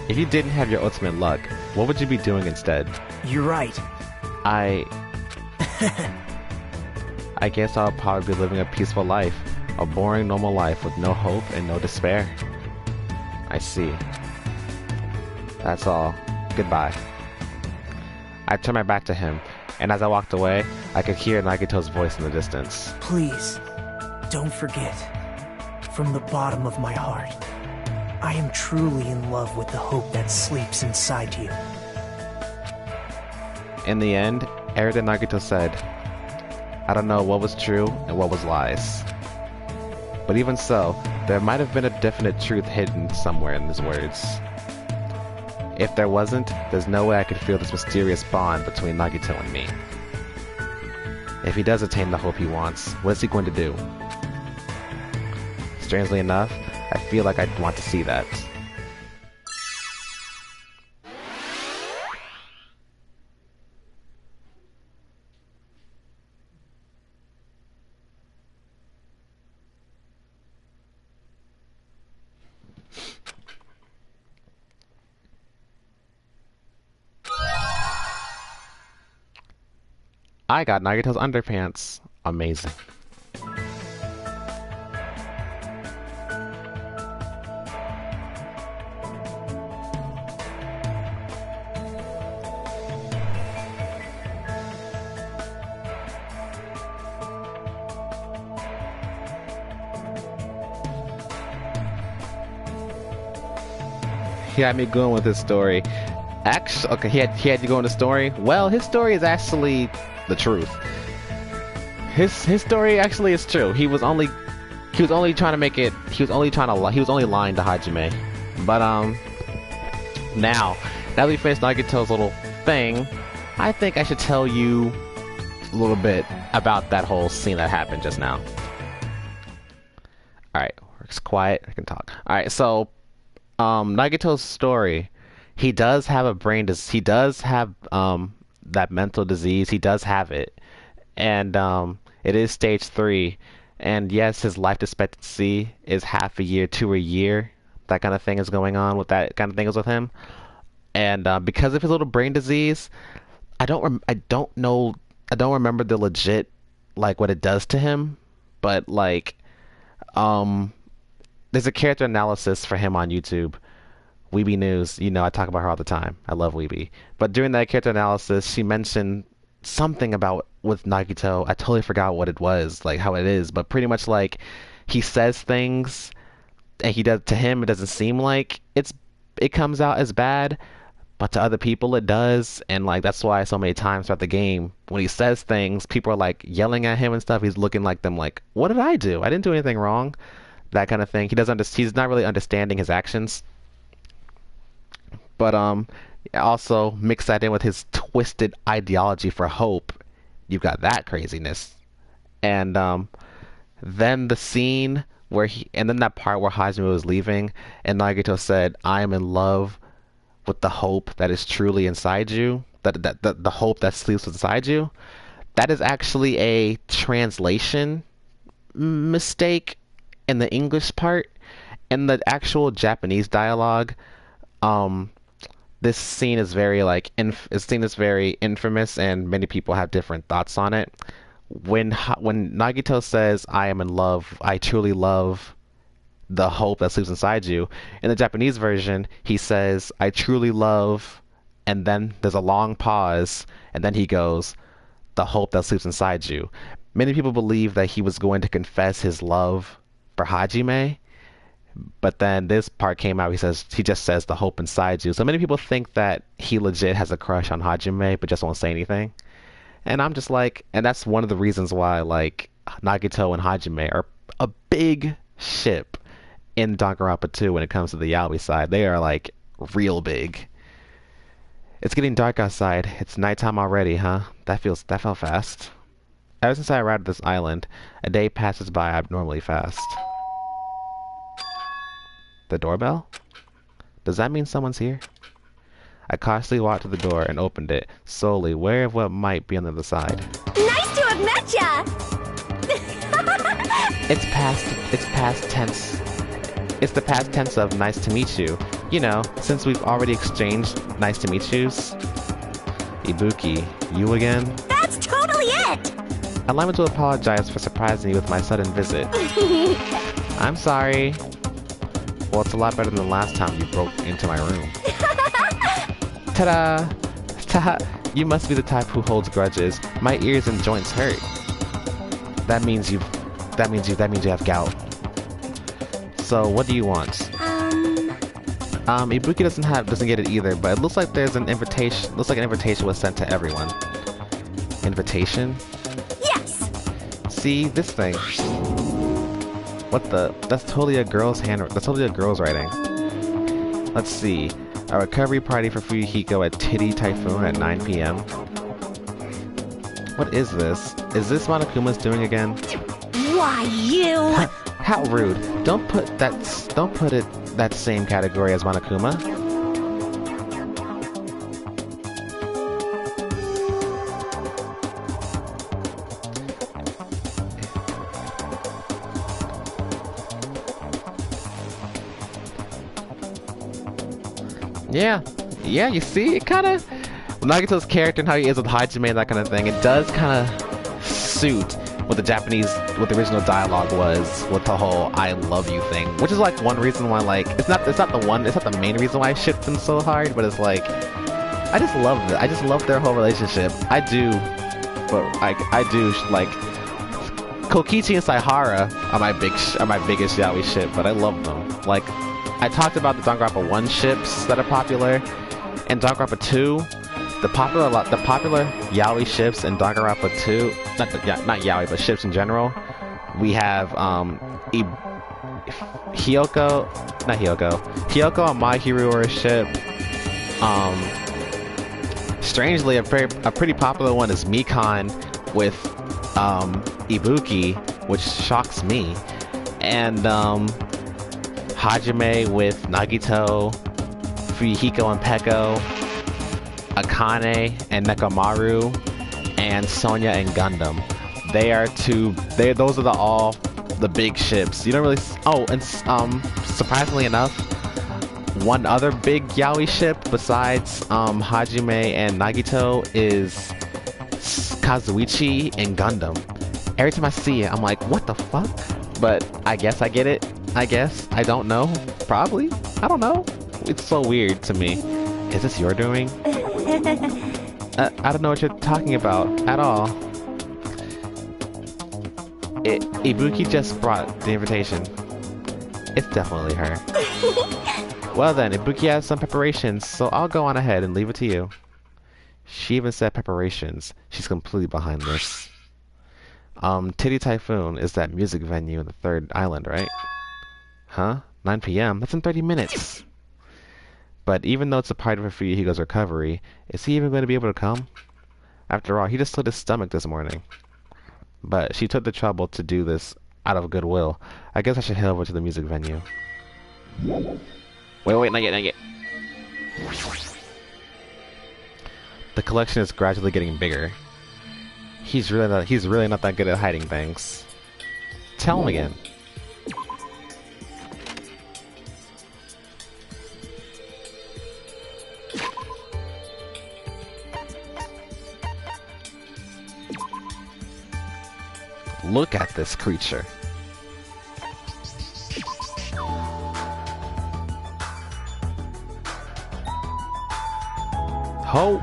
Speaker 1: If you didn't have your ultimate luck, what would you be doing instead?
Speaker 7: You're right.
Speaker 1: I guess I'll probably be living a peaceful life. A boring, normal life with no hope and no despair. I see. That's all. Goodbye. I turned my back to him, and as I walked away, I could hear Nagito's voice in the distance.
Speaker 7: Please, don't forget. From the bottom of my heart, I am truly in love with the hope that sleeps inside you.
Speaker 1: In the end, everything Nagito said, I don't know what was true and what was lies. But even so, there might have been a definite truth hidden somewhere in his words. If there wasn't, there's no way I could feel this mysterious bond between Nagito and me. If he does attain the hope he wants, what is he going to do? Strangely enough, I feel like I'd want to see that. I got Nagito's underpants. Amazing. He had me going with his story. Actually, okay, he had you go in the story. Well, his story is actually the truth. His story actually is true. He was only trying to make it. He was only lying to Hajime. But now that we finished Nagito's little thing, I think I should tell you a little bit about that whole scene that happened just now. Alright, it's quiet, I can talk. Alright, so Nagito's story, he does have a he does have that mental disease, he does have it. And it is stage 3. And yes, his life expectancy is half a year to a year. That kind of thing is going on with that kind of thing is with him. And because of his little brain disease, I don't remember the legit like what it does to him, but like there's a character analysis for him on YouTube. Weeby News, you know, I talk about her all the time. I love Weeby. But during that character analysis, she mentioned something about with Nagito. I totally forgot what it was, like how it is, but pretty much like he says things and he does to him it doesn't seem like it comes out as bad, but to other people it does. And like that's why so many times throughout the game when he says things, people are like yelling at him and stuff. He's looking like them like, what did I do? I didn't do anything wrong. That kind of thing. He's not really understanding his actions. But also mix that in with his twisted ideology for hope. You've got that craziness. And then the scene where then that part where Hajime was leaving and Nagito said, I am in love with the hope that is truly inside you, that the hope that sleeps inside you. That is actually a translation mistake in the English part. In the actual Japanese dialogue, this scene is very like very infamous, and many people have different thoughts on it. When Nagito says, I am in love, I truly love the hope that sleeps inside you, in the Japanese version, he says, I truly love, and then there's a long pause, and then he goes, the hope that sleeps inside you. Many people believe that he was going to confess his love for Hajime, but then this part came out, he just says the hope inside you. So many people think that he legit has a crush on Hajime, but just won't say anything. And I'm just like, and that's one of the reasons why, like, Nagito and Hajime are a big ship in Danganronpa 2 when it comes to the yaoi side. They are, like, real big. It's getting dark outside. It's nighttime already, huh? That felt fast. Ever since I arrived at this island, a day passes by abnormally fast. The doorbell? Does that mean someone's here? I cautiously walked to the door and opened it, slowly, aware of what might be on the other side.
Speaker 3: Nice to have met ya!
Speaker 1: It's past tense. It's the past tense of nice to meet you. You know, since we've already exchanged nice to meet yous. Ibuki, you again?
Speaker 3: That's totally it!
Speaker 1: Allow me to apologize for surprising you with my sudden visit. I'm sorry. Well, it's a lot better than the last time you broke into my room. Ta-da! Ta-ha! You must be the type who holds grudges. My ears and joints hurt. That means you have gout. So, what do you want? Ibuki doesn't get it either, but it looks like there's an invitation. Looks like an invitation was sent to everyone. Invitation?
Speaker 3: Yes!
Speaker 1: See, this thing. What the? That's totally a girl's That's totally a girl's writing. Let's see. A recovery party for Fuyuhiko at Titty Typhoon at 9 p.m. What is this? Is this Monokuma's doing again?
Speaker 3: Why, you...
Speaker 1: How rude. Don't put it that same category as Monokuma. Yeah, you see, it kind of, Nagito's character and how he is with Hajime and that kind of thing, it does kind of suit what the original dialogue was with the whole "I love you" thing, which is like one reason why, like, it's not the main reason why I ship them so hard, but it's like, I just love their whole relationship. I do, like, Kokichi and Saihara are my biggest yaoi ship, but I love them. Like, I talked about the Danganronpa 1 ships that are popular, and Danganronpa 2, the popular yaoi ships in Danganronpa 2, not yaoi, but ships in general. We have Hyoko and My Hero ship. Strangely, a pretty popular one is Mikan with Ibuki, which shocks me, and Hajime with Nagito, Fuyuhiko and Peko, Akane and Nekomaru, and Sonya and Gundam. Those are all the big ships. You don't really. Oh, and surprisingly enough, one other big yaoi ship besides Hajime and Nagito is Kazuichi and Gundam. Every time I see it, I'm like, what the fuck? But I guess I get it. I guess. I don't know. Probably. I don't know. It's so weird to me. Is this your doing? I don't know what you're talking about at all. Ibuki just brought the invitation. It's definitely her. Well then, Ibuki has some preparations, so I'll go on ahead and leave it to you. She even said preparations. She's completely behind this. Titty Typhoon is that music venue in the 3rd island, right? Huh? 9 p.m.? That's in 30 minutes! But even though it's a part of Fuyuhiko's recovery, is he even going to be able to come? After all, he just slit his stomach this morning. But she took the trouble to do this out of goodwill. I guess I should head over to the music venue. Wait, not yet. The collection is gradually getting bigger. He's really not that good at hiding things. Tell him again. Look at this creature. Hope.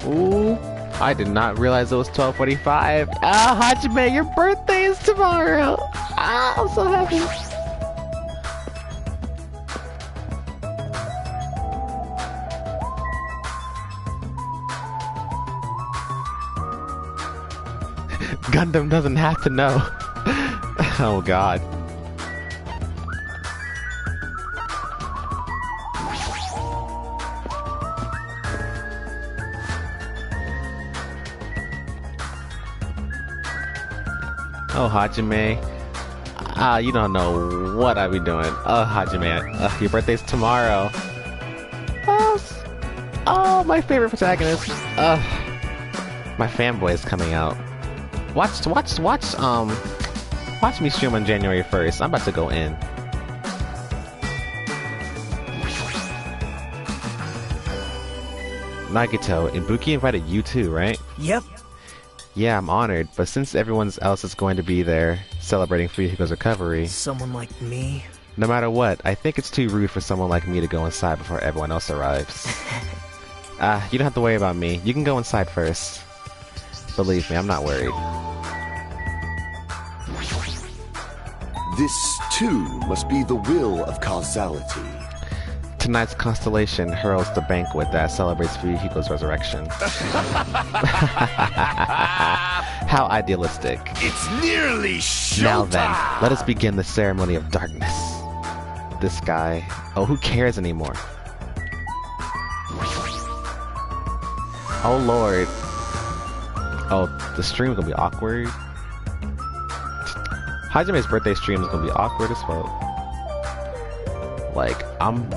Speaker 1: Ooh, I did not realize it was 12:45. Ah, Hajime, your birthday is tomorrow. Ah, I'm so happy. Gundam doesn't have to know. Oh God. Oh, Hajime. You don't know what I be doing. Oh, Hajime, your birthday's tomorrow. Oh, my favorite protagonist. My fanboy is coming out. Watch me stream on January 1st. I'm about to go in. Nagito, Ibuki invited you too, right?
Speaker 4: Yep.
Speaker 1: Yeah, I'm honored, but since everyone else is going to be there celebrating Fuyuhiko's recovery...
Speaker 7: Someone like me?
Speaker 1: No matter what, I think it's too rude for someone like me to go inside before everyone else arrives. You don't have to worry about me. You can go inside first. Believe me, I'm not worried.
Speaker 5: This, too, must be the will of causality.
Speaker 1: Tonight's constellation heralds the banquet that celebrates Fuyuhiko's resurrection. How idealistic.
Speaker 5: It's nearly showtime!
Speaker 1: Now then, let us begin the ceremony of darkness. This guy... Oh, who cares anymore? Oh, Lord. Oh, the stream's gonna be awkward. Hajime's birthday stream is gonna be awkward as fuck. Like,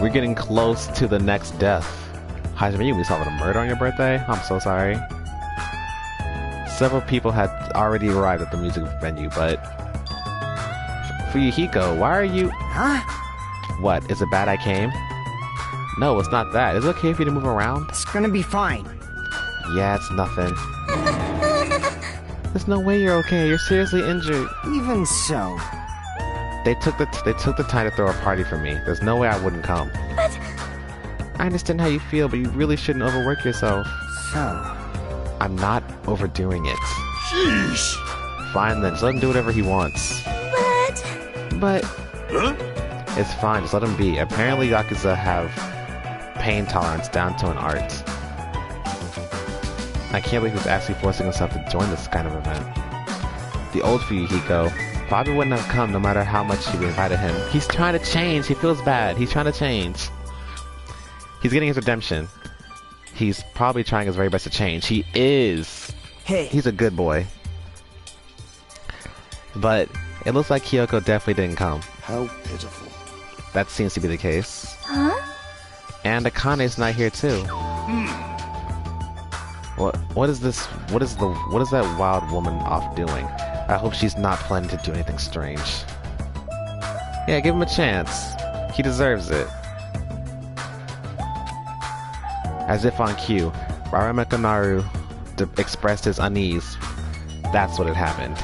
Speaker 1: we're getting close to the next death. Hajime, you gonna be solving a murder on your birthday? I'm so sorry. Several people had already arrived at the music venue, but... Fuyuhiko, why are you...
Speaker 4: Huh?
Speaker 1: What, is it bad I came? No, it's not that. Is it okay for you to move around?
Speaker 4: It's gonna be fine.
Speaker 1: Yeah, it's nothing. There's no way you're okay. You're seriously injured.
Speaker 4: Even so.
Speaker 1: They took the time to throw a party for me. There's no way I wouldn't come.
Speaker 6: But...
Speaker 1: I understand how you feel, but you really shouldn't overwork yourself.
Speaker 4: So...
Speaker 1: I'm not overdoing it.
Speaker 5: Sheesh.
Speaker 1: Fine then, just let him do whatever he wants. But...
Speaker 5: Huh?
Speaker 1: It's fine, just let him be. Apparently Yakuza have pain tolerance down to an art. I can't believe he's actually forcing himself to join this kind of event. The old Fuyuhiko probably wouldn't have come no matter how much she invited him. He's trying to change, he feels bad, he's trying to change. He's getting his redemption. He's probably trying his very best to change. He is!
Speaker 7: Hey.
Speaker 1: He's a good boy. But it looks like Kyoko definitely didn't come.
Speaker 5: How pitiful.
Speaker 1: That seems to be the case.
Speaker 6: Huh?
Speaker 1: And Akane's not here too. What is this? What is that wild woman off doing? I hope she's not planning to do anything strange. Yeah, give him a chance. He deserves it. As if on cue, Raramekanaru expressed his unease. That's what had happened.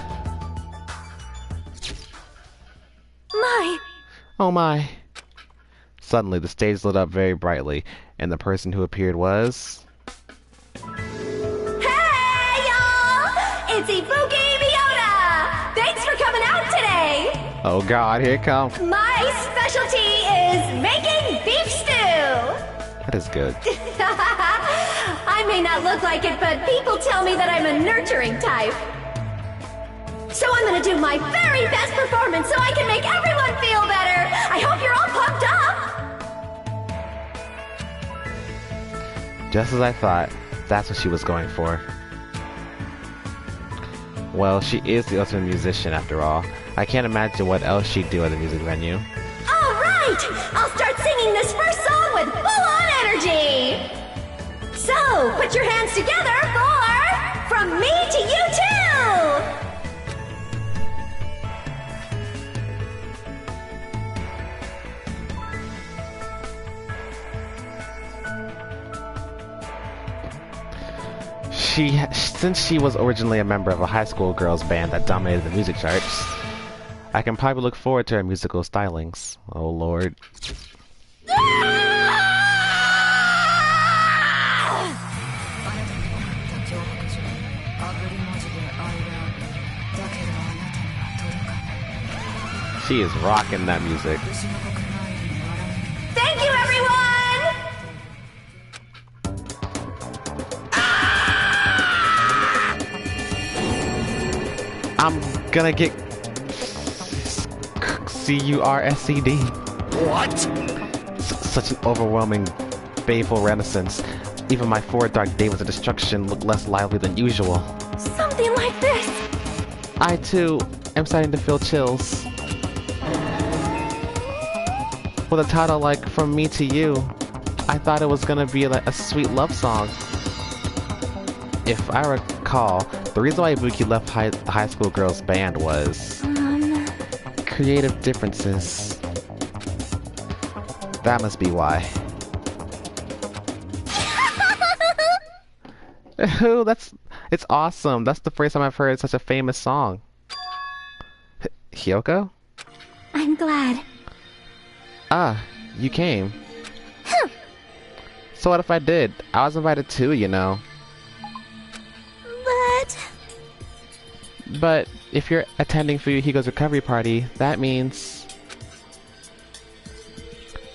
Speaker 3: My!
Speaker 1: Oh my. Suddenly, the stage lit up very brightly, and the person who appeared was...
Speaker 3: Hey, y'all! It's Ibuki Miota! Thanks for coming out today!
Speaker 1: Oh god, here it comes.
Speaker 3: My specialty is making beef stew!
Speaker 1: That is good.
Speaker 3: I may not look like it, but people tell me that I'm a nurturing type. So I'm gonna do my very best performance so I can make everyone feel better! I hope you're all pumped up!
Speaker 1: Just as I thought, that's what she was going for. Well, she is the ultimate musician after all. I can't imagine what else she'd do at a music venue.
Speaker 3: Alright! I'll start singing this first song with full-on energy! So, put your hands together for From Me to You Too!
Speaker 1: Since she was originally a member of a high school girls band that dominated the music charts, I can probably look forward to her musical stylings. Oh lord. She is rocking that music.
Speaker 3: Thank you, everyone!
Speaker 1: I'm gonna get C-U-R-S-C-D.
Speaker 5: What?
Speaker 1: Such an overwhelming, baleful renaissance. Even my 4 dark days of destruction look less lively than usual.
Speaker 3: Something like this.
Speaker 1: I too am starting to feel chills. With a title like From Me to You, I thought it was gonna be like a sweet love song. If I recall, the reason why Ibuki left the high school girls band was creative differences. That must be why. It's awesome. That's the first time I've heard such a famous song. Hyoko?
Speaker 6: I'm glad.
Speaker 1: Ah, you came. So what if I did? I was invited too, you know. But if you're attending Fuyuhiko's recovery party, that means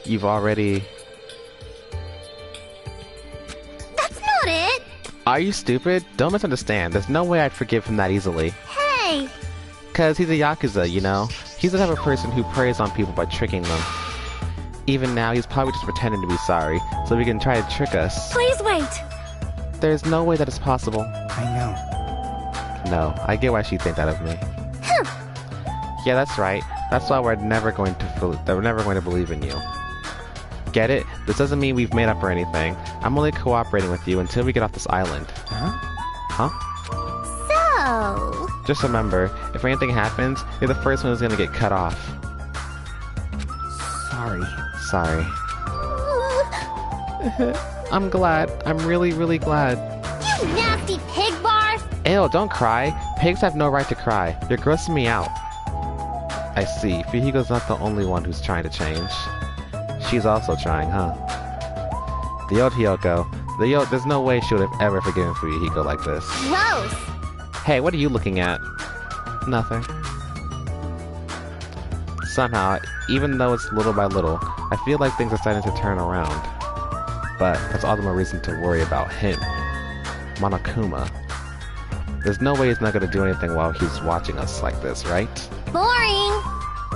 Speaker 1: you've already...
Speaker 6: That's not it!
Speaker 1: Are you stupid? Don't misunderstand. There's no way I'd forgive him that easily.
Speaker 6: Hey!
Speaker 1: Cause he's a Yakuza, you know? He's the type of person who preys on people by tricking them. Even now, he's probably just pretending to be sorry, so he can try to trick us.
Speaker 3: Please wait.
Speaker 1: There's no way that it's possible.
Speaker 4: I know.
Speaker 1: No, I get why she'd think that of me. Yeah, that's right. That's why we're never going to believe in you. Get it? This doesn't mean we've made up or anything. I'm only cooperating with you until we get off this island. Huh?
Speaker 6: So...
Speaker 1: Just remember, if anything happens, you're the first one who's gonna get cut off. Sorry. I'm glad. I'm really, really glad.
Speaker 6: You nasty pig barf!
Speaker 1: Ew, don't cry. Pigs have no right to cry. You're grossing me out. I see. Fuyuhiko's not the only one who's trying to change. She's also trying, huh? The old Hyoko, There's no way she would have ever forgiven Fuyuhiko like this.
Speaker 6: Gross.
Speaker 1: Hey, what are you looking at? Nothing. Somehow, even though it's little by little, I feel like things are starting to turn around. But that's all the more reason to worry about him. Monokuma. There's no way he's not gonna do anything while he's watching us like this, right?
Speaker 6: Boring.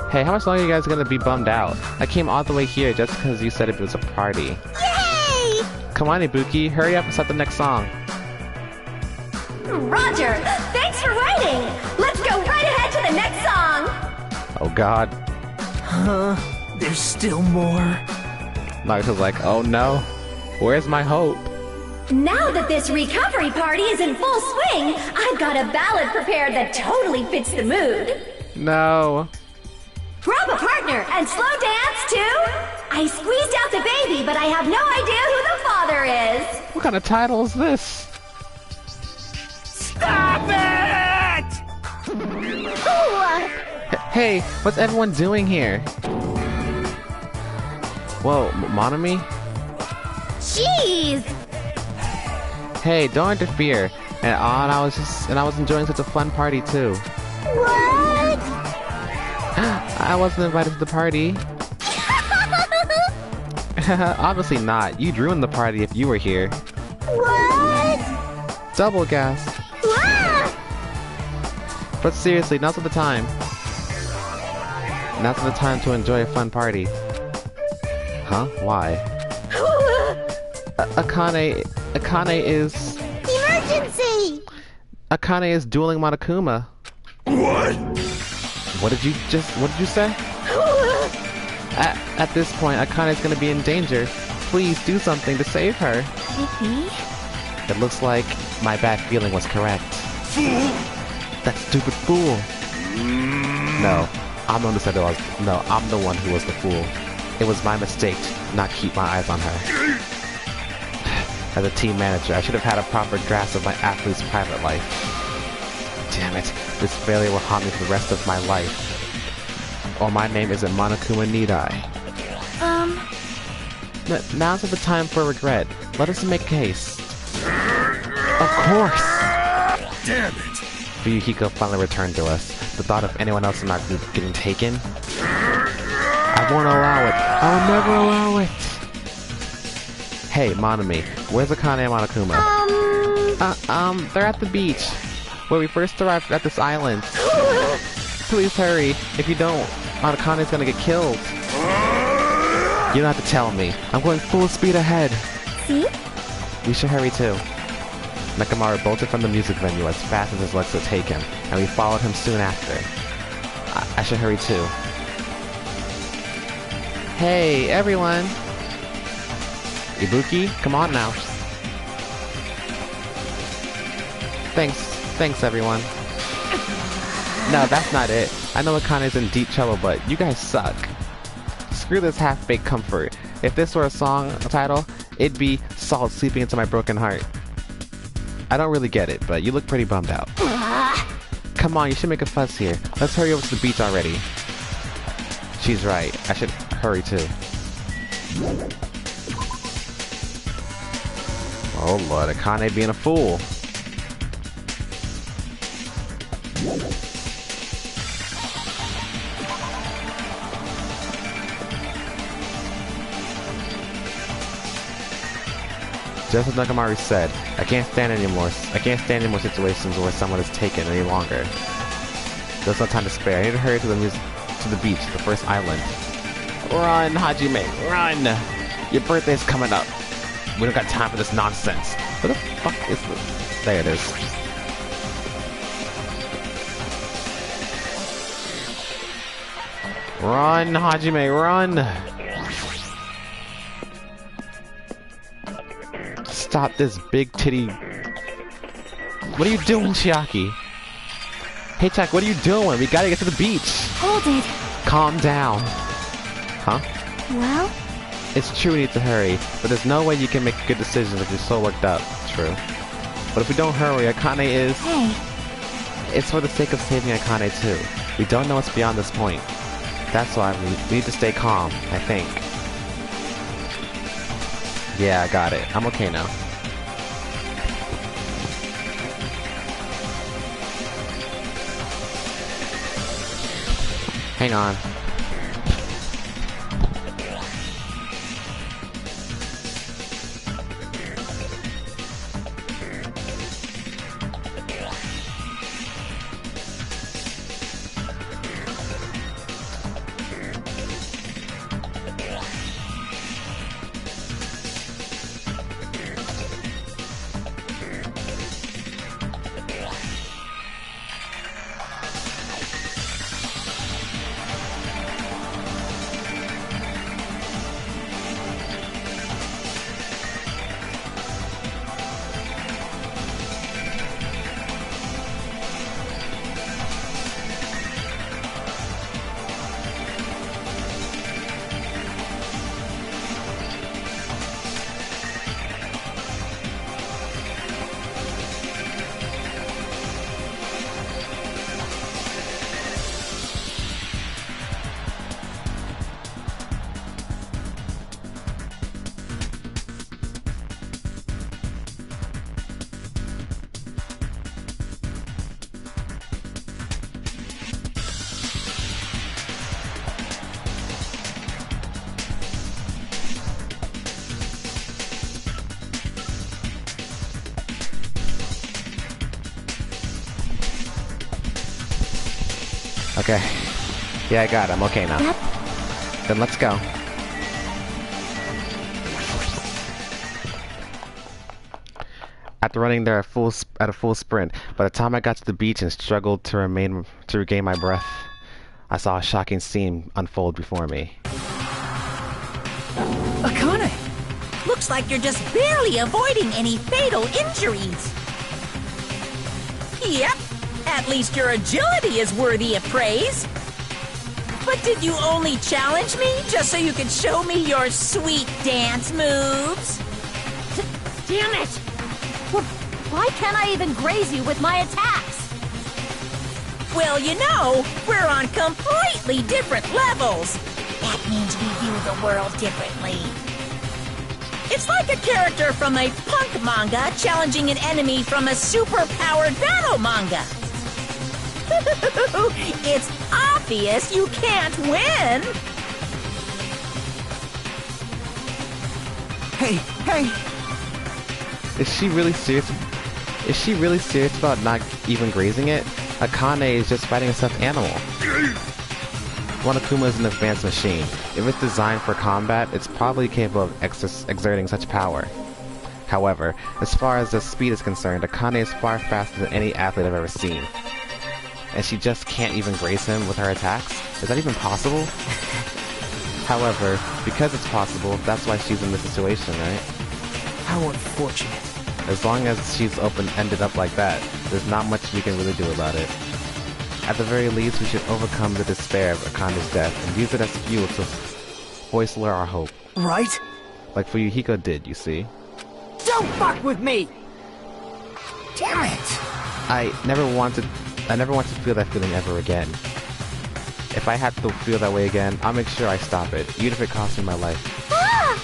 Speaker 1: Hey, how much longer are you guys gonna be bummed out? I came all the way here just because you said it was a party.
Speaker 6: Yay!
Speaker 1: Come on, Ibuki, hurry up and start the next song.
Speaker 3: Roger! Thanks for waiting! Let's go right ahead to the next song!
Speaker 1: Oh god.
Speaker 7: There's still more.
Speaker 1: Nagato's like, oh no. Where's my hope?
Speaker 3: Now that this recovery party is in full swing, I've got a ballad prepared that totally fits the mood.
Speaker 1: No.
Speaker 3: Grab a partner and slow dance too! I squeezed out the baby, but I have no idea who the father is!
Speaker 1: What kind of title is this?
Speaker 4: Stop it!
Speaker 1: Hey, what's everyone doing here? Whoa, Monami?
Speaker 6: Jeez!
Speaker 1: Hey, don't interfere. And I was enjoying such a fun party too.
Speaker 6: What?
Speaker 1: I wasn't invited to the party. Obviously not. You'd ruin the party if you were here.
Speaker 6: What?
Speaker 1: Double gas.
Speaker 6: Ah!
Speaker 1: But seriously, now's not the time. Now's not the time to enjoy a fun party. Huh? Why? Akane is...
Speaker 6: Emergency!
Speaker 1: Akane is dueling Monokuma.
Speaker 5: What?
Speaker 1: What did you say? At this point, Akane's gonna be in danger. Please do something to save her.
Speaker 6: Me?
Speaker 1: It looks like my bad feeling was correct.
Speaker 5: Fool!
Speaker 1: That stupid fool. No, I'm the one who said it was. No, I'm the one who was the fool. It was my mistake to not keep my eyes on her. As a team manager, I should have had a proper grasp of my athlete's private life. Damn it, this failure will haunt me for the rest of my life. Or my name isn't Monokuma, need I? Now's not the time for regret. Let us make a case. Of course!
Speaker 5: Damn it!
Speaker 1: Fuyuhiko finally returned to us. The thought of anyone else in our group getting taken? I won't allow it. I will never allow it. Hey, Monami, where's Akane and Monokuma? They're at the beach, where we first arrived at this island. Please hurry. If you don't, Akane's gonna get killed. You don't have to tell me. I'm going full speed ahead.
Speaker 6: See?
Speaker 1: We should hurry too. Nekomaru bolted from the music venue as fast as his legs would take him, and we followed him soon after. I should hurry too. Hey, everyone! Ibuki, come on now. Thanks everyone. No, that's not it. I know Akane's in deep trouble, but you guys suck. Screw this half-baked comfort. If this were a song title, it'd be Salt Sleeping Into My Broken Heart. I don't really get it, but you look pretty bummed out. Come on, you should make a fuss here. Let's hurry over to the beach already. She's right. I should hurry too. Oh lord, Akane being a fool. Just as Nekomaru said, I can't stand any more situations where someone is taken any longer. There's no time to spare. I need to hurry to the beach, the first island. Run, Hajime, run! Your birthday's coming up. We don't got time for this nonsense. What the fuck is this? There it is. Run, Hajime, run! Stop this big titty. What are you doing, Chiaki? Hey, Chuck, what are you doing? We gotta get to the beach.
Speaker 6: Hold it.
Speaker 1: Calm down. Huh?
Speaker 6: Well?
Speaker 1: It's true we need to hurry, but there's no way you can make good decisions if you're so worked up. True. But if we don't hurry, Akane is...
Speaker 6: Hey.
Speaker 1: It's for the sake of saving Akane too. We don't know what's beyond this point. That's why we need to stay calm, I think. Yeah, I got it. I'm okay now. Hang on. Okay. Yeah, I got it. I'm okay now. Then let's go. After running there at a full sprint, by the time I got to the beach and struggled to regain my breath, I saw a shocking scene unfold before me.
Speaker 2: Akane! Looks like you're just barely avoiding any fatal injuries. Yep. At least your agility is worthy of praise. But did you only challenge me just so you could show me your sweet dance moves?
Speaker 3: Damn it! Why can't I even graze you with my attacks?
Speaker 2: Well, you know, we're on completely different levels. That means we view the world differently. It's like a character from a punk manga challenging an enemy from a super-powered battle manga. It's obvious you can't win!
Speaker 7: Hey!
Speaker 1: Is she really serious? Is she really serious about not even grazing it? Akane is just fighting a stuffed animal. Monokuma is an advanced machine. If it's designed for combat, it's probably capable of exerting such power. However, as far as the speed is concerned, Akane is far faster than any athlete I've ever seen. And she just can't even graze him with her attacks? Is that even possible? However, because it's possible, that's why she's in this situation, right?
Speaker 7: How unfortunate.
Speaker 1: As long as she's ended up like that, there's not much we can really do about it. At the very least, we should overcome the despair of Akane's death and use it as fuel to hoist our hope.
Speaker 7: Right?
Speaker 1: Like Fuyuhiko did, you see.
Speaker 4: Don't fuck with me! Damn it!
Speaker 1: I never want to feel that feeling ever again. If I have to feel that way again, I'll make sure I stop it, even if it costs me my life.
Speaker 6: Ah!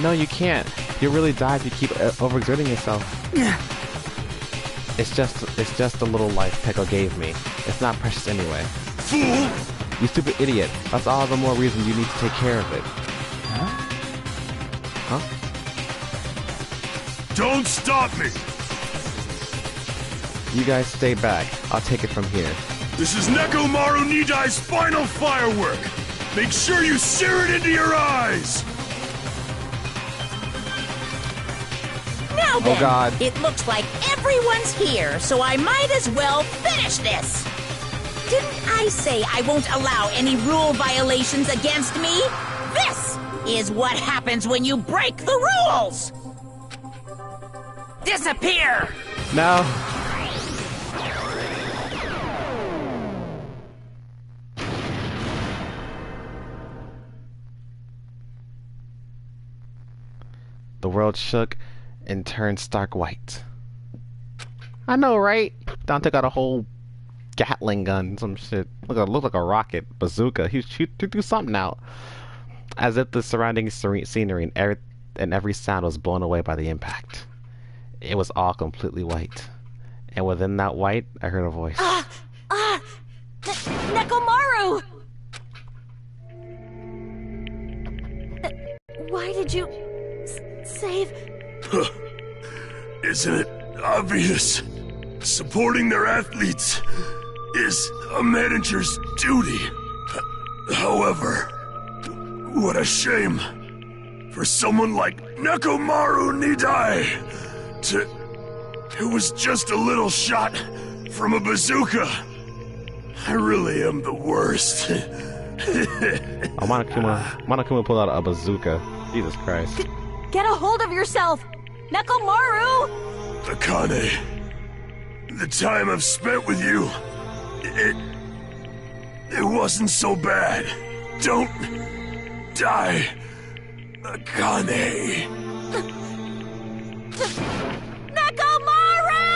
Speaker 1: No, you can't. You'll really die if you keep overexerting yourself. It's just a little life Peko gave me. It's not precious anyway.
Speaker 5: Fool!
Speaker 1: You stupid idiot. That's all the more reason you need to take care of it. Huh?
Speaker 5: Don't stop me!
Speaker 1: You guys stay back. I'll take it from here.
Speaker 5: This is Nekomaru Nidai's final firework! Make sure you sear it into your eyes!
Speaker 2: Now then,
Speaker 1: Oh God.
Speaker 2: It looks like everyone's here, so I might as well finish this. Didn't I say I won't allow any rule violations against me? This is what happens when you break the rules! Disappear!
Speaker 1: No. The world shook and turned stark white. I know, right? Don took out a whole Gatling gun, some shit. Looked like a rocket, bazooka. He threw something out. As if the surrounding scenery and and every sound was blown away by the impact. It was all completely white. And within that white, I heard a voice.
Speaker 3: Nekomaru! Why did you save...
Speaker 5: Isn't it obvious? Supporting their athletes is a manager's duty. However, what a shame for someone like Nekomaru Nidai to... It was just a little shot from a bazooka. I really am the worst.
Speaker 1: Monokuma pulled out a bazooka. Jesus Christ.
Speaker 3: Get a hold of yourself! Nekomaru!
Speaker 5: Akane, the time I've spent with you, it wasn't so bad. Don't die, Akane.
Speaker 3: Nekomaru!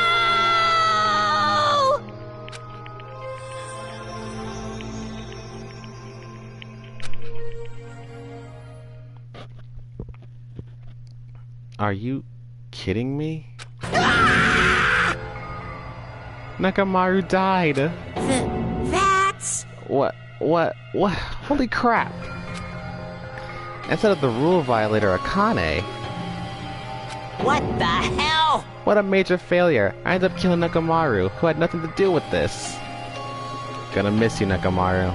Speaker 1: Are you kidding me? Nekomaru died.
Speaker 3: That's...
Speaker 1: What? Holy crap. Instead of the rule violator Akane.
Speaker 2: What the hell?
Speaker 1: What a major failure. I ended up killing Nekomaru, who had nothing to do with this. Gonna miss you, Nekomaru.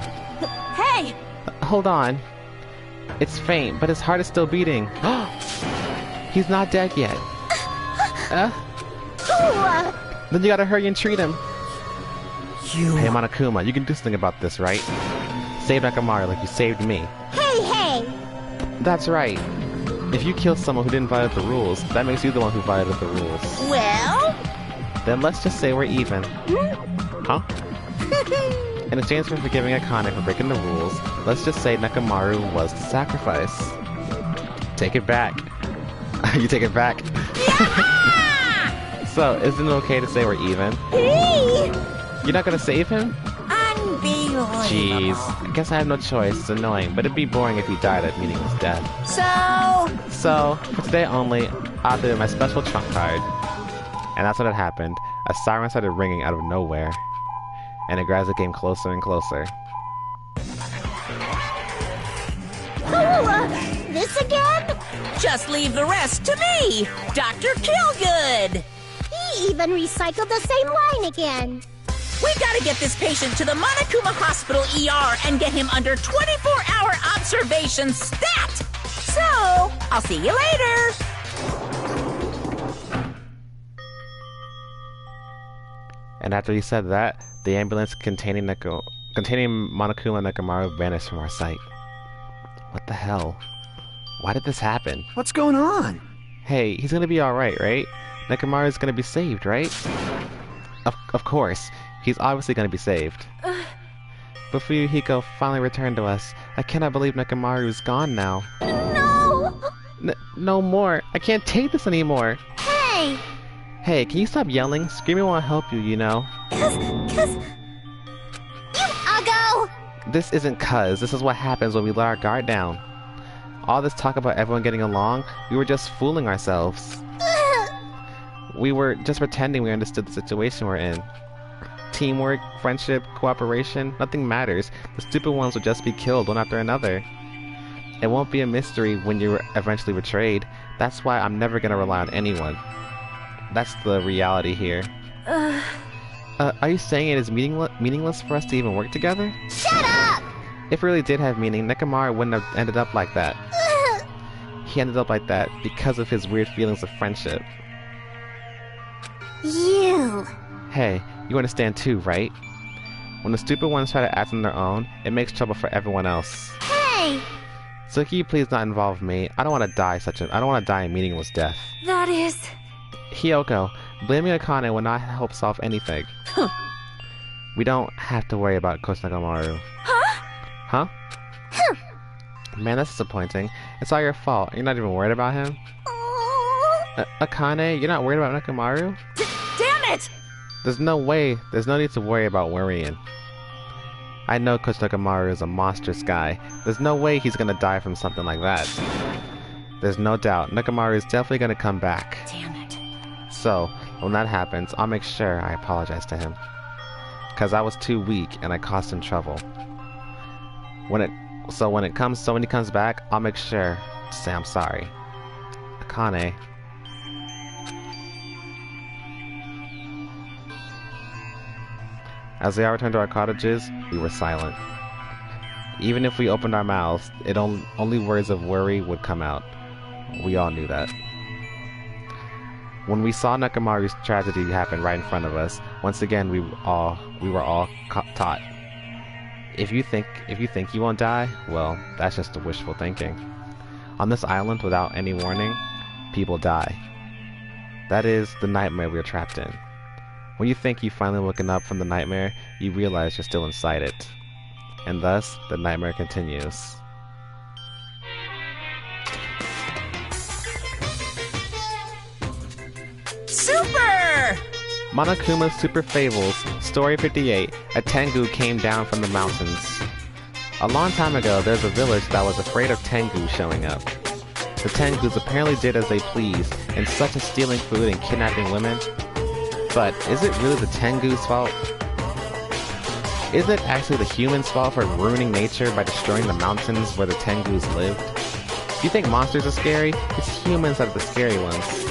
Speaker 3: Hey!
Speaker 1: Hold on. It's faint, but his heart is still beating. He's not dead yet. Then you gotta hurry and treat him. Hey, Monokuma, you can do something about this, right? Save Nekomaru like you saved me.
Speaker 6: Hey!
Speaker 1: That's right. If you kill someone who didn't violate the rules, that makes you the one who violated the rules.
Speaker 2: Well?
Speaker 1: Then let's just say we're even. Huh? In exchange for forgiving Akane for breaking the rules, let's just say Nekomaru was the sacrifice. Take it back. You take it back.
Speaker 2: Yeah!
Speaker 1: So, isn't it okay to say we're even? You're not gonna save him?
Speaker 2: Unbelievable.
Speaker 1: Jeez. I guess I have no choice. It's annoying, but it'd be boring if he died at meaningless death.
Speaker 2: So,
Speaker 1: for today only, I'll do my special trump card. And that's what had happened. A siren started ringing out of nowhere. And it gradually came closer and closer.
Speaker 6: This again?
Speaker 2: just leave the rest to me, Dr. Killgood.
Speaker 6: He even recycled the same line again.
Speaker 2: We gotta get this patient to the Monokuma Hospital ER and get him under 24-hour observation stat! So, I'll see you later!
Speaker 1: And after he said that, the ambulance containing Monokuma Nekomaru vanished from our sight. What the hell? Why did this happen?
Speaker 7: What's going on?
Speaker 1: Hey, he's gonna be alright, right? Nekomaru's gonna be saved, right? Of course. He's obviously gonna be saved. But Fuyuhiko finally returned to us. I cannot believe Nekomaru's gone now.
Speaker 6: No!
Speaker 1: No more. I can't take this anymore.
Speaker 6: Hey!
Speaker 1: Hey, can you stop yelling? Screaming won't help you, you know.
Speaker 6: Cause... You uggo!
Speaker 1: This isn't cuz. This is what happens when we let our guard down. All this talk about everyone getting along, we were just fooling ourselves. We were just pretending we understood the situation we're in. Teamwork, friendship, cooperation, nothing matters. The stupid ones will just be killed one after another. It won't be a mystery when you're eventually betrayed. That's why I'm never gonna rely on anyone. That's the reality here. Are you saying it is meaningless for us to even work together?
Speaker 6: Shut up!
Speaker 1: If it really did have meaning, Nekomaru wouldn't have ended up like that. He ended up like that because of his weird feelings of friendship.
Speaker 6: You...
Speaker 1: Hey, you understand too, right? When the stupid ones try to act on their own, it makes trouble for everyone else.
Speaker 6: Hey!
Speaker 1: So can you please not involve me? I don't want to die I don't want to die a meaningless death.
Speaker 3: That is...
Speaker 1: Hiyoko, blaming Akane will not help solve anything. We don't have to worry about Coach Nekomaru. Huh? Man, that's disappointing. It's all your fault. You're not even worried about him? Akane, you're not worried about Nekomaru?
Speaker 3: Damn it!
Speaker 1: There's no need to worry about worrying. I know Coach Nekomaru is a monstrous guy. There's no way he's gonna die from something like that. There's no doubt Nekomaru is definitely gonna come back.
Speaker 2: Damn it.
Speaker 1: So, when that happens, I'll make sure I apologize to him. Cause I was too weak and I caused him trouble. When he comes back, I'll make sure to say I'm sorry. Akane. As they all returned to our cottages, we were silent. Even if we opened our mouths, only words of worry would come out. We all knew that. When we saw Nekomaru's tragedy happen right in front of us, once again we were all taught. If you think you won't die, well, that's just wishful thinking. On this island, without any warning, people die. That is the nightmare we are trapped in. When you think you've finally woken up from the nightmare, you realize you're still inside it. And thus, the nightmare continues.
Speaker 2: Super!
Speaker 1: Monokuma's Super Fables, Story 58, a Tengu came down from the mountains. A long time ago, there's a village that was afraid of Tengu showing up. The Tengus apparently did as they pleased, and such as stealing food and kidnapping women. But is it really the Tengu's fault? Is it actually the humans' fault for ruining nature by destroying the mountains where the Tengus lived? If you think monsters are scary, it's humans that are the scary ones.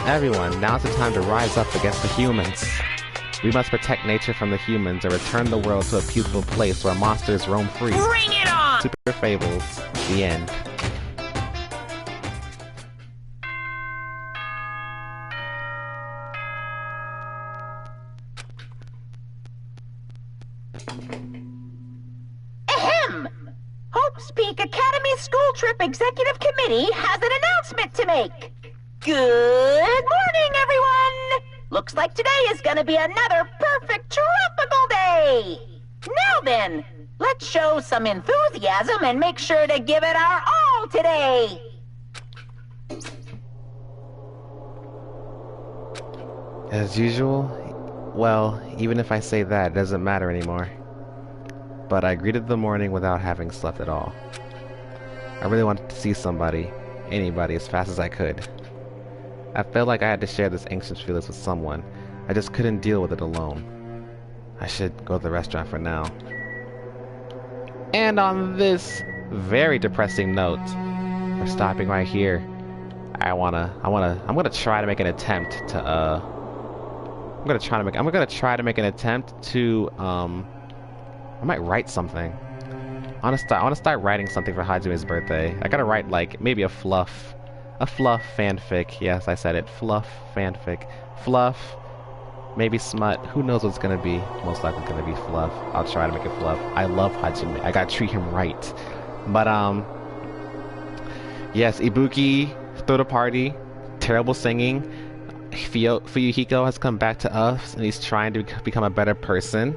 Speaker 1: Everyone, now's the time to rise up against the humans. We must protect nature from the humans and return the world to a peaceful place where monsters roam free.
Speaker 2: Bring it on!
Speaker 1: Super Fables, the end.
Speaker 2: Ahem! Hope's Peak Academy School Trip Executive Committee has an announcement to make. Good morning, everyone! Looks like today is gonna be another perfect tropical day! Now then, let's show some enthusiasm and make sure to give it our all today!
Speaker 1: As usual, well, even if I say that, it doesn't matter anymore. But I greeted the morning without having slept at all. I really wanted to see somebody, anybody, as fast as I could. I felt like I had to share this anxious feeling with someone. I just couldn't deal with it alone. I should go to the restaurant for now. And on this very depressing note, we're stopping right here. I'm gonna try to make an attempt to I'm gonna try to make an attempt to I might write something. I wanna start writing something for Hajime's birthday. I gotta write like maybe a fluff fanfic. Yes, I said it. Fluff fanfic. Fluff. Maybe smut. Who knows what's gonna be? Most likely gonna be fluff. I'll try to make it fluff. I love Hajime. I gotta treat him right. But yes, Ibuki threw the party. Terrible singing. Fuyuhiko has come back to us and he's trying to become a better person,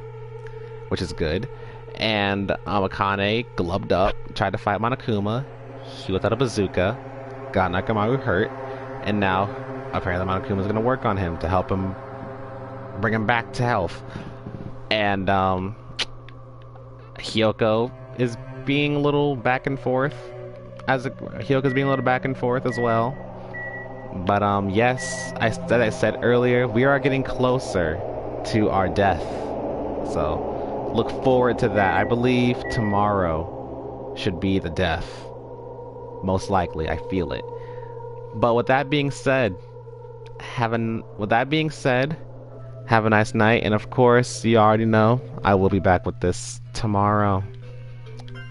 Speaker 1: which is good. And Akane gloved up, tried to fight Monokuma. He without a bazooka, got Nekomaru hurt, and now apparently Monokuma is going to work on him to help him bring him back to health. And Hyoko is being a little back and forth. Hyoko's being a little back and forth as well. But yes, as I said earlier, we are getting closer to our death. So look forward to that. I believe tomorrow should be the death. Most likely, I feel it. But with that being said, have a nice night. And of course, you already know I will be back with this tomorrow.